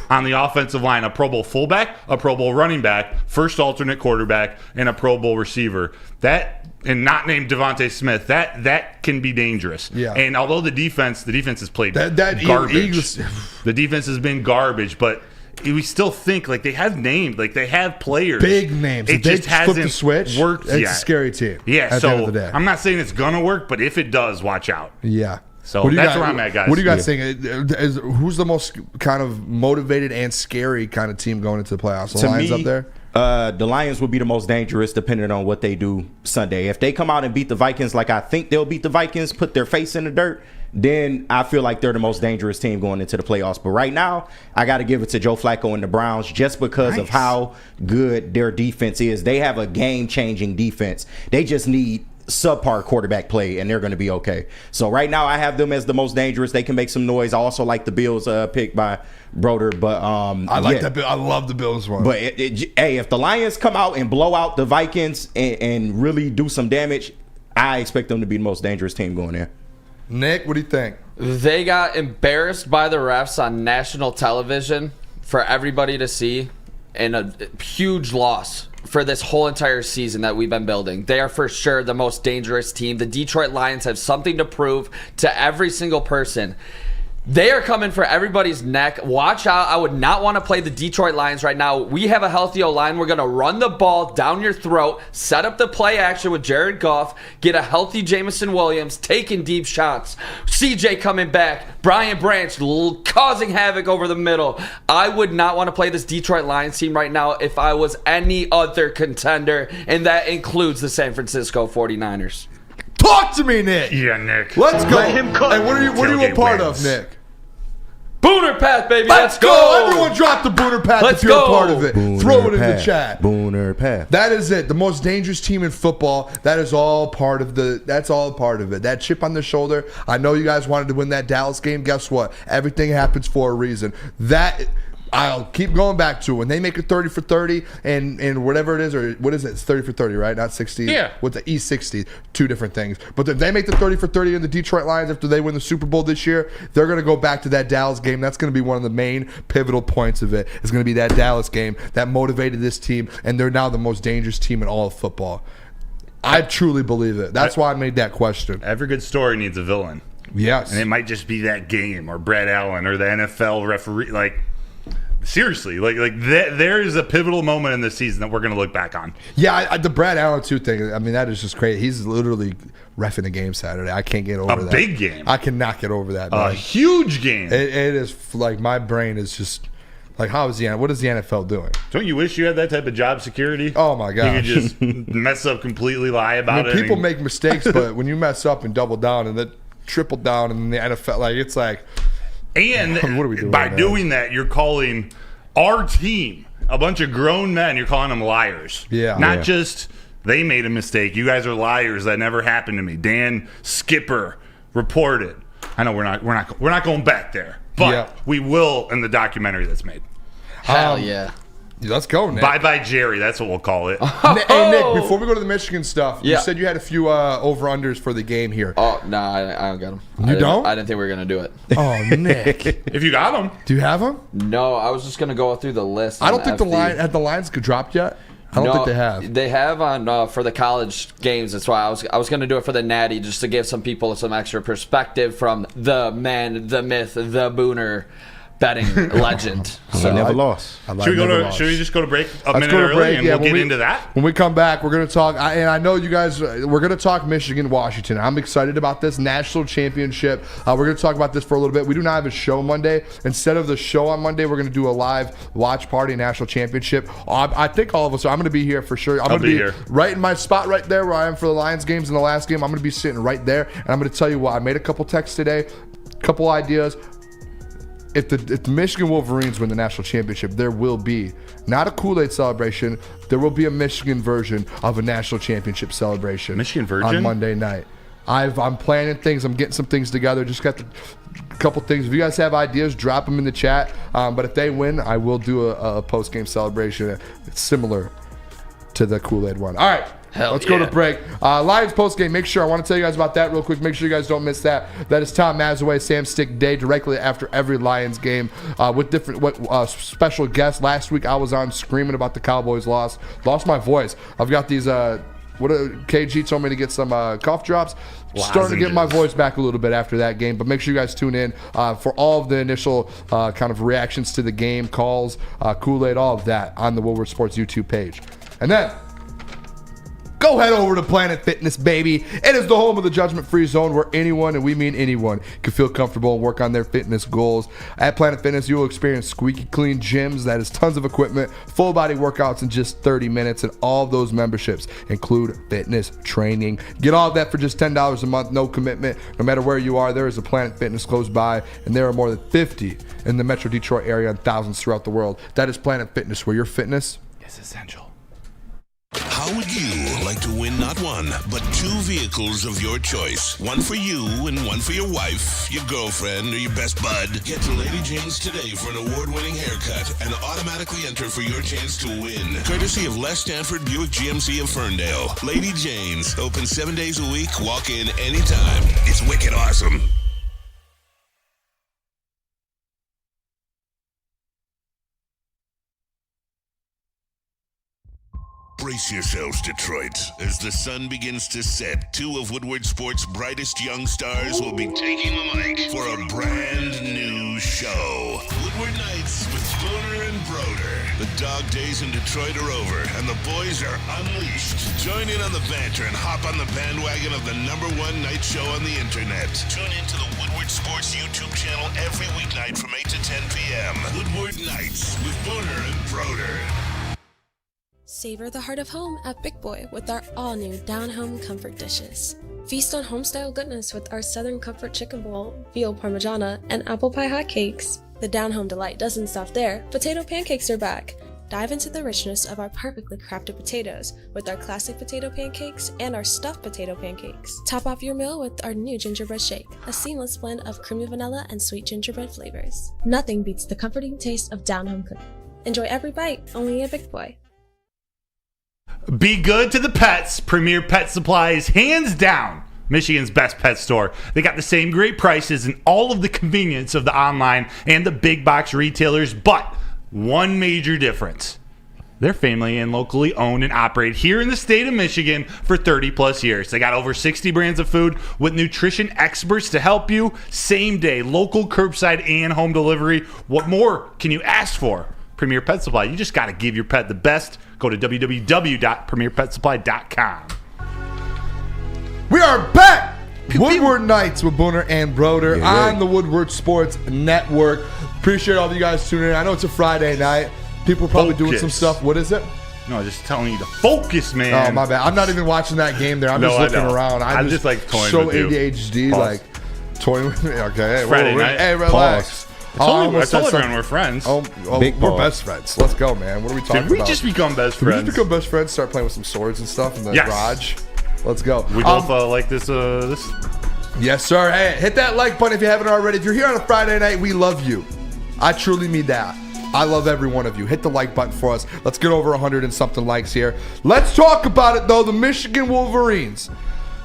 on the offensive line, a Pro Bowl fullback, a Pro Bowl running back, first alternate quarterback, and a Pro Bowl receiver. That, and not named Devontae Smith, that can be dangerous. Yeah. And although the defense has played that garbage. The defense has been garbage, but we still think like they have names, like they have players, big names. It they just hasn't the switch, worked it's yet. a scary team. Yeah, at so the end of the day. I'm not saying it's gonna work, but if it does, watch out. Yeah. So that's where I'm at, guys. What do you guys think? Who's the most kind of motivated and scary kind of team going into the playoffs? The Lions up there? The Lions will be the most dangerous depending on what they do Sunday. If they come out and beat the Vikings like I think they'll beat the Vikings, put their face in the dirt, then I feel like they're the most dangerous team going into the playoffs. But right now, I got to give it to Joe Flacco and the Browns just because of how good their defense is. They have a game-changing defense. They just need subpar quarterback play, and they're going to be okay. So right now, I have them as the most dangerous. They can make some noise. I also like the Bills pick by Broder, but I like that. I love the Bills one. But hey, if the Lions come out and blow out the Vikings and really do some damage, I expect them to be the most dangerous team going there. Nick, what do you think? They got embarrassed by the refs on national television for everybody to see, and a huge loss for this whole entire season that we've been building. They are for sure the most dangerous team. The Detroit Lions have something to prove to every single person. They are coming for everybody's neck. Watch out. I would not want to play the Detroit Lions right now. We have a healthy O-line. We're going to run the ball down your throat, set up the play action with Jared Goff, get a healthy Jameson Williams, taking deep shots. CJ coming back. Brian Branch causing havoc over the middle. I would not want to play this Detroit Lions team right now if I was any other contender, and that includes the San Francisco 49ers. Talk to me, Nick. Yeah, Nick. Let's go. Let him cook. Hey, what are you a part of, Nick? Booner Path, baby. Let's go. Everyone drop the Booner Path if you're a part of it. Booner Throw it Path. in the chat. Booner Path. That is it. The most dangerous team in football. That is all part of that's all part of it. That chip on the shoulder. I know you guys wanted to win that Dallas game. Guess what? Everything happens for a reason. I'll keep going back to it. When they make it 30 for 30 and whatever it is, or what is it? It's 30 for 30, right? Not 60. Yeah. With the E60, two different things. But if they make the 30 for 30 in the Detroit Lions after they win the Super Bowl this year, they're going to go back to that Dallas game. That's going to be one of the main pivotal points of it. It's going to be that Dallas game that motivated this team, and they're now the most dangerous team in all of football. I truly believe it. That's why I made that question. Every good story needs a villain. Yes. And it might just be that game or Brad Allen or the NFL referee. Like, seriously, there is a pivotal moment in this season that we're going to look back on. Yeah, the Brad Allen 2 thing, I mean, that is just crazy. He's literally reffing a game Saturday. I can't get over that. A big game. I cannot get over that, man. A huge game. It is like my brain is just like, what is the NFL doing? Don't you wish you had that type of job security? Oh, my God. You could just mess up, completely lie about it. People make mistakes, but when you mess up and double down and then triple down in the NFL, like, it's like... And what are we doing by now? doing that, you're calling our team, a bunch of grown men, you're calling them liars. Yeah. Not just they made a mistake. You guys are liars. That never happened to me. Dan Skipper reported. I know we're not going back there, but we will in the documentary that's made. Hell yeah. Let's go, Nick. Bye-bye, Jerry. That's what we'll call it. Hey, Nick, before we go to the Michigan stuff, you Yeah. said you had a few over-unders for the game here. Oh, no, I don't got them. You don't? I didn't think we were going to do it. Oh, Nick. If you got them. Do you have them? No, I was just going to go through the list. I don't think FD. the lines dropped yet. I don't think they have. They have on for the college games. That's why I was going to do it for the Natty, just to give some people some extra perspective from the man, the myth, the Booner betting legend. So never lost. Should we just go to break a minute early and we'll get into that? When we come back, we're going to talk, and I know you guys, we're going to talk Michigan, Washington. I'm excited about this national championship. We're going to talk about this for a little bit. We do not have a show Monday. Instead of the show on Monday, we're going to do a live watch party national championship. I think all of us, I'm going to be here for sure. I'm going to be here. Right in my spot right there where I am for the Lions games in the last game. I'm going to be sitting right there, and I'm going to tell you what, I made a couple texts today, couple ideas. If the Michigan Wolverines win the national championship, there will be not a Kool-Aid celebration. There will be a Michigan version of a national championship celebration. Michigan version? On Monday night. I'm planning things. I'm getting some things together. Just got a couple things. If you guys have ideas, drop them in the chat. But if they win, I will do a post-game celebration similar to the Kool-Aid one. All right. Let's go to break. Lions postgame. Make sure, I want to tell you guys about that real quick. Make sure you guys don't miss that. That is Tom Mazaway, Sam Stick Day, directly after every Lions game with different special guests. Last week I was on screaming about the Cowboys loss. Lost my voice. I've got these, KG told me to get some cough drops. Starting to get my voice back a little bit after that game, but make sure you guys tune in for all of the initial kind of reactions to the game, calls, Kool-Aid, all of that on the Woodward Sports YouTube page. And then go head over to Planet Fitness, baby. It is the home of the judgment-free zone where anyone, and we mean anyone, can feel comfortable and work on their fitness goals. At Planet Fitness, you will experience squeaky clean gyms, that is tons of equipment, full body workouts in just 30 minutes, and all of those memberships include fitness training. Get all of that for just $10 a month, no commitment. No matter where you are, there is a Planet Fitness close by, and there are more than 50 in the Metro Detroit area and thousands throughout the world. That is Planet Fitness, where your fitness is essential. How would you like to win not one, but two vehicles of your choice? One for you and one for your wife, your girlfriend, or your best bud. Get to Lady Jane's today for an award-winning haircut and automatically enter for your chance to win. Courtesy of Les Stanford Buick GMC of Ferndale. Lady Jane's, open 7 days a week, walk in anytime. It's wicked awesome. Brace yourselves, Detroit. As the sun begins to set, two of Woodward Sports' brightest young stars will be taking the mic for a brand new show. Woodward Nights with Booner and Broder. The dog days in Detroit are over, and the boys are unleashed. Join in on the banter and hop on the bandwagon of the #1 night show on the internet. Tune into the Woodward Sports YouTube channel every weeknight from 8 to 10 p.m. Woodward Nights with Booner and Broder. Savor the heart of home at Big Boy with our all-new down-home comfort dishes. Feast on home-style goodness with our Southern Comfort Chicken Bowl, veal parmigiana, and apple pie hotcakes. The down-home delight doesn't stop there. Potato pancakes are back. Dive into the richness of our perfectly crafted potatoes with our classic potato pancakes and our stuffed potato pancakes. Top off your meal with our new gingerbread shake, a seamless blend of creamy vanilla and sweet gingerbread flavors. Nothing beats the comforting taste of down-home cooking. Enjoy every bite, only at Big Boy. Be good to the pets. Premier Pet Supplies, hands down, Michigan's best pet store. They got the same great prices and all of the convenience of the online and the big box retailers, but one major difference. They're family and locally owned and operated here in the state of Michigan for 30 plus years. They got over 60 brands of food with nutrition experts to help you. Same day, local curbside and home delivery. What more can you ask for? Premier Pet Supply. You just got to give your pet the best. Go to www.premierpetsupply.com. We are back. Woodward Nights with Booner and Broder on the Woodward Sports Network. Appreciate all of you guys tuning in. I know it's a Friday night. People are probably doing some stuff. What is it? No, just telling you to focus, man. Oh, my bad. I'm not even watching that game there. I'm just looking around. I'm just like toying so with you. ADHD, Pause. like toying with me. Okay, hey, Friday night. Hey, relax. I told everyone we're friends. We're best friends. Let's go, man. What are we talking about? Did we just become best friends? Did we just become best friends? Start playing with some swords and stuff in the garage? Let's go. We both like this. Yes, sir. Hey, hit that like button if you haven't already. If you're here on a Friday night, we love you. I truly mean that. I love every one of you. Hit the like button for us. Let's get over 100 and something likes here. Let's talk about it, though. The Michigan Wolverines.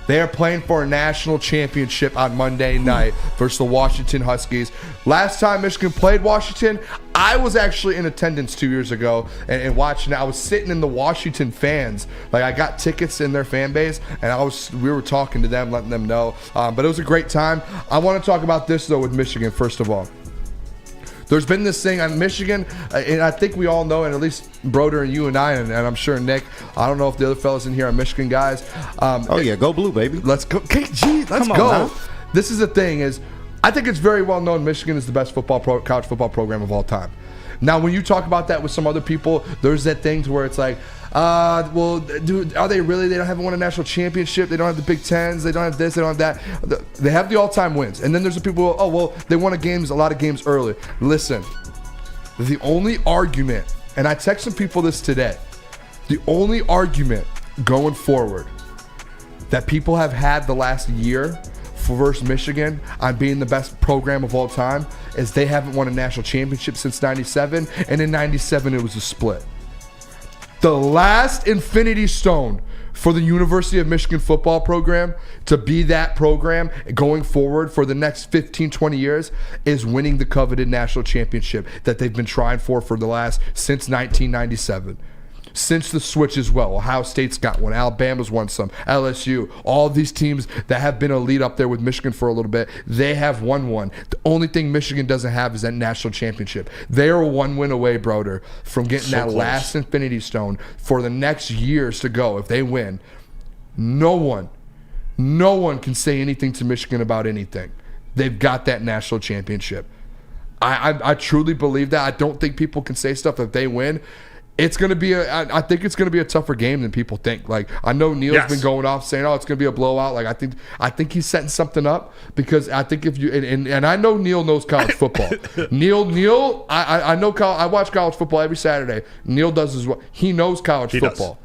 They are playing for a national championship on Monday night versus the Washington Huskies. Last time Michigan played Washington, I was actually in attendance 2 years ago and watching it. I was sitting in the Washington fans. Like, I got tickets in their fan base, and we were talking to them, letting them know. But it was a great time. I want to talk about this, though, with Michigan, first of all. There's been this thing on Michigan, and I think we all know, and at least Broder and you and I, and I'm sure Nick, I don't know if the other fellas in here are Michigan guys. Go blue, baby. Let's go. KG, let's go. Now. This is the thing is, I think it's very well known Michigan is the best college football program of all time. Now, when you talk about that with some other people, there's that thing to where it's like, well, dude, are they really? They haven't won a national championship. They don't have the Big Tens. They don't have this. They don't have that. They have the all-time wins. And then there's the people who, they won a lot of games early. Listen, the only argument, and I text some people this today, the only argument going forward that people have had the last year versus Michigan on being the best program of all time is they haven't won a national championship since 97, and in 97 it was a split. The last Infinity Stone for the University of Michigan football program to be that program going forward for the next 15, 20 years is winning the coveted national championship that they've been trying for since 1997. Since the switch as well. Ohio State's got one. Alabama's won some. LSU. All these teams that have been elite up there with Michigan for a little bit, they have won one. The only thing Michigan doesn't have is that national championship. They are one win away, Broder, from getting that last Infinity Stone for the next years to go. If they win, no one can say anything to Michigan about anything. They've got that national championship. I truly believe that. I don't think people can say stuff if they win. It's going to be I think it's going to be a tougher game than people think. Like, I know Neil's been going off saying, "Oh, it's going to be a blowout." Like, I think he's setting something up, because I think if you and I know Neil knows college football. Neil, I know I watch college football every Saturday. Neil does as well. He knows college football.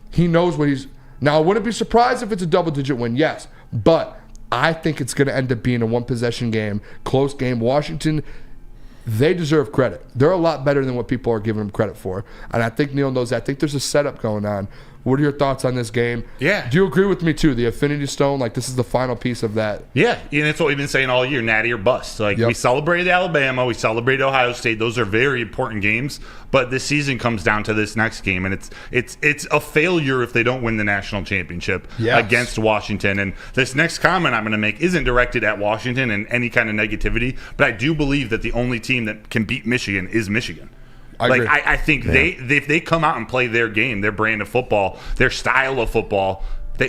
He knows what he's. Now, I wouldn't be surprised if it's a double-digit win, yes, but I think it's going to end up being a one-possession game, close game. Washington, they deserve credit. They're a lot better than what people are giving them credit for. And I think Neil knows that. I think there's a setup going on. What are your thoughts on this game? Yeah. Do you agree with me, too? The Infinity Stone, like, this is the final piece of that. Yeah, and it's what we've been saying all year, natty or bust. Like, we celebrated Alabama, we celebrated Ohio State. Those are very important games. But this season comes down to this next game, and it's a failure if they don't win the national championship against Washington. And this next comment I'm going to make isn't directed at Washington and any kind of negativity, but I do believe that the only team that can beat Michigan is Michigan. I think if they come out and play their game, their brand of football, their style of football,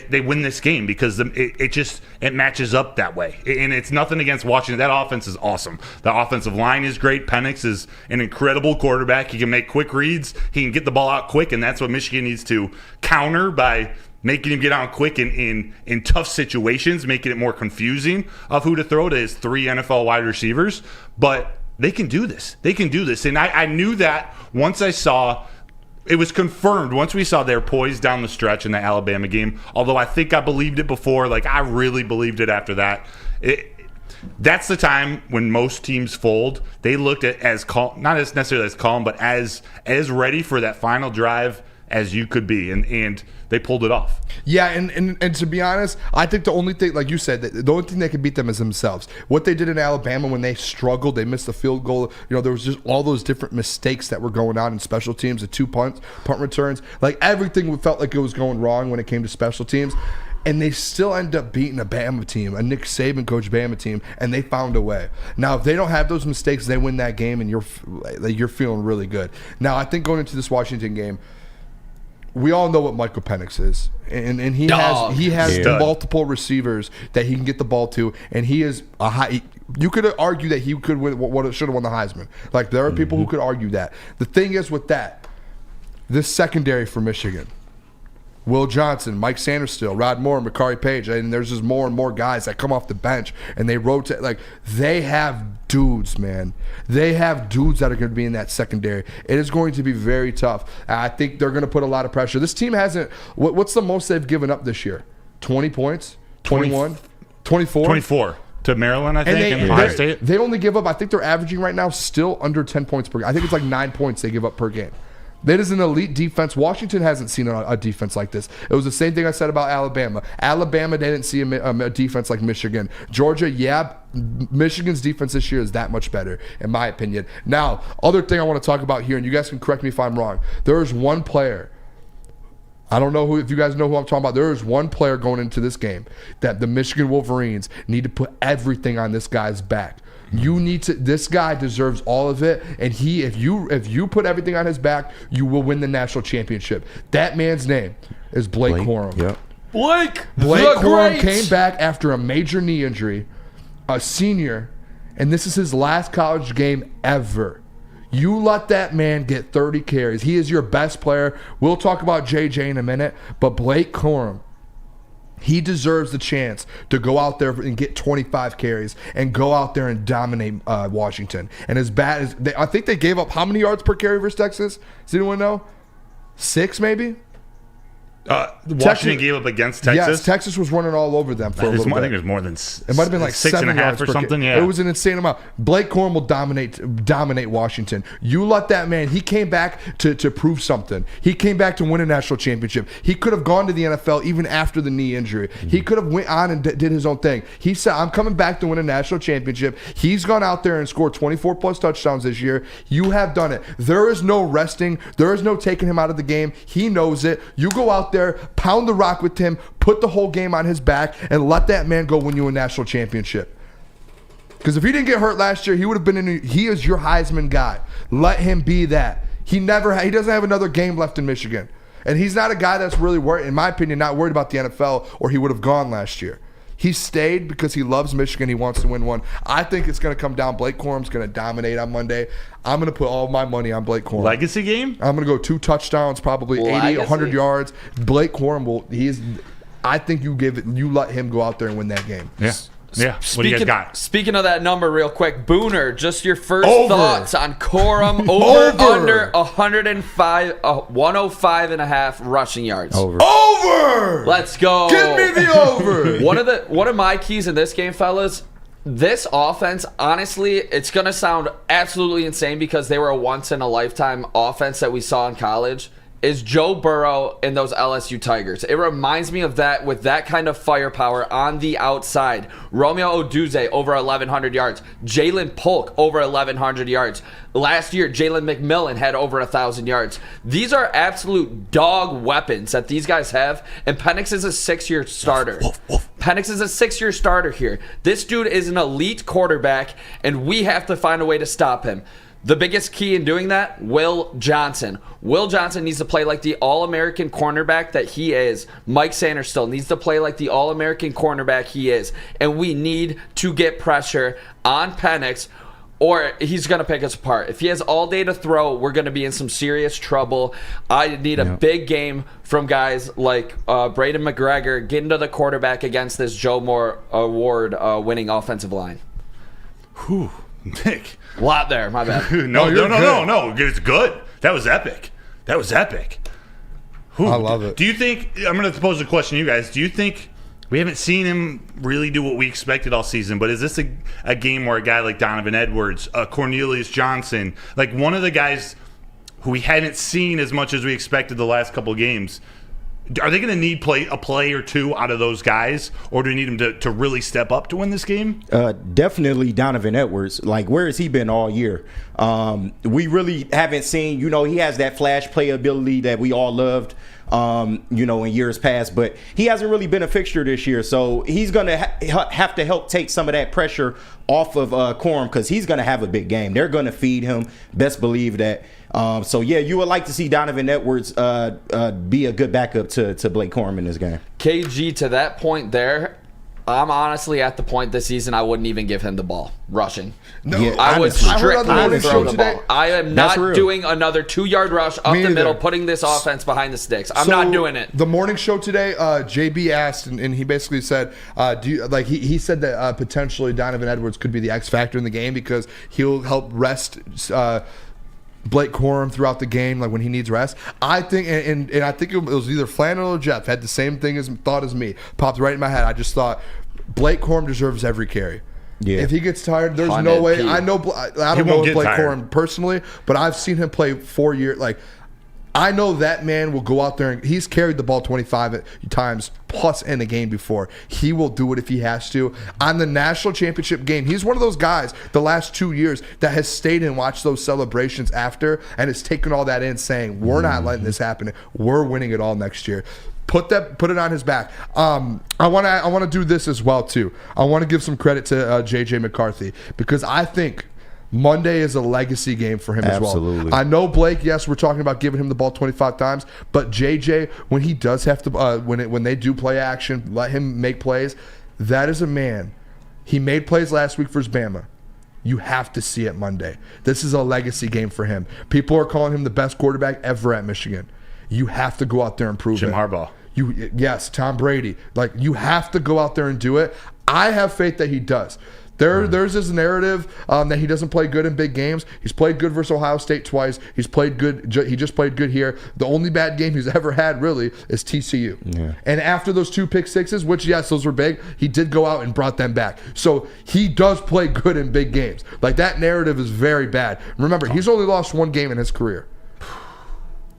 they win this game, because it matches up that way. And it's nothing against Washington. That offense is awesome. The offensive line is great. Penix is an incredible quarterback. He can make quick reads. He can get the ball out quick, and that's what Michigan needs to counter by making him get out quick in tough situations, making it more confusing of who to throw to his 3 NFL wide receivers. But they can do this. They can do this. And I knew that once I saw – it was confirmed once we saw they're poised down the stretch in the Alabama game, although I think I believed it before. Like, I really believed it after that. That's the time when most teams fold. They looked at as calm, not as necessarily as calm, but as ready for that final drive as you could be, and they pulled it off. Yeah, and to be honest, I think the only thing, like you said, the only thing that could beat them is themselves. What they did in Alabama when they struggled, they missed the field goal. You know, there was just all those different mistakes that were going on in special teams, the 2 punt returns. Like, everything felt like it was going wrong when it came to special teams. And they still end up beating a Bama team, a Nick Saban coach Bama team, and they found a way. Now, if they don't have those mistakes, they win that game, and you're feeling really good. Now, I think going into this Washington game, we all know what Michael Penix is, and he has multiple receivers that he can get the ball to, and he is a high. You could argue that he could win what should have won the Heisman. Like, there are people who could argue that. The thing is with that, this secondary for Michigan, Will Johnson, Mike Sanderstill, Rod Moore, Makari Page, and there's just more and more guys that come off the bench and they rotate. Like, they have dudes, man. They have dudes that are going to be in that secondary. It is going to be very tough. I think they're going to put a lot of pressure. This team hasn't. What's the most they've given up this year? 20 points? 21? 24? 24 to Maryland, I think, and Ohio State. They only give up. I think they're averaging right now still under 10 points per game. I think it's like 9 points they give up per game. That is an elite defense. Washington hasn't seen a defense like this. It was the same thing I said about Alabama. Alabama, they didn't see a defense like Michigan. Georgia, Michigan's defense this year is that much better, in my opinion. Now, other thing I want to talk about here, and you guys can correct me if I'm wrong. There is one player. I don't know if you guys know who I'm talking about. There is one player going into this game that the Michigan Wolverines need to put everything on this guy's back. You need to. This guy deserves all of it, and if you put everything on his back, you will win the national championship. That man's name is Blake Corum. Yep. Blake Corum came back after a major knee injury, a senior, and this is his last college game ever. You let that man get 30 carries. He is your best player. We'll talk about JJ in a minute, but Blake Corum, he deserves the chance to go out there and get 25 carries and go out there and dominate Washington. And as bad as I think they gave up how many yards per carry versus Texas? Does anyone know? 6 maybe? Washington gave up against Texas. Yes, Texas was running all over them for a little bit. I think it was more than it might have been like 6.5 or something. Yeah, it was an insane amount. Blake Corum will dominate Washington. You let that man. He came back to prove something. He came back to win a national championship. He could have gone to the NFL even after the knee injury. He could have went on and did his own thing. He said, "I'm coming back to win a national championship." He's gone out there and scored 24 plus touchdowns this year. You have done it. There is no resting. There is no taking him out of the game. He knows it. You go out there, pound the rock with him, put the whole game on his back, and let that man go win you a national championship. Because if he didn't get hurt last year, he would have been he is your Heisman guy. Let him be that. He doesn't have another game left in Michigan. And he's not a guy that's really worried, in my opinion, not worried about the NFL, or he would have gone last year. He stayed because he loves Michigan. He wants to win one. I think it's going to come down. Blake Corum's going to dominate on Monday. I'm going to put all my money on Blake Corum. Legacy game? I'm going to go 2 touchdowns, probably 80, 100 yards. Blake Corum I think you let him go out there and win that game. Yeah. Yeah. What do you guys got? Speaking of that number real quick, Booner, just your first thoughts on Corum under 105 and a half rushing yards. Over. Let's go. Give me the over. One of my keys in this game, fellas, this offense, honestly, it's going to sound absolutely insane because they were a once-in-a-lifetime offense that we saw in college, is Joe Burrow and those LSU Tigers. It reminds me of that with that kind of firepower on the outside. Romeo Odunze over 1,100 yards. Jalen Polk over 1,100 yards. Last year, Jalen McMillan had over 1,000 yards. These are absolute dog weapons that these guys have, and Penix is a 6-year starter. Penix is a 6-year starter here. This dude is an elite quarterback, and we have to find a way to stop him. The biggest key in doing that, Will Johnson. Will Johnson needs to play like the All-American cornerback that he is. Mike Sanders still needs to play like the All-American cornerback he is. And we need to get pressure on Penix, or he's going to pick us apart. If he has all day to throw, we're going to be in some serious trouble. I need a big game from guys like Braden McGregor getting to the quarterback against this Joe Moore Award winning offensive line. Whew, Nick. A lot there, my bad. No. It's good. That was epic. Whew. I love it. Do you think, I'm going to pose a question to you guys. Do you think, we haven't seen him really do what we expected all season, but is this a game where a guy like Donovan Edwards, Cornelius Johnson, like one of the guys who we hadn't seen as much as we expected the last couple games, are they going to need a play or two out of those guys, or do we need them to really step up to win this game? Definitely Donovan Edwards. Like, where has he been all year? We really haven't seen, he has that flash play ability that we all loved, in years past, but he hasn't really been a fixture this year. So he's going to have to help take some of that pressure off of Corum, because he's going to have a big game. They're going to feed him. Best believe that. You would like to see Donovan Edwards be a good backup to Blake Corum in this game. KG, to that point there, I'm honestly at the point this season I wouldn't even give him the ball rushing. No, yeah, I would strictly throw the today. ball. I am not doing another 2-yard rush up the middle, putting this offense behind the sticks. I'm not doing it. The morning show today, JB asked, and he basically said, he said that potentially Donovan Edwards could be the X factor in the game because he'll help rest Blake Corum throughout the game, like when he needs rest. I think, and I think it was either Flannel or Jeff had the same thought as me. Popped right in my head. I just thought Blake Corum deserves every carry. Yeah. If he gets tired, there's no way. I don't know Blake Corum personally, but I've seen him play 4 years. Like, I know that man will go out there and he's carried the ball 25 times plus in a game before. He will do it if he has to. On the national championship game, he's one of those guys the last 2 years that has stayed and watched those celebrations after and has taken all that in, saying, we're not letting this happen. We're winning it all next year. Put it on his back. I want to do this as well too. I want to give some credit to JJ McCarthy, because I think Monday is a legacy game for him as well. Absolutely. I know Blake, yes, we're talking about giving him the ball 25 times, but JJ, when he does have to, when they do play action, let him make plays. That is a man. He made plays last week for Bama. You have to see it Monday. This is a legacy game for him. People are calling him the best quarterback ever at Michigan. You have to go out there and prove Jim it. Harbaugh. Yes, Tom Brady. Like, you have to go out there and do it. I have faith that he does. There's this narrative that he doesn't play good in big games. He's played good versus Ohio State twice. He's played good. He just played good here. The only bad game he's ever had really is TCU. Yeah. And after those 2 pick sixes, which yes, those were big, he did go out and brought them back. So he does play good in big games. Like that narrative is very bad. Remember, he's only lost 1 game in his career.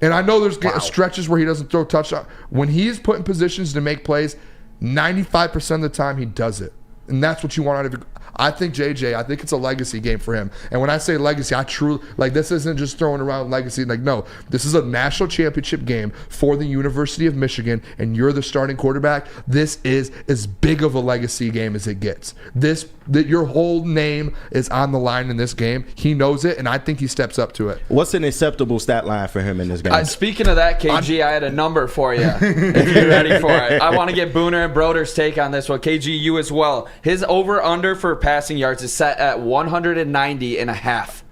And I know there's stretches where he doesn't throw touchdown. When he's put in positions to make plays, 95% of the time he does it. And that's what you want out of it. I think JJ, I think it's a legacy game for him. And when I say legacy, I truly, like, this isn't just throwing around legacy. Like, no, this is a national championship game for the University of Michigan, and you're the starting quarterback. This is as big of a legacy game as it gets. That your whole name is on the line in this game. He knows it, and I think he steps up to it. What's an acceptable stat line for him in this game? Speaking of that, KG, I had a number for you. If you're ready for it. I want to get Booner and Broder's take on this one. KG, you as well. His over-under for passing yards is set at 190.5.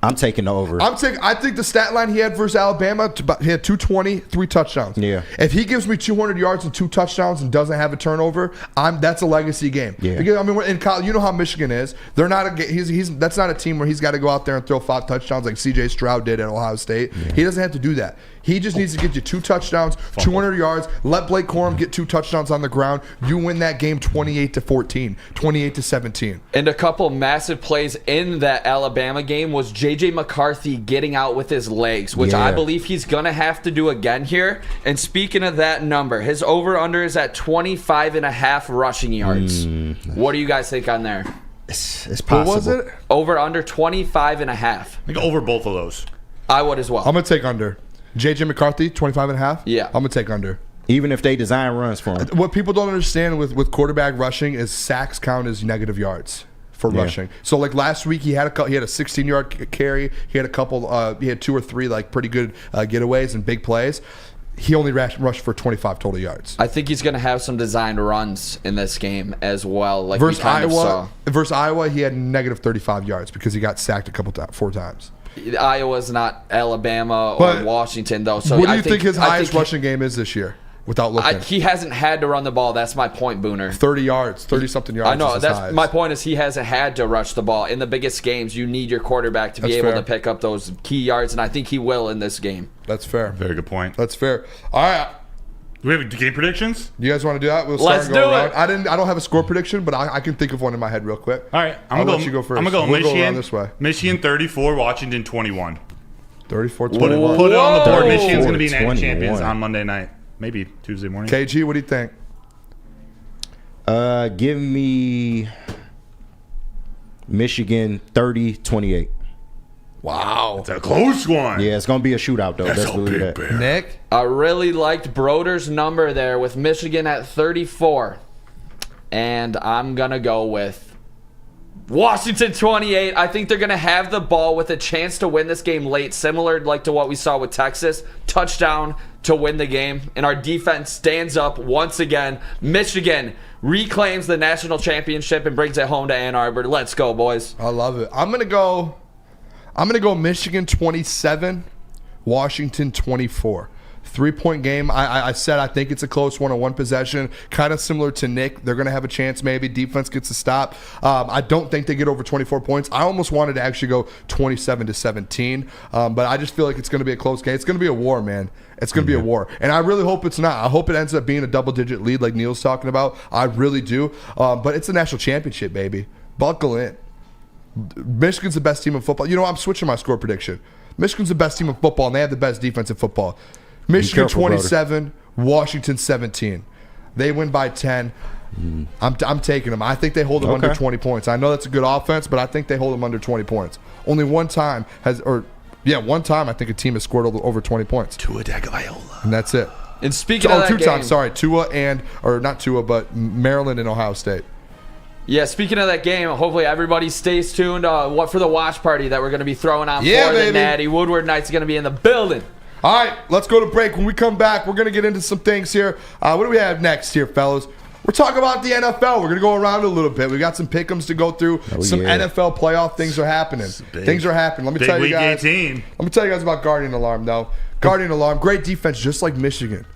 I'm taking the over. I think the stat line he had versus Alabama, he had 220, 3 touchdowns. Yeah. If he gives me 200 yards and 2 touchdowns and doesn't have a turnover, that's a legacy game. Yeah. Because I mean, in college, you know how Michigan is. They're not that's not a team where he's got to go out there and throw 5 touchdowns like C.J. Stroud did at Ohio State. Yeah. He doesn't have to do that. He just needs to get you 2 touchdowns, 200 yards. Let Blake Corum get 2 touchdowns on the ground. You win that game 28-14, 28-17. And a couple massive plays in that Alabama game was J.J. McCarthy getting out with his legs, which I believe he's going to have to do again here. And speaking of that number, his over-under is at 25.5 rushing yards. What do you guys think on there? It's possible. What was it? Over-under 25.5. I think over both of those. I would as well. I'm going to take under. J.J. McCarthy, 25.5? Yeah. I'm going to take under. Even if they design runs for him. What people don't understand with quarterback rushing is sacks count as negative yards for rushing. So like last week he had a 16-yard carry. He had a couple. He had 2 or 3 like pretty good getaways and big plays. He only rushed for 25 total yards. I think he's going to have some designed runs in this game as well. Like versus Iowa, he had negative 35 yards because he got sacked 4 times. Iowa's not Alabama or Washington, though. So what do you think his highest rushing game is this year? Without looking, he hasn't had to run the ball. That's my point, Booner. 30 yards, 30-something yards. I know. That's my point. Is he hasn't had to rush the ball in the biggest games. You need your quarterback to be able to pick up those key yards, and I think he will in this game. That's fair. Very good point. That's fair. All right. Do we have game predictions? You guys want to do that? Let's do it. I don't have a score prediction, but I can think of one in my head real quick. All right. I'll let you go first. I'm going to go Michigan. Go around this way. Michigan 34, Washington 21. 34-21. Put it on the board. Michigan's going to be national champions on Monday night. Maybe Tuesday morning. KG, what do you think? Give me Michigan 30-28. Wow. It's a close one. Yeah, it's going to be a shootout, though. That's big that. Bear. Nick? I really liked Broder's number there with Michigan at 34. And I'm going to go with Washington 28. I think they're going to have the ball with a chance to win this game late, similar like to what we saw with Texas. Touchdown to win the game. And our defense stands up once again. Michigan reclaims the national championship and brings it home to Ann Arbor. Let's go, boys. I love it. I'm gonna go Michigan 27, Washington 24. 3-point game. I said I think it's a close one on one possession. Kind of similar to Nick. They're going to have a chance maybe. Defense gets a stop. I don't think they get over 24 points. I almost wanted to actually go 27-17. But I just feel like it's going to be a close game. It's going to be a war, man. It's going to be a war. And I really hope it's not. I hope it ends up being a double-digit lead like Neil's talking about. I really do. But it's a national championship, baby. Buckle in. Michigan's the best team in football. You know, I'm switching my score prediction. Michigan's the best team in football, and they have the best defense in football. Michigan 27, Washington 17. They win by 10. I'm taking them. I think they hold them under 20 points. I know that's a good offense, but I think they hold them under 20 points. Only one time I think a team has scored over 20 points. Tua Tagovailoa. And that's it. And speaking of that 2 game, times. Sorry, not Tua, but Maryland and Ohio State. Yeah, speaking of that game, hopefully everybody stays tuned for the watch party that we're going to be throwing on for the Natty. Woodward Nights is going to be in the building. All right, let's go to break. When we come back, we're going to get into some things here. What do we have next here, fellas? We're talking about the NFL. We're going to go around a little bit. We got some pick'ems to go through. NFL playoff things are happening. Things are happening. Let me tell you guys. Let me tell you guys about Guardian Alarm, though. Guardian Alarm, great defense, just like Michigan.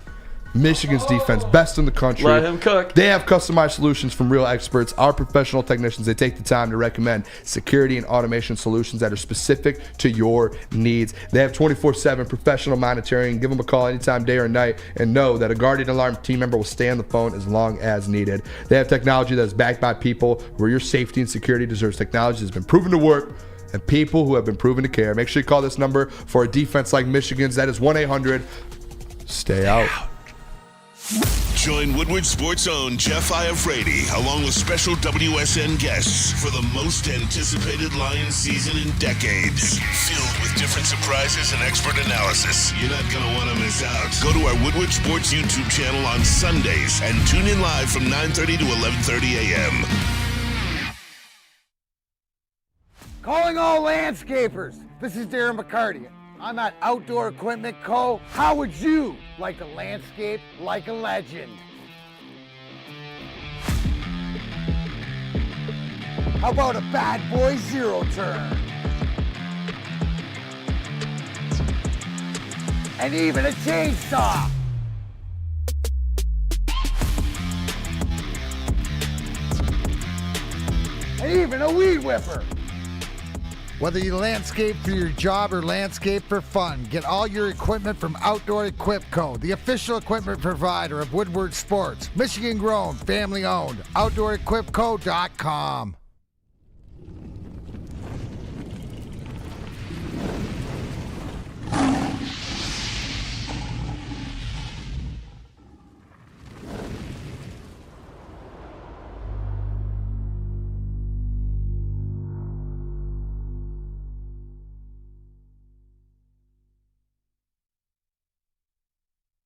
Michigan's defense, best in the country. Let him cook. They have customized solutions from real experts. Our professional technicians, they take the time to recommend security and automation solutions that are specific to your needs. They have 24/7 professional monitoring. Give them a call anytime, day or night, and know that a Guardian Alarm team member will stay on the phone as long as needed. They have technology that is backed by people where your safety and security deserves. Technology has been proven to work and people who have been proven to care. Make sure you call this number for a defense like Michigan's. That is 1-800-STAY OUT. Join Woodward Sports' own Jeff Iafrate along with special WSN guests for the most anticipated Lions season in decades. Filled with different surprises and expert analysis. You're not going to want to miss out. Go to our Woodward Sports YouTube channel on Sundays and tune in live from 9:30 to 11:30 a.m. Calling all landscapers. This is Darren McCarty. I'm at Outdoor Equipment Co. How would you like a landscape like a legend? How about a bad boy zero turn? And even a chainsaw. And even a weed whipper. Whether you landscape for your job or landscape for fun, get all your equipment from Outdoor Equip Co., the official equipment provider of Woodward Sports. Michigan grown, family owned. OutdoorEquipCo.com.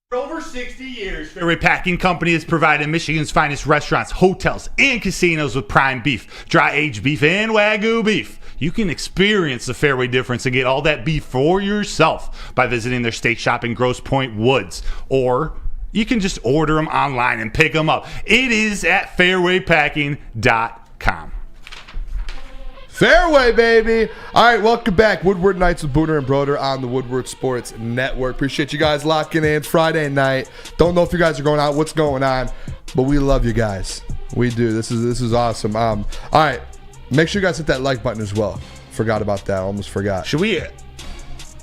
For over 60 years, Fairway Packing Company has provided Michigan's finest restaurants, hotels, and casinos with prime beef, dry-aged beef, and Wagyu beef. You can experience the Fairway difference and get all that beef for yourself by visiting their steak shop in Grosse Pointe Woods. Or you can just order them online and pick them up. It is at fairwaypacking.com. Fairway, baby. All right, welcome back. Woodward Nights with Booner and Broder on the Woodward Sports Network. Appreciate you guys locking in Friday night. Don't know if you guys are going out, what's going on, but we love you guys. We do. This is awesome. All right, make sure you guys hit that like button as well. Forgot about that. Almost forgot. Should we?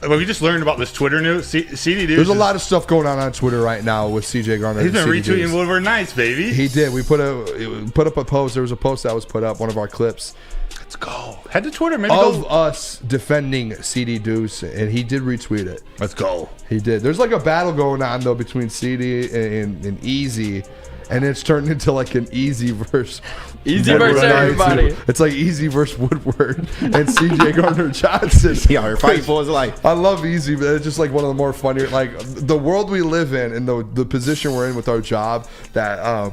Well, we just learned about this Twitter news. Ceedy Duce. There's a lot of stuff going on Twitter right now with CJ Gardner. He's been Ceedy retweeting Duce. Woodward Nights, baby. He did. We put up a post. There was a post that was put up, one of our clips. Let's go. Head to Twitter, maybe. Of us defending Ceedy Duce, and he did retweet it. Let's go. He did. There's like a battle going on though between Ceedy and Easy, and it's turned into like an Easy versus everybody. It's like Easy versus Woodward and CJ Gardner-Johnson. Yeah, they're fighting for his life. I love Easy, but it's just like one of the more funnier, like the world we live in and the position we're in with our job that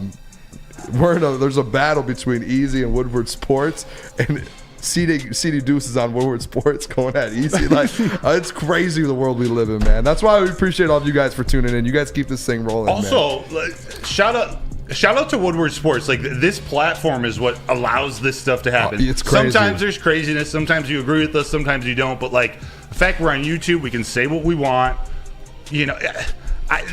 there's a battle between Easy and Woodward Sports, and Ceedy Duce is on Woodward Sports going at Easy. Like it's crazy the world we live in, man. That's why we appreciate all of you guys for tuning in. You guys keep this thing rolling. Also, man. shout out to Woodward Sports. Like this platform is what allows this stuff to happen. It's crazy. Sometimes there's craziness. Sometimes you agree with us. Sometimes you don't. But like the fact we're on YouTube, we can say what we want. You know.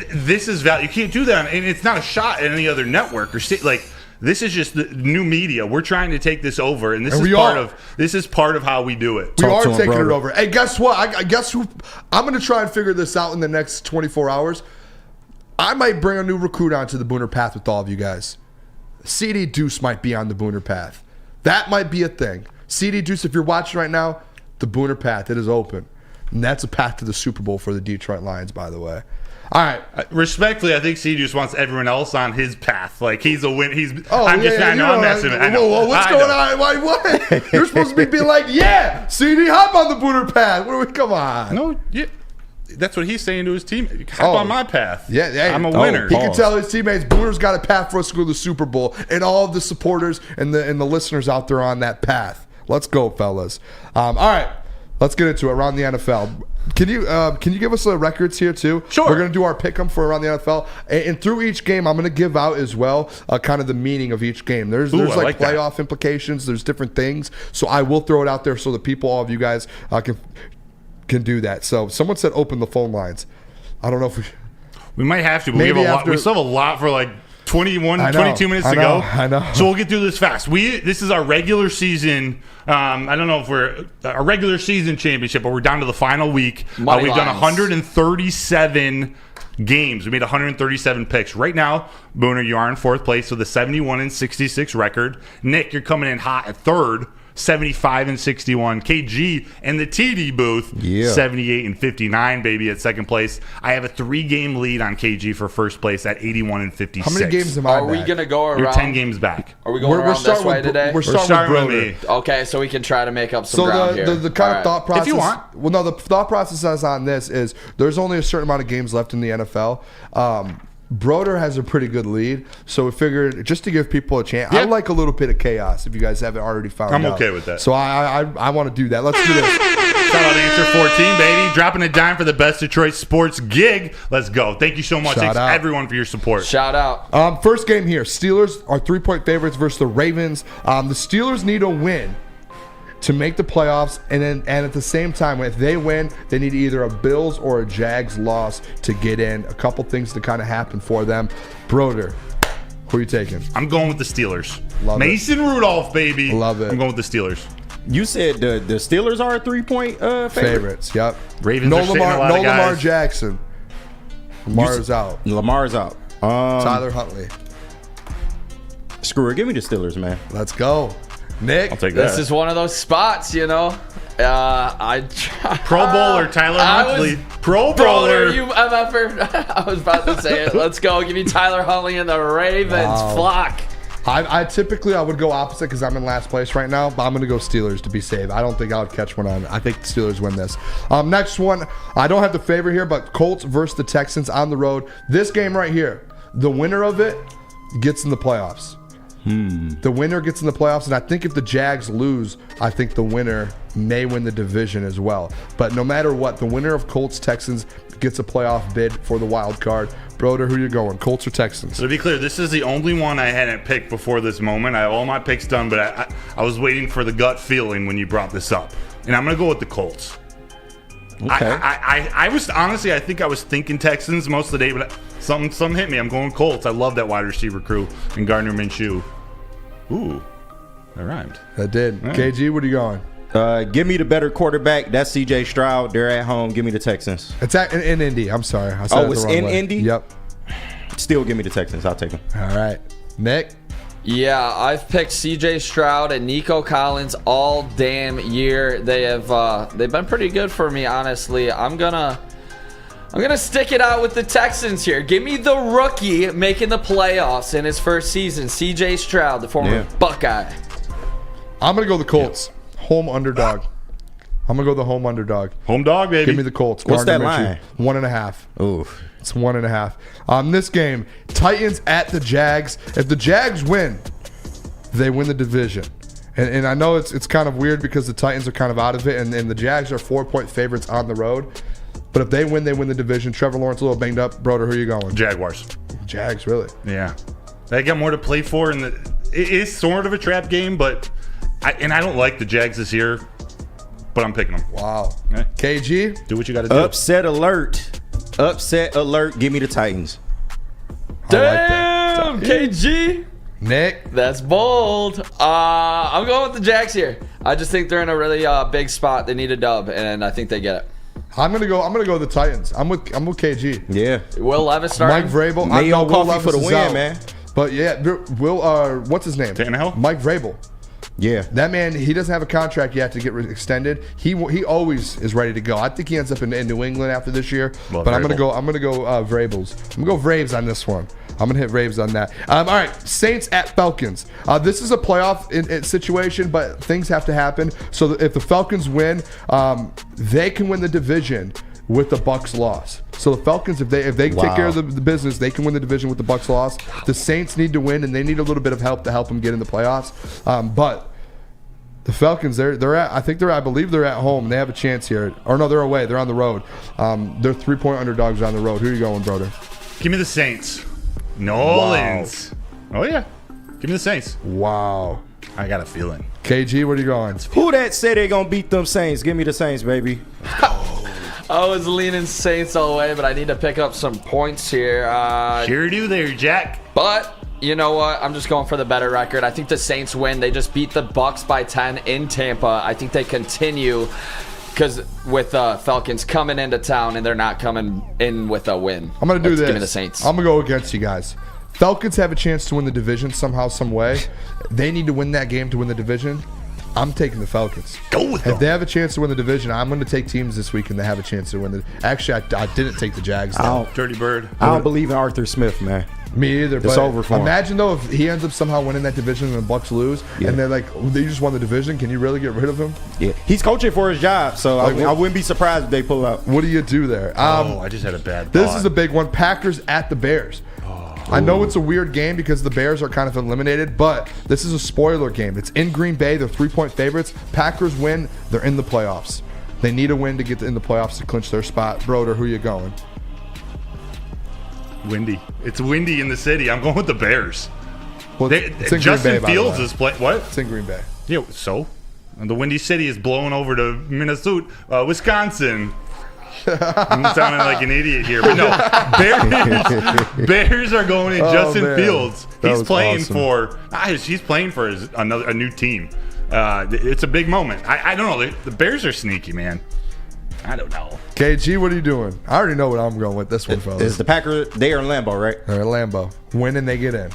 This is value. You can't do that, and it's not a shot at any other network or like. This is just the new media. We're trying to take this over, and this is part of how we do it. We are taking it over. Hey, guess what? I guess who? I'm going to try and figure this out in the next 24 hours. I might bring a new recruit onto the Booner Path with all of you guys. Ceedy Duce might be on the Booner Path. That might be a thing. Ceedy Duce, if you're watching right now, the Booner Path, it is open. And that's a path to the Super Bowl for the Detroit Lions, by the way. All right. Respectfully, I think Ceedy just wants everyone else on his path. Like he's a win. I'm messing with it. Whoa, what's going on? Why, what? You're supposed to be like, yeah, Ceedy, hop on the Booner Path. Come on. No, yeah. That's what he's saying to his team. Hop on my path. Yeah, I'm a winner. He can tell his teammates, Booner's got a path for us to go to the Super Bowl, and all of the supporters and the listeners out there on that path. Let's go, fellas. All right, let's get into it. Around the NFL. Can you give us the records here too? Sure. We're going to do our pick 'em for around the NFL, and through each game, I'm going to give out as well kind of the meaning of each game. There's like playoff implications. There's different things, so I will throw it out there so the people, all of you guys, can do that. So someone said open the phone lines. I don't know if we. We might have to, but Maybe we still have a lot for like 22 minutes to go. I know. So we'll get through this fast. This is our regular season. I don't know if we're our regular season championship, but we're down to the final week. We've done 137 games. We made 137 picks. Right now, Booner, you are in fourth place with a 71-66 record. Nick, you're coming in hot at third. 75-61. KG and the TD booth, 78-59, baby, at second place. I have a 3-game lead on KG for first place at 81-56. How many games am I Are we going to go around? You're 10 games back. Are we going around this way today? We're starting with me. Okay, so we can try to make up some ground here. The kind of thought process. If you want. Well, no, the thought process on this is there's only a certain amount of games left in the NFL. Broder has a pretty good lead, so we figured just to give people a chance. I like a little bit of chaos if you guys haven't already found out. I'm okay with that. So I want to do that. Let's do this. Shout out to Answer 14, baby. Dropping a dime for the best Detroit sports gig. Let's go. Thank you so much. Thanks everyone for your support. Shout out. First game here. Steelers are 3-point favorites versus the Ravens. The Steelers need a win to make the playoffs, and at the same time, if they win, they need either a Bills or a Jags loss to get in. A couple things to kind of happen for them. Broder, who are you taking? I'm going with the Steelers. Love Mason Rudolph, baby. Love it. I'm going with the Steelers. You said the Steelers are a 3-point favorites. Yep. Ravens no are sitting a lot of Lamar guys. Jackson. Lamar's out. Tyler Huntley. Screw it. Give me the Steelers, man. Let's go. Nick, I'll take that. This is one of those spots, you know. Pro Bowler Tyler Huntley. Pro Bowler. You MFer. I was about to say it. Let's go. Give me Tyler Huntley and the Ravens flock. I typically would go opposite because I'm in last place right now, but I'm going to go Steelers to be safe. I don't think I would catch one on. I think the Steelers win this. Next one, I don't have the favor here, but Colts versus the Texans on the road. This game right here, the winner of it gets in the playoffs. The winner gets in the playoffs, and I think if the Jags lose, I think the winner may win the division as well. But no matter what, the winner of Colts-Texans gets a playoff bid for the wild card. Broder, who you going, Colts or Texans? So to be clear, this is the only one I hadn't picked before this moment. I have all my picks done, but I was waiting for the gut feeling when you brought this up. And I'm going to go with the Colts. Okay. I was honestly, I think I was thinking Texans most of the day, but something hit me. I'm going Colts. I love that wide receiver crew and Gardner-Minshew. Ooh, that rhymed. That did. Right. KG, what are you going? Give me the better quarterback. That's C.J. Stroud. They're at home. Give me the Texans. It's in Indy. I'm sorry. I said it's in Indy? Yep. Still give me the Texans. I'll take them. All right. Nick? Yeah, I've picked C.J. Stroud and Nico Collins all damn year. They've been pretty good for me, honestly. I'm gonna stick it out with the Texans here. Give me the rookie making the playoffs in his first season, C.J. Stroud, the former Buckeye. I'm going to go the Colts. Home underdog. I'm going to go the home underdog. Home dog, baby. Give me the Colts. What's that line? 1.5. Ooh. It's 1.5. This game, Titans at the Jags. If the Jags win, they win the division. And I know it's kind of weird because the Titans are kind of out of it, and the Jags are 4-point favorites on the road. But if they win the division. Trevor Lawrence a little banged up. Broder, who are you going? Jaguars. Jags, really? Yeah. They got more to play for, and it is sort of a trap game, but I don't like the Jags this year, but I'm picking them. Wow. Okay. KG? Do what you got to do. Upset alert. Upset alert. Give me the Titans. Damn, KG. Nick? That's bold. I'm going with the Jags here. I just think they're in a really big spot. They need a dub, and I think they get it. I'm gonna go the Titans. I'm with KG. Yeah. Will Levis starting? Mike Vrabel. Mayo coffee for the win, man. But yeah, Will. What's his name? Tannehill? Mike Vrabel. Yeah. That man, he doesn't have a contract yet to get extended. He always is ready to go. I think he ends up in New England after this year. Well, but I'm gonna go Vrabels. I'm gonna go Vraves on this one. I'm gonna hit Vraves on that. All right, Saints at Falcons. This is a playoff situation, but things have to happen. So if the Falcons win, they can win the division with the Bucs loss. So the Falcons, if they take care of the business, they can win the division with the Bucs loss. The Saints need to win, and they need a little bit of help to help them get in the playoffs. But the Falcons, I believe they're at home. They have a chance here. Or no, they're away. They're on the road. They're 3-point underdogs on the road. Who are you going, Broder? Give me the Saints. Nolans. Wow. Oh yeah. Give me the Saints. Wow. I got a feeling. KG, where are you going? Who that say they gonna beat them Saints? Give me the Saints, baby. I was leaning Saints all the way, but I need to pick up some points here. Sure do there, Jack. But you know what? I'm just going for the better record. I think the Saints win. They just beat the Bucks by 10 in Tampa. I think they continue because with Falcons coming into town and they're not coming in with a win. I'm going to do this. Give me the Saints. I'm going to go against you guys. Falcons have a chance to win the division somehow, some way. They need to win that game to win the division. I'm taking the Falcons. Go with them. If they have a chance to win the division, I'm going to take teams this week and they have a chance to win the. Actually, I didn't take the Jags. Dirty Bird. I don't believe in Arthur Smith, man. Me either. It's but over for him. Imagine though if he ends up somehow winning that division and the Bucks lose, and they're like, they just won the division. Can you really get rid of him? Yeah, he's coaching for his job, so I wouldn't be surprised if they pull out. What do you do there? I just had a bad thought. This is a big one. Packers at the Bears. I know it's a weird game because the Bears are kind of eliminated, but this is a spoiler game. It's in Green Bay. They're 3-point favorites. Packers win. They're in the playoffs. They need a win to get in the playoffs to clinch their spot. Broder, who you going? Windy. It's windy in the city. I'm going with the Bears. Well, it's in Justin Green Bay, Fields is playing. What? It's in Green Bay. Yeah, so? And the Windy City is blowing over to Minnesota, Wisconsin. I'm sounding like an idiot here, but no. Bears are going in Justin Fields. He's playing for. He's playing for a new team. It's a big moment. I don't know. The Bears are sneaky, man. I don't know. KG, what are you doing? I already know what I'm going with this one, fellas. Is the Packers? They are in Lambeau, right? They're in Lambeau. Win and they get in.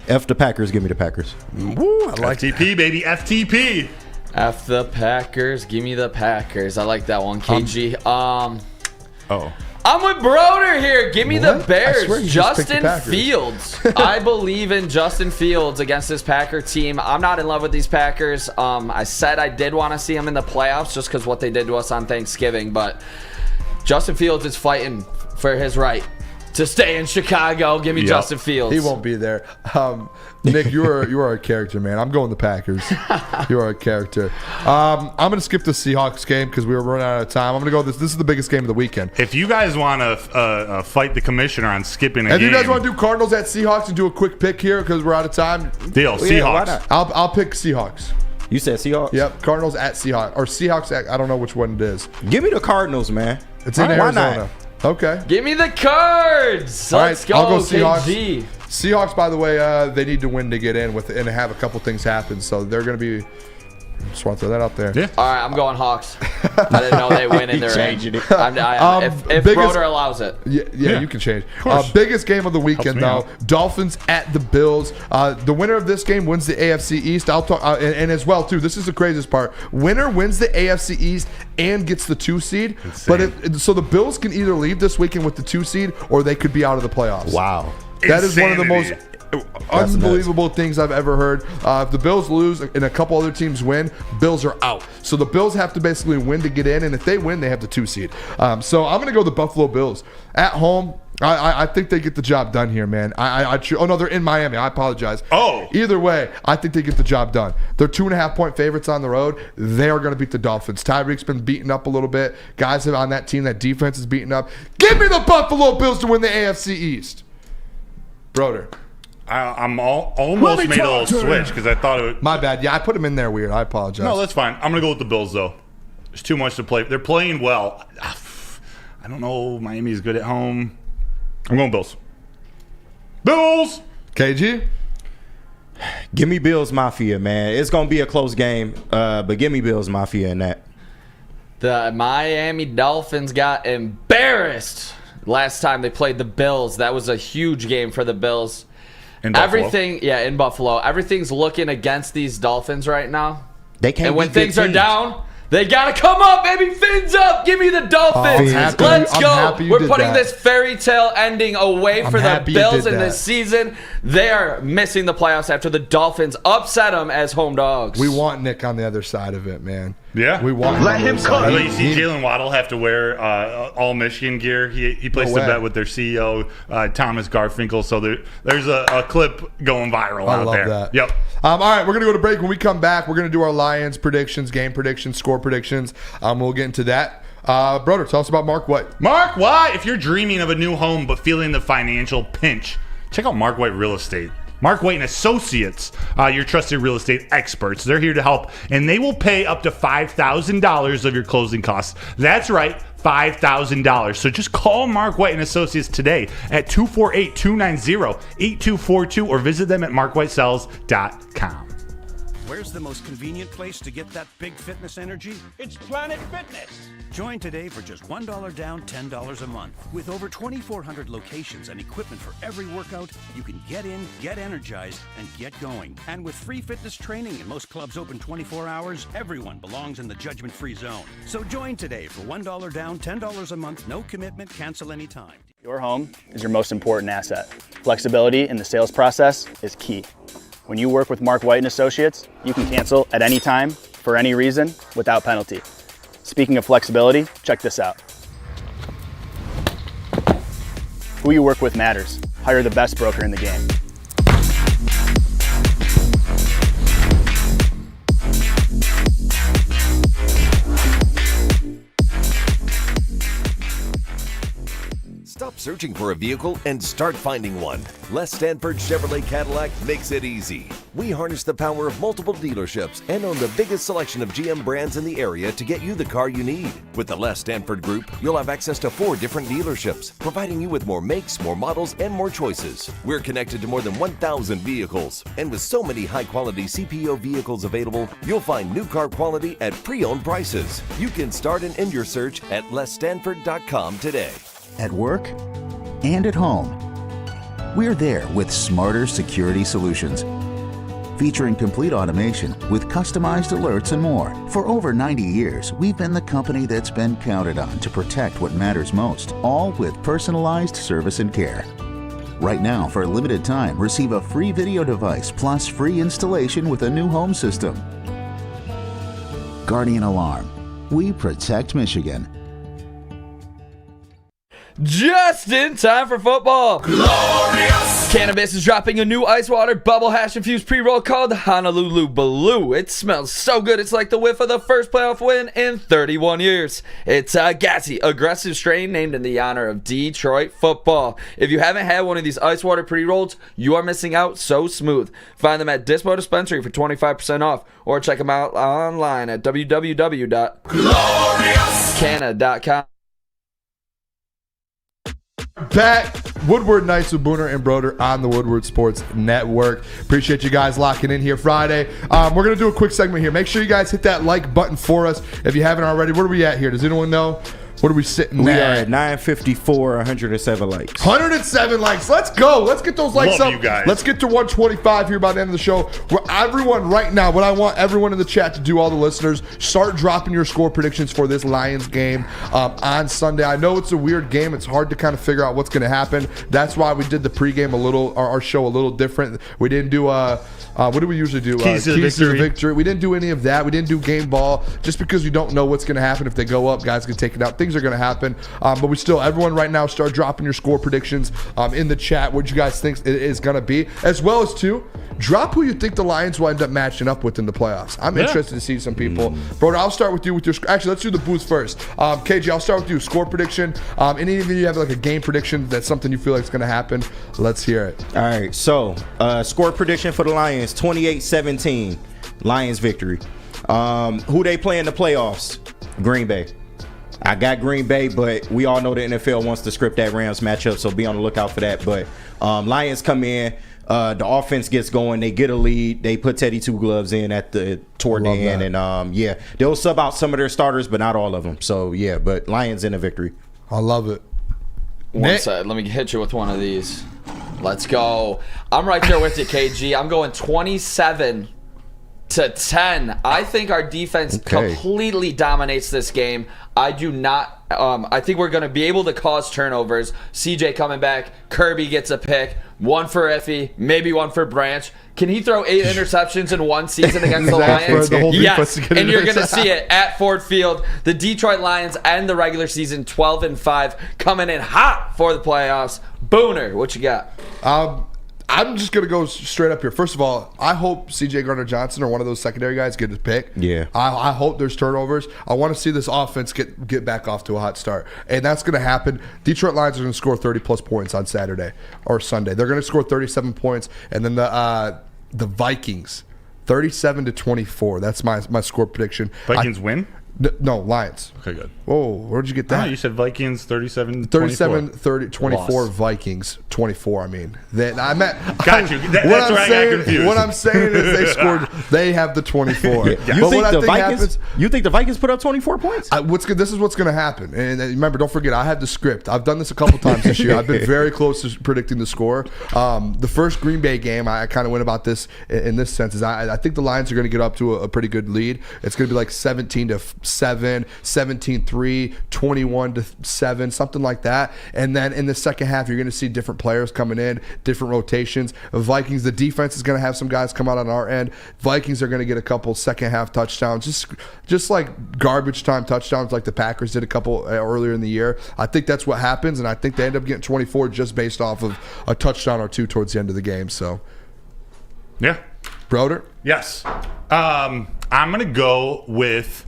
F the Packers. Give me the Packers. Woo, I like FTP, baby. FTP. F the Packers. Give me the Packers. I like that one, KG. I'm with Broder here. Give me the Bears. Justin Fields. I believe in Justin Fields against this Packer team. I'm not in love with these Packers. I said I did want to see them in the playoffs just because what they did to us on Thanksgiving, but Justin Fields is fighting for his right to stay in Chicago. Give me Justin Fields. He won't be there. Nick, you are a character, man. I'm going the Packers. You are a character. I'm going to skip the Seahawks game because we were running out of time. I'm going to go this. This is the biggest game of the weekend. If you guys want to fight the commissioner on skipping a game. If you guys want to do Cardinals at Seahawks and do a quick pick here because we're out of time. Deal. Seahawks. I'll pick Seahawks. You said Seahawks? Yep. Cardinals at Seahawks. Or Seahawks at, I don't know which one it is. Give me the Cardinals, man. It's in Arizona. Okay. Give me the Cards. Let's go, I'll go Seahawks. KG. Seahawks, by the way, they need to win to get in and have a couple things happen. So they're going to be. Just want to throw that out there. Yeah. All right, I'm going Hawks. I didn't know they win in their changing it. If Broder allows it. Yeah, you can change. Biggest game of the weekend, though. Dolphins at the Bills. The winner of this game wins the AFC East. I'll talk, and as well, too, this is the craziest part. Winner wins the AFC East and gets the 2 seed. Insane. But so the Bills can either leave this weekend with the 2 seed or they could be out of the playoffs. Wow. That is one of the most That's unbelievable things I've ever heard. If the Bills lose and a couple other teams win, Bills are out. So the Bills have to basically win to get in, and if they win, they have the 2 seed. So I'm going to go the Buffalo Bills. At home, I think they get the job done here, man. Oh, no, they're in Miami. I apologize. Oh. Either way, I think they get the job done. They're 2.5-point favorites on the road. They are going to beat the Dolphins. Tyreek's been beaten up a little bit. Guys on that team, that defense is beaten up. Give me the Buffalo Bills to win the AFC East. Broder. I'm almost made a little switch because I thought it would. My bad. Yeah, I put them in there weird. I apologize. No, that's fine. I'm going to go with the Bills, though. There's too much to play. They're playing well. I don't know. Miami's good at home. I'm going Bills. Bills! KG? Give me Bills Mafia, man. It's going to be a close game, but give me Bills Mafia in that. The Miami Dolphins got embarrassed last time they played the Bills. That was a huge game for the Bills. In Buffalo. In Buffalo. Everything's looking against these Dolphins right now. They can't. And when things are down, they gotta come up, baby. Fins up. Give me the Dolphins. Let's go. We're putting this fairy tale ending away for the Bills in this season. They are missing the playoffs after the Dolphins upset them as home dogs. We want Nick on the other side of it, man. Yeah. We want Let him cook. You see Jalen Waddle have to wear all Michigan gear. He placed a bet with their CEO, Thomas Garfinkel. So there's a clip going viral out there. I love that. Yep. All right, we're going to go to break. When we come back, we're going to do our Lions predictions, game predictions, score predictions. We'll get into that. Broder, tell us about Mark White. Mark White, if you're dreaming of a new home but feeling the financial pinch, check out Mark White Real Estate. Mark White and Associates, your trusted real estate experts. They're here to help, and they will pay up to $5,000 of your closing costs. That's right, $5,000. So just call Mark White and Associates today at 248-290-8242 or visit them at markwhitesells.com. Where's the most convenient place to get that big fitness energy? It's Planet Fitness. Join today for just $1 down, $10 a month. With over 2,400 locations and equipment for every workout, you can get in, get energized, and get going. And with free fitness training and most clubs open 24 hours, everyone belongs in the judgment-free zone. So join today for $1 down, $10 a month, no commitment, cancel anytime. Your home is your most important asset. Flexibility in the sales process is key. When you work with Mark White and Associates, you can cancel at any time, for any reason, without penalty. Speaking of flexibility, check this out. Who you work with matters. Hire the best broker in the game. Stop searching for a vehicle and start finding one. Les Stanford Chevrolet Cadillac makes it easy. We harness the power of multiple dealerships and own the biggest selection of GM brands in the area to get you the car you need. With the Les Stanford Group, you'll have access to 4 different dealerships, providing you with more makes, more models, and more choices. We're connected to more than 1,000 vehicles, and with so many high-quality CPO vehicles available, you'll find new car quality at pre-owned prices. You can start and end your search at lesstanford.com today. At work and at home, we're there with smarter security solutions. Featuring complete automation with customized alerts and more. For over 90 years, we've been the company that's been counted on to protect what matters most, all with personalized service and care. Right now, for a limited time, receive a free video device plus free installation with a new home system. Guardian Alarm. We protect Michigan. Just in time for football. Glorious! Cannabis is dropping a new ice water bubble hash infused pre-roll called Honolulu Blue. It smells so good, it's like the whiff of the first playoff win in 31 years. It's a gassy, aggressive strain named in the honor of Detroit football. If you haven't had one of these ice water pre-rolls, you are missing out. So smooth. Find them at Dispo Dispensary for 25% off, or check them out online at www.gloriouscanna.com. Back, Woodward Nights with Booner and Broder on the Woodward Sports Network. Appreciate you guys locking in here Friday. We're going to do a quick segment here. Make sure you guys hit that like button for us if you haven't already. What are we at here? Does anyone know? What are we sitting at? We are at 954, 107 likes. 107 likes. Let's go. Let's get those likes Love up. you guys. Let's get to 125 here by the end of the show. Where everyone right now, what I want everyone in the chat to do, all the listeners, start dropping your score predictions for this Lions game on Sunday. I know it's a weird game. It's hard to kind of figure out what's going to happen. That's why we did the pregame our show a little different. We didn't do what do we usually do? Keys to the victory. We didn't do any of that. We didn't do game ball just because you don't know what's going to happen. If they go up, guys can take it out. Things are going to happen. But we still, everyone right now, start dropping your score predictions in the chat. What you guys think it is going to be, as well as drop who you think the Lions will end up matching up with in the playoffs. I'm interested to see some people. Broder, I'll start with you with your. Actually, let's do the booth first. KG, I'll start with you. Score prediction. Any of you have like a game prediction that's something you feel like is going to happen? Let's hear it. All right. So, score prediction for the Lions: 28-17. Lions victory. Who they play in the playoffs? Green Bay. I got Green Bay, but we all know the NFL wants to script that Rams matchup, so be on the lookout for that. But Lions come in, the offense gets going, they get a lead, they put Teddy Two Gloves in toward the end, and they'll sub out some of their starters, but not all of them. So yeah, but Lions in a victory. I love it. One side, let me hit you with one of these. Let's go. I'm right there with you, KG. I'm going 27-10. I think our defense completely dominates this game. I do not. I think we're going to be able to cause turnovers. CJ coming back. Kirby gets a pick. One for Iffy. Maybe one for Branch. Can he throw 8 interceptions in one season against the Lions? Yes, and you're going to see it at Ford Field. The Detroit Lions end the regular season 12-5, coming in hot for the playoffs. Booner, what you got? I'm just going to go straight up here. First of all, I hope CJ Gardner-Johnson or one of those secondary guys get a pick. Yeah. I hope there's turnovers. I want to see this offense get back off to a hot start. And that's going to happen. Detroit Lions are going to score 30-plus points on Saturday or Sunday. They're going to score 37 points. And then the Vikings, 37-24. That's my score prediction. Vikings win? No, Lions. Okay, good. Whoa, where'd you get that? You said Vikings 37-24. 37-24 Vikings 24. I mean, got you. That's where I got confused. What I'm saying is they have the 24. You think the Vikings put up 24 points? This is what's going to happen. And remember, don't forget, I have the script. I've done this a couple times this year. I've been very close to predicting the score. The first Green Bay game, I kind of went about this in this sense. Is I think the Lions are going to get up to a pretty good lead. It's going to be like 17-7, 17-3, 21-7, something like that. And then in the second half, you're going to see different players coming in, different rotations. Vikings, the defense is going to have some guys come out on our end. Vikings are going to get a couple second half touchdowns, just like garbage time touchdowns like the Packers did a couple earlier in the year. I think that's what happens, and I think they end up getting 24 just based off of a touchdown or two towards the end of the game. So, yeah. Broder? Yes. I'm going to go with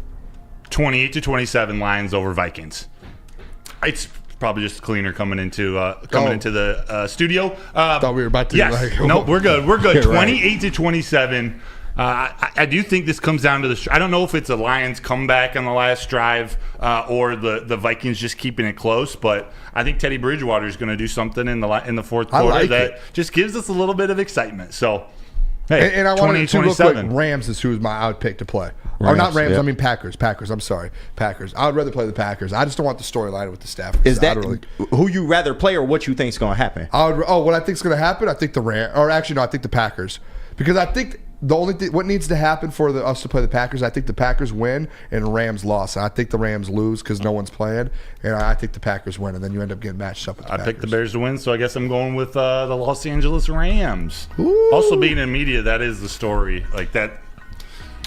28-27 Lions over Vikings. It's probably just cleaner coming into the studio. Thought we were about to. Yes. No, we're good. We're good. 28-27. I do think this comes down to the. I don't know if it's a Lions comeback on the last drive or the Vikings just keeping it close, but I think Teddy Bridgewater is going to do something in the fourth quarter that just gives us a little bit of excitement. So. Hey, and I wanted to real quick. Rams is who I would pick to play. Or not Rams. Yep. I mean Packers. I'm sorry, Packers. I would rather play the Packers. I just don't want the storyline with the Stafford. Is that who you rather play or what you think is going to happen? What I think is going to happen? I think the Rams. Or actually, no, I think the Packers. Because I think the only thing what needs to happen for us to play the Packers, I think the Packers win and Rams loss. And I think the Rams lose because no one's playing, and I think the Packers win, and then you end up getting matched up with the Packers. I picked the Bears to win, so I guess I'm going with the Los Angeles Rams. Ooh. Also, being in media, that is the story. Like that.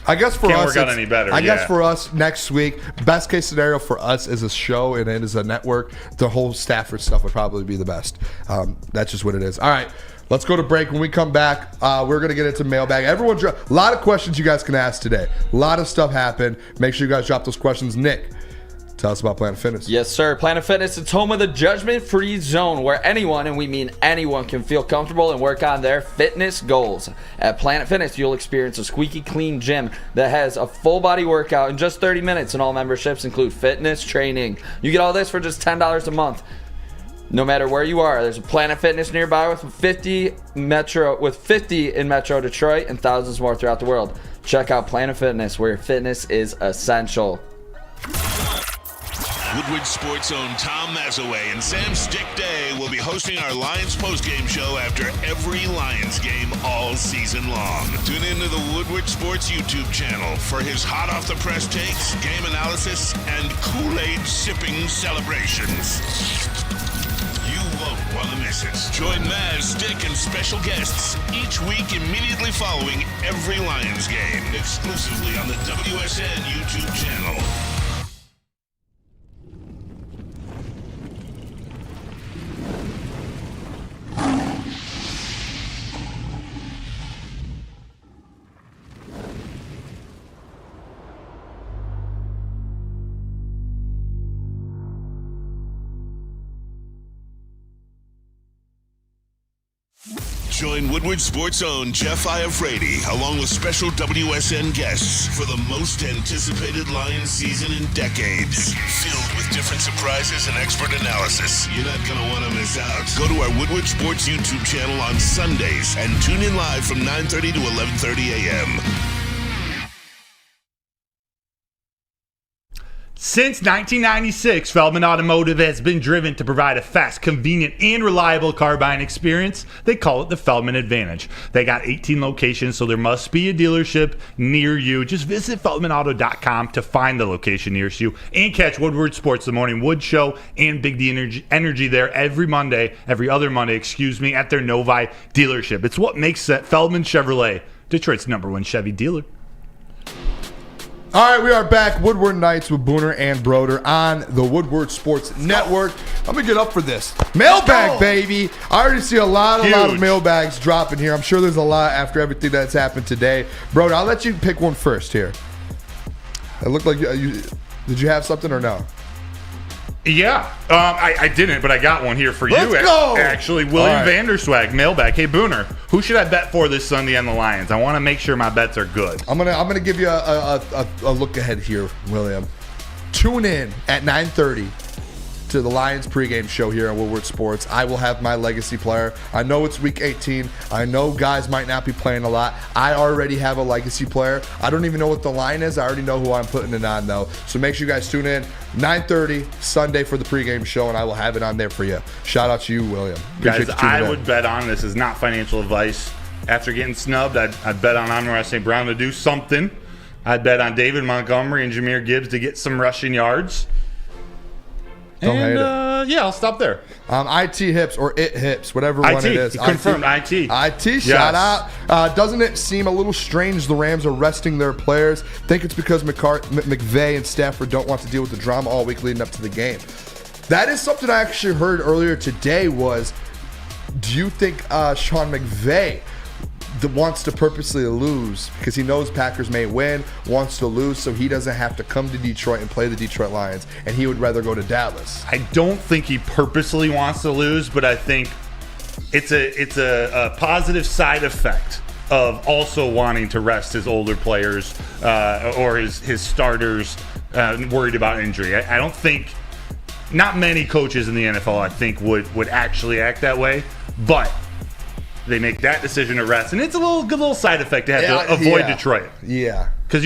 I guess for can't us, work out any better. I guess for us next week, best case scenario for us is a show and it is a network. The whole Stafford stuff would probably be the best. That's just what it is. All right. Let's go to break. When we come back, we're going to get into mailbag. Everyone, a lot of questions you guys can ask today. A lot of stuff happened. Make sure you guys drop those questions. Nick, tell us about Planet Fitness. Yes, sir. Planet Fitness, it's home of the judgment-free zone where anyone, and we mean anyone, can feel comfortable and work on their fitness goals. At Planet Fitness, you'll experience a squeaky clean gym that has a full-body workout in just 30 minutes, and all memberships include fitness training. You get all this for just $10 a month. No matter where you are, there's a Planet Fitness nearby with 50 in Metro Detroit and thousands more throughout the world. Check out Planet Fitness, where fitness is essential. Woodward Sports' own Tom Mazaway and Sam Stick Day will be hosting our Lions postgame show after every Lions game all season long. Tune into the Woodward Sports YouTube channel for his hot off the press takes, game analysis, and Kool-Aid sipping celebrations. You won't want to miss it. Join Maz, Stick, and special guests each week immediately following every Lions game, exclusively on the WSN YouTube channel. Join Woodward Sports' own Jeff Iafrate, along with special WSN guests for the most anticipated Lions season in decades. Filled with different surprises and expert analysis. You're not going to want to miss out. Go to our Woodward Sports YouTube channel on Sundays and tune in live from 9:30 to 11:30 a.m. Since 1996, Feldman Automotive has been driven to provide a fast, convenient, and reliable car buying experience. They call it the Feldman Advantage. They got 18 locations, so there must be a dealership near you. Just visit feldmanauto.com to find the location nearest you and catch Woodward Sports, the Morning Wood Show, and Big D Energy there every other Monday, at their Novi dealership. It's what makes Feldman Chevrolet Detroit's #1 Chevy dealer. All right, we are back. Woodward Nights with Booner and Broder on the Woodward Sports Network. Let me get up for this. Mailbag, baby. I already see a lot of mailbags dropping here. I'm sure there's a lot after everything that's happened today. Broder, I'll let you pick one first here. It looked like you did you have something or no? Yeah, I didn't, but I got one here for Let's you. Go! Actually, William Vanderswag, mailbag. Hey, Booner, who should I bet for this Sunday on the Lions? I want to make sure my bets are good. I'm gonna give you a look ahead here, William. Tune in at 9:30 to the Lions pregame show here on Woodward Sports. I will have my legacy player. I know it's week 18. I know guys might not be playing a lot. I already have a legacy player. I don't even know what the line is. I already know who I'm putting it on, though. So make sure you guys tune in 9:30 Sunday for the pregame show, and I will have it on there for you. Shout out to you, William. Guys, I would bet on, this is not financial advice. After getting snubbed, I'd bet on Amon-Ra St. Brown to do something. I'd bet on David Montgomery and Jahmyr Gibbs to get some rushing yards. Don't hate it. Yeah, I'll stop there. IT Hips or It Hips, whatever one it is. Confirmed, IT. IT, shout out. Doesn't it seem a little strange the Rams are resting their players? Think it's because McVay and Stafford don't want to deal with the drama all week leading up to the game. That is something I actually heard earlier today was, do you think Sean McVay wants to purposely lose because he knows Packers may win, wants to lose so he doesn't have to come to Detroit and play the Detroit Lions, and he would rather go to Dallas? I don't think he purposely wants to lose, but I think it's a positive side effect of also wanting to rest his older players or his starters worried about injury. I don't think, not many coaches in the NFL I think would actually act that way, but they make that decision to rest, and it's a good little side effect to have to avoid Detroit. Yeah, because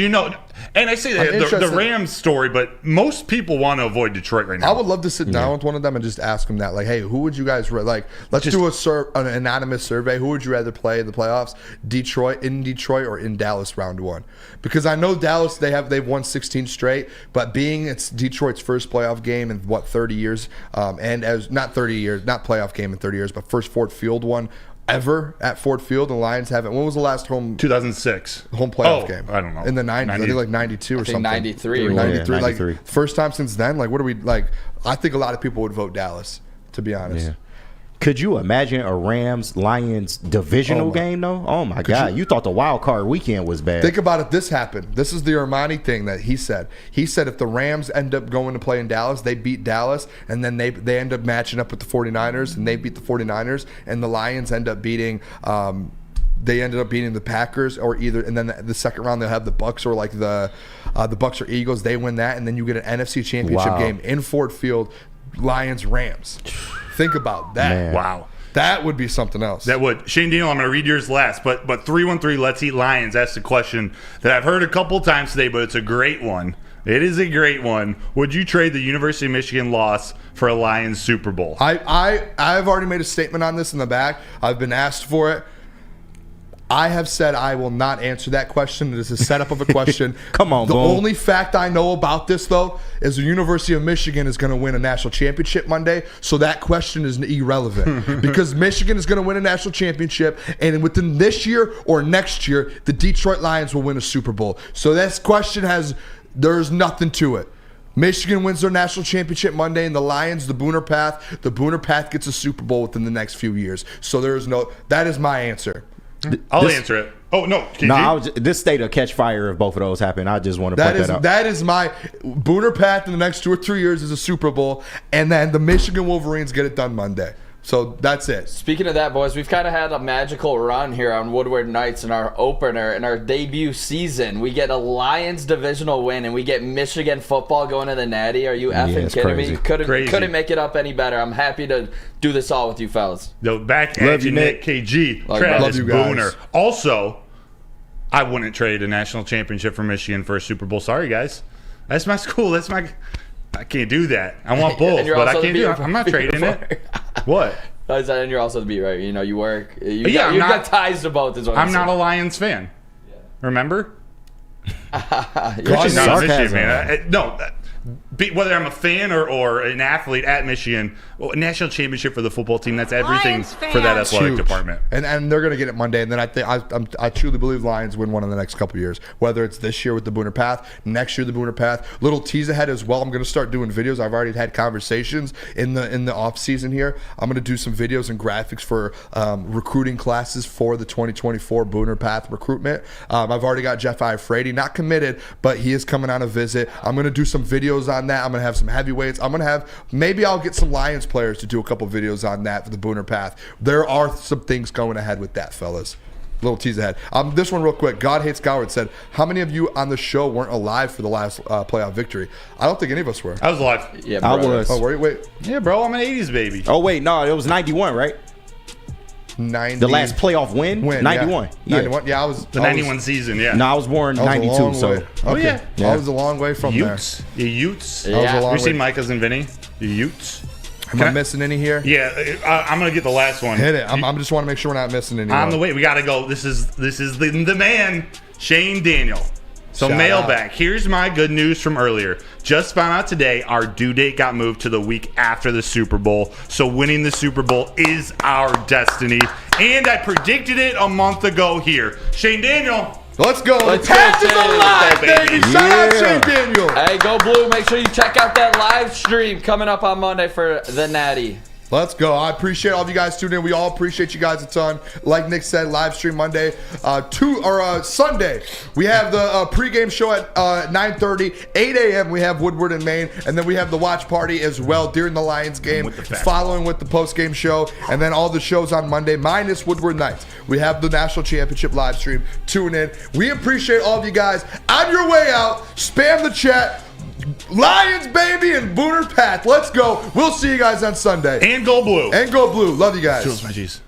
and I say that the Rams story, but most people want to avoid Detroit right now. I would love to sit down with one of them and just ask them that, like, hey, who would you guys like? Let's do an anonymous survey. Who would you rather play in the playoffs? In Detroit or in Dallas round one? Because I know Dallas they've won 16 straight, but being it's Detroit's first playoff game in 30 years, and as not 30 years, not playoff game in 30 years, but first Ford Field one ever at Ford Field. The Lions haven't. When was the last 2006 home playoff game? I don't know. In the 90s. I think like 92 or something. 93. 93. Yeah, 93. Like first time since then. Like what are we like? I think a lot of people would vote Dallas, to be honest. Yeah. Could you imagine a Rams-Lions divisional game, though? Oh, my God. You thought the wild card weekend was bad. Think about it. This happened. This is the Armani thing that he said. He said if the Rams end up going to play in Dallas, they beat Dallas, and then they end up matching up with the 49ers, and they beat the 49ers, and the Lions end up beating they ended up beating the Packers, or and then the second round they'll have the Bucks or like the Bucks or Eagles. They win that, and then you get an NFC Championship game in Ford Field, Lions-Rams. Think about that. Man. Wow. That would be something else. That would. Shane Dino, I'm going to read yours last, but 313 Let's Eat Lions asked a question that I've heard a couple times today, but it's a great one. It is a great one. Would you trade the University of Michigan loss for a Lions Super Bowl? I've already made a statement on this in the back. I've been asked for it. I have said I will not answer that question. It is a setup of a question. Come on, The only fact I know about this, though, is the University of Michigan is going to win a national championship Monday, so that question is irrelevant. Because Michigan is going to win a national championship, and within this year or next year, the Detroit Lions will win a Super Bowl. So this question there's nothing to it. Michigan wins their national championship Monday, and the Lions, the Booner Path gets a Super Bowl within the next few years. So that is my answer. I'll answer it. Oh, no. This state will catch fire if both of those happen. I just want to put that up. That is my Booner Path in the next 2 or 3 years is a Super Bowl, and then the Michigan Wolverines get it done Monday. So that's it. Speaking of that, boys, we've kind of had a magical run here on Woodward Nights in our opener, in our debut season. We get a Lions divisional win, and we get Michigan football going to the Natty. Are you effing kidding me? Couldn't make it up any better. I'm happy to do this all with you fellas. No, back at you, Nick. KG, Travis, Booner. Also, I wouldn't trade a national championship for Michigan for a Super Bowl. Sorry, guys. That's my school. I can't do that. I want both, but I can't do it. I'm not trading it. What? And you're also the beat writer. You know, you work. You've got ties to both. I'm not a Lions fan. Yeah. Remember? You're sarcasm, man. No, whether I'm a fan or an athlete at Michigan, a national championship for the football team, that's everything for that athletic department. And they're going to get it Monday. And then I truly believe Lions win one in the next couple years, whether it's this year with the Booner Path, next year the Booner Path. Little tease ahead as well. I'm going to start doing videos. I've already had conversations in the off season here. I'm going to do some videos and graphics for recruiting classes for the 2024 Booner Path recruitment. I've already got Jeff Ifrady, not committed, but he is coming on a visit. I'm going to do some videos on that. I'm going to have some heavyweights. Maybe I'll get some Lions players to do a couple videos on that for the Booner Path. There are some things going ahead with that, fellas. Little tease ahead. This one real quick. God Hates Coward said, how many of you on the show weren't alive for the last playoff victory? I don't think any of us were. I was alive. Yeah, I was. Oh, wait. Yeah, bro, I'm an 80s baby. Oh, wait, no, it was 91, right? 90. The last playoff win? 91. Yeah. 91. Yeah, I was the 91 season. Yeah. No, I was born 92. So. Okay. Oh yeah. I was a long way from Utes. there. You Utes. Yeah. You seen my cousin Vinny? You Utes. Am I missing any here? Yeah, I'm gonna get the last one. Hit it. I just want to make sure we're not missing any. On the way, we gotta go. This is the man, Shane Daniel. So mailbag. Here's my good news from earlier. Just found out today our due date got moved to the week after the Super Bowl. So winning the Super Bowl is our destiny. And I predicted it a month ago here. Shane Daniel. Let's go. Let's the Path go, is alive, baby. Shout out Shane Daniel. Hey, go Blue. Make sure you check out that live stream coming up on Monday for the Natty. Let's go. I appreciate all of you guys tuning in. We all appreciate you guys a ton. Like Nick said, live stream Monday, Sunday. We have the pregame show at 9:30, 8 a.m. We have Woodward and Maine, and then we have the watch party as well during the Lions game, following with the postgame show, and then all the shows on Monday, minus Woodward Nights. We have the national championship live stream. Tune in. We appreciate all of you guys. On your way out, spam the chat. Lions, baby, and Booner Path. Let's go. We'll see you guys on Sunday. And go Blue. And go Blue. Love you guys. Jules, my G's.